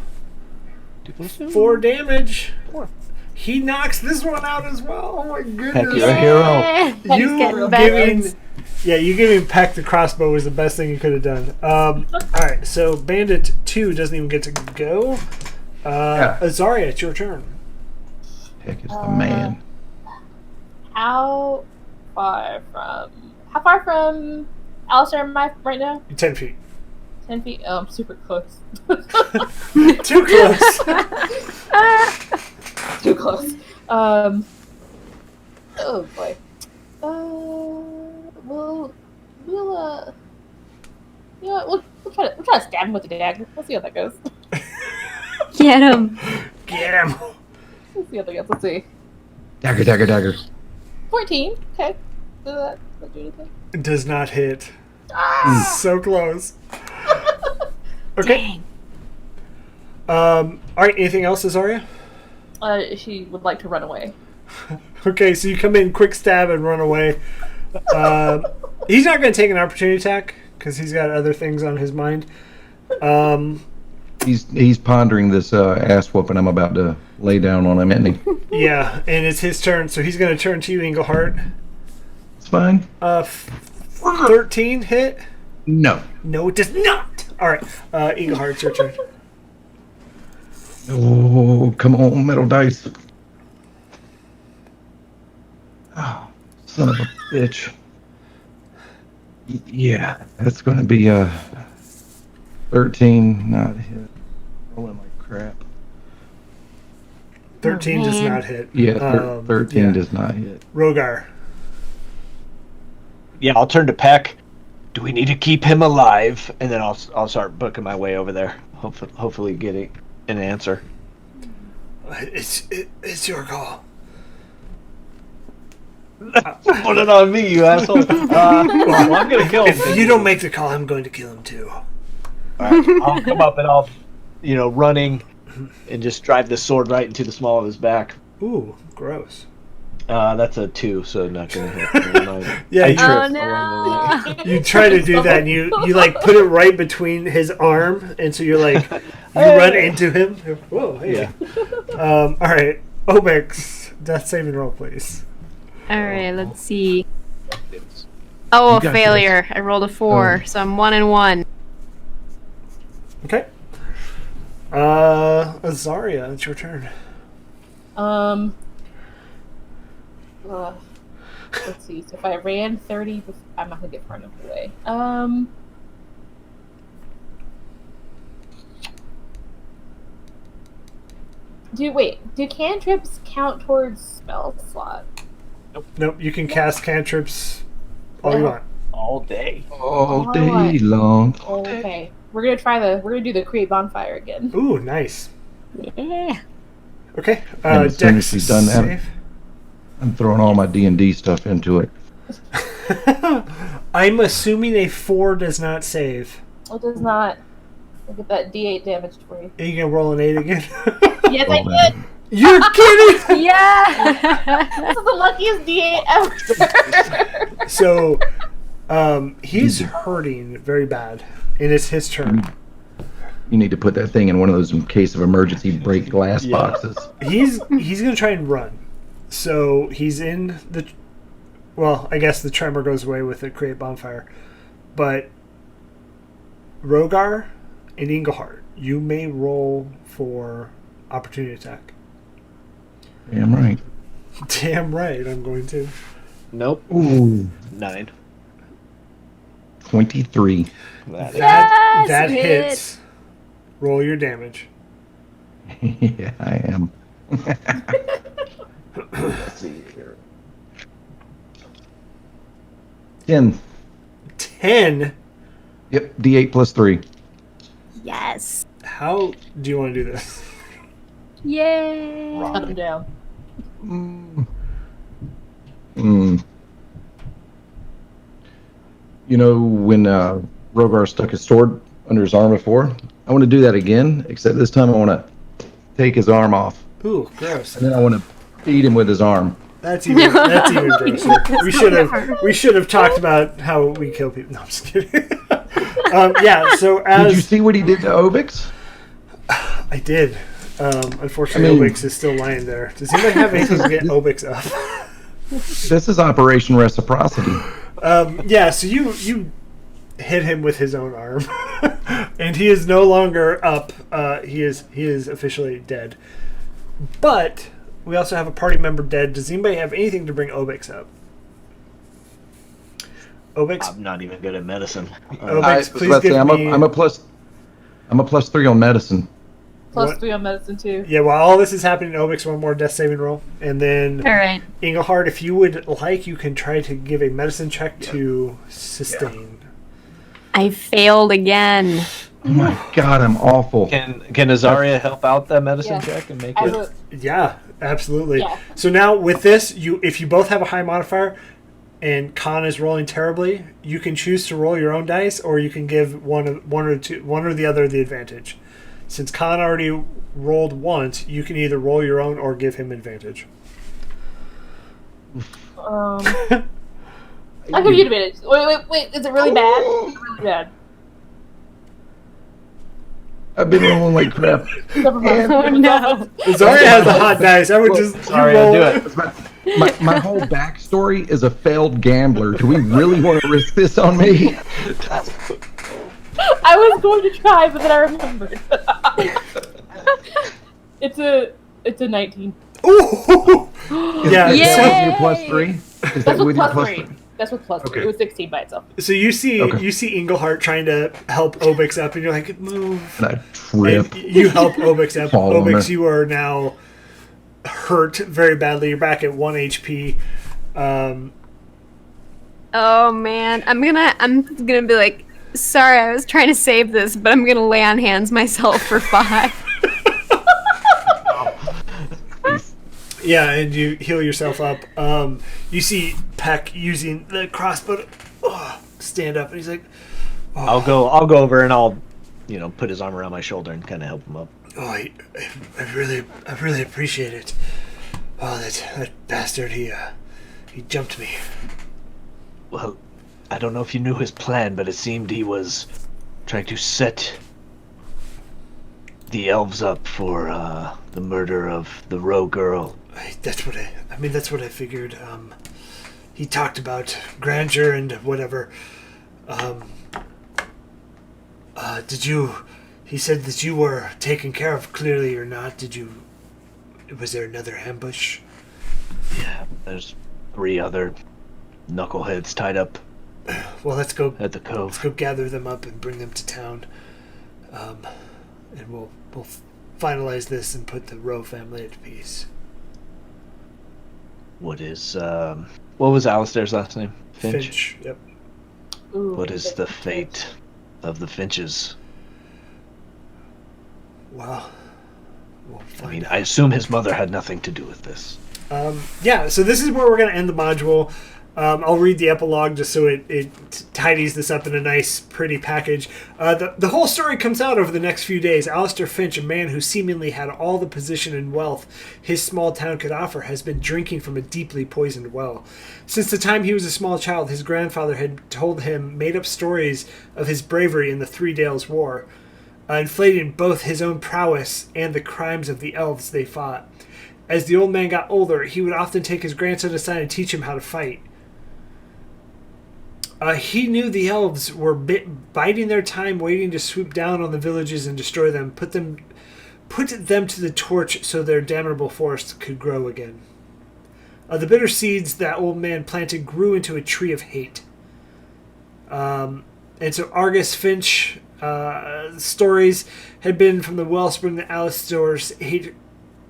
2 plus 2? 4 damage. 4. He knocks this one out as well. Oh my goodness. Peck, you're a hero. You giving Peck the crossbow was the best thing you could have done. Alright, so Bandit 2 doesn't even get to go. Azaria, it's your turn. Peck is the man. How far from Alistair am I right now? 10 feet. 10 feet? Oh, I'm super close. Too close. Too close. Oh boy. We'll you know what? We'll try to stab him with the dagger. We'll see how that goes. Get him. Get him. We'll see how that goes. Let's see. Dagger. 14. Okay. Does that do anything? It does not hit. Ah! So close. Okay. Alright, anything else, Azaria? She would like to run away. Okay, so you come in, quick stab, and run away. He's not going to take an opportunity attack because he's got other things on his mind. He's pondering this ass whooping I'm about to lay down on him, isn't he? Yeah, and it's his turn, so he's going to turn to you, Engelhart. It's fine. 13 hit? No. No, it does not. All right, Engelhart, it's your turn. Oh, come on, metal dice. Oh, son of a bitch. Yeah, that's going to be 13, not hit. Rolling like crap. 13 does man. not hit. Yeah, 13 yeah. does not hit. Rogar. Yeah, I'll turn to Peck. Do we need to keep him alive? And then I'll start booking my way over there. Hopefully getting an answer. It's your call. Put it on me, you asshole. Well, I'm gonna kill him. If you don't make the call, I'm going to kill him too. Alright, I'll come up and I'll, running and just drive the sword right into the small of his back. Ooh, gross. That's a 2, so not gonna hit. Never mind. Yeah, I you, tripped Oh, along the way. no. you try to do that, and you like put it right between his arm, and so you're like you run into him. Whoa, hey. Yeah. All right, Obix, death saving roll, please. All right, let's see. Oh, You a got failure. I rolled a 4, so I'm 1 and 1. Okay. Azaria, it's your turn. Let's see. So if I ran 30, I'm not gonna get far enough away. Do cantrips count towards spell slot? Nope, you can cast cantrips all you want. All day. All Oh, day long. Okay. We're gonna do the create bonfire again. Ooh, nice. Yeah. Okay. And as soon as Dex she's done that, save. I'm throwing all my D&D stuff into it. I'm assuming a 4 does not save. It does not. Look at that D8 damage for you. Are you gonna roll an 8 again? Yes, Roll I did. You're kidding! Yeah! This is the luckiest D8 ever. So, he's hurting very bad, and it's his turn. You need to put that thing in one of those in case of emergency break glass boxes. He's gonna try and run. So he's in the. Well, I guess the tremor goes away with the create bonfire, but Rogar and Engelhart, you may roll for opportunity attack. Damn right. Damn right, I'm going to. Nope. Ooh. 9. 23. That Yes, hits. Roll your damage. Yeah, I am. Let's see here. 10. 10. Yep, D8 plus 3. Yes. How do you want to do this? Yay! Cut him down. You know, when Rogar stuck his sword under his arm before, I want to do that again, except this time I want to take his arm off. Ooh, gross. And then I want to beat him with his arm. That's even grosser. We should have talked about how we kill people. No, I'm just kidding. Yeah. So Did you as see what he did to Obix? I did, unfortunately, Obix is still lying there. Does anybody have anything to get Obix up? This is Operation Reciprocity. Yeah. So you hit him with his own arm, and he is no longer up. He is officially dead. But we also have a party member dead. Does anybody have anything to bring Obix up? Obix, I'm not even good at medicine. Obix, please give me. I'm a plus 3 on medicine. Plus What? 3 on medicine too. Yeah, while all this is happening, Obix, one more death saving roll, and then All right. Engelhart, if you would like, you can try to give a medicine check to sustain. I failed again. Oh my god, I'm awful. Can Azaria help out that medicine Yeah. check and make I it? will- Yeah, absolutely. Yeah. So now with this, if you both have a high modifier, and Khan is rolling terribly, you can choose to roll your own dice, or you can give one or the other the advantage. Since Khan already rolled once, you can either roll your own or give him advantage. I'll give you advantage. Wait. Is it really bad? Is it really bad? I've been rolling like crap. Never mind. Oh no. Zarya has the hot dice. I would just Sorry, you roll I'll do it. My whole backstory is a failed gambler. Do we really want to risk this on me? I was going to try, but then I remembered. It's a 19. Ooh! Yeah. Is that Yay! with your plus 3? Is That's that with with your plus plus 3. 3? That's with plus 3. Okay. It was 16 by itself. So you see Okay. Englehart trying to help Obix up, and you're like, move. And I trip. And you help Obix up. Fall on Obix, her. you are now hurt very badly. You're back at 1 HP. Oh man, I'm gonna be like, sorry, I was trying to save this, but I'm gonna lay on hands myself for 5. Yeah, and you heal yourself up. You see Peck using the crossbow to stand up, and he's like, I'll go over and I'll, put his arm around my shoulder and kind of help him up. "Oh, I really appreciate it. Oh, that bastard, he jumped me." Well, I don't know if you knew his plan, but it seemed he was trying to set the elves up for the murder of the rogue girl. That's what I figured. He talked about grandeur and whatever. He said that you were taken care of, clearly or not. Was there another ambush? Yeah, there's 3 other knuckleheads tied up Well, let's go at the cove. Let's go gather them up and bring them to town. And we'll finalize this and put the Rowe family at peace. What was Alistair's last name? Finch? Yep. Ooh, What is the fate of the Finches? Well, we'll find I mean, out. I assume his mother had nothing to do with this. Yeah, so this is where we're going to end the module. I'll read the epilogue just so it tidies this up in a nice, pretty package. The whole story comes out over the next few days. Alistair Finch, a man who seemingly had all the position and wealth his small town could offer, has been drinking from a deeply poisoned well. Since the time he was a small child, his grandfather had told him made-up stories of his bravery in the Three Dales War, inflating both his own prowess and the crimes of the elves they fought. As the old man got older, he would often take his grandson aside and teach him how to fight. He knew the elves were biding their time, waiting to swoop down on the villages and destroy them, put them to the torch so their damnable forests could grow again. The bitter seeds that old man planted grew into a tree of hate. And so Argus Finch stories had been from the wellspring that Alistair's hate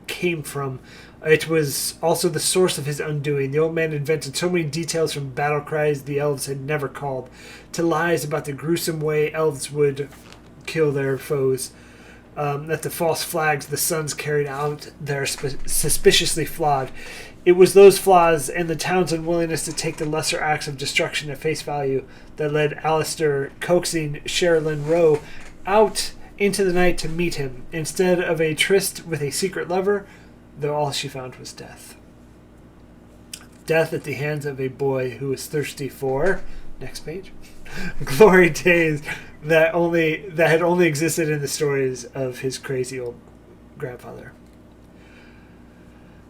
came from. It was also the source of his undoing. The old man invented so many details, from battle cries the elves had never called to lies about the gruesome way elves would kill their foes, that the false flags the sons carried out there suspiciously flawed. It was those flaws and the town's unwillingness to take the lesser acts of destruction at face value that led Alistair coaxing Sherilyn Rowe out into the night to meet him, instead of a tryst with a secret lover, though all she found was death. Death at the hands of a boy who was thirsty for, next page, glory days that had only existed in the stories of his crazy old grandfather.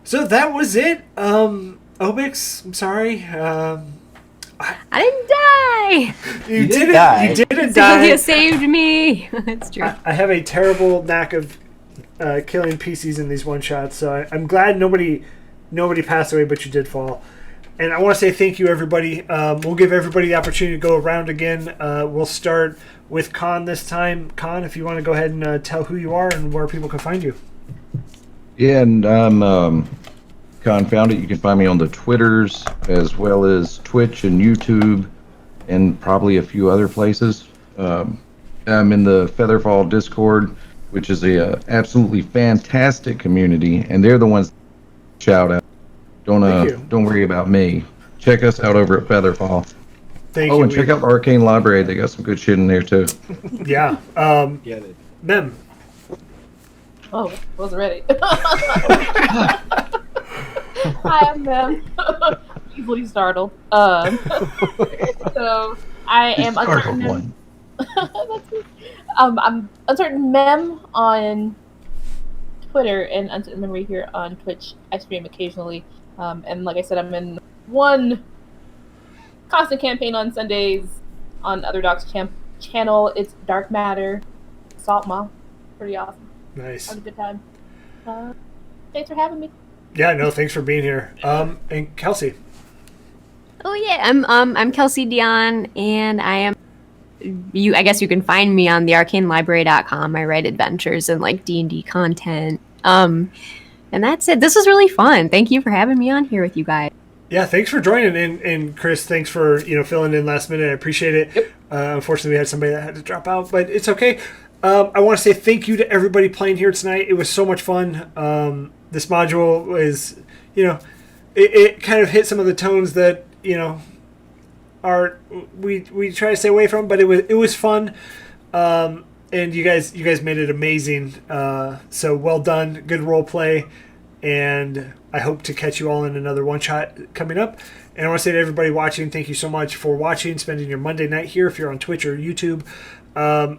So that was it. Obix, I'm sorry. I didn't die. You didn't die. You didn't Celia die. saved me. That's true. I have a terrible knack of killing PCs in these one-shots, so I'm glad nobody passed away, but you did fall. And I want to say thank you, everybody. We'll give everybody the opportunity to go around again. We'll start with Con this time. Con, if you want to go ahead and tell who you are and where people can find you. Yeah, and I'm Confounded. You can find me on the Twitters as well as Twitch and YouTube and probably a few other places. I'm in the FeatherFall Discord, which is a absolutely fantastic community, and they're the ones that shout out. Don't worry about me. Check us out over at FeatherFall. Thank you. And check out the Arcane Library. They got some good shit in there too. Yeah. Yeah. Mem. Oh, wasn't ready. Hi, I'm Mem. Easily startled. So I am Startled Uncertain one. I'm Uncertain Mem on Twitter and Uncertain Memory here on Twitch. I stream occasionally. And like I said, I'm in one constant campaign on Sundays on Other Dogs channel. It's Dark Matter, Salt Maw. Pretty awesome. Nice. Had a good time. Thanks for having me. Yeah, no, thanks for being here. And Kelsey. Oh yeah, I'm Kelsey Dion, and I am. I guess you can find me on thearcanelibrary.com. I write adventures and like D&D content. And that's it. This was really fun. Thank you for having me on here with you guys. Yeah, thanks for joining, and Chris, thanks for filling in last minute. I appreciate it. Yep. Unfortunately, we had somebody that had to drop out, but it's okay. I want to say thank you to everybody playing here tonight. It was so much fun. This module was, it kind of hit some of the tones that are we try to stay away from, but it was fun. And you guys made it amazing. So well done, good role play, and I hope to catch you all in another one shot coming up. And I want to say to everybody watching, thank you so much for watching, spending your Monday night here. If you're on Twitch or YouTube,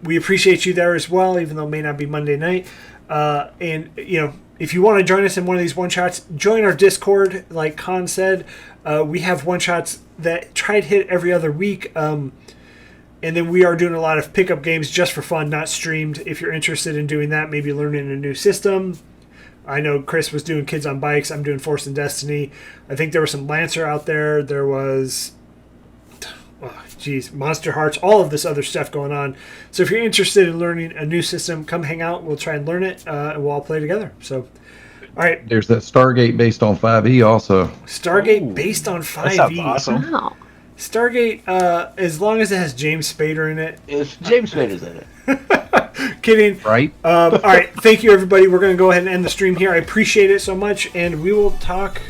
we appreciate you there as well, even though it may not be Monday night. And if you want to join us in one of these one shots, join our Discord. Like Khan said, we have one shots that try to hit every other week. And then we are doing a lot of pickup games just for fun, not streamed. If you're interested in doing that, maybe learning a new system. I know Chris was doing Kids on Bikes. I'm doing Force and Destiny. I think there was some Lancer out there. There was, Monster Hearts, all of this other stuff going on. So if you're interested in learning a new system, come hang out. We'll try and learn it, and we'll all play together. So, all right. There's that Stargate based on 5e also. Stargate based on 5e. That sounds awesome. Wow. Stargate, as long as it has James Spader in it. If James Spader's in it. Kidding. Right? All right. Thank you, everybody. We're going to go ahead and end the stream here. I appreciate it so much, and we will talk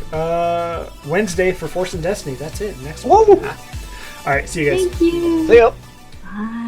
Wednesday for Force and Destiny. That's it. Next one. Woo! All right. See you guys. Thank you. See ya. Bye.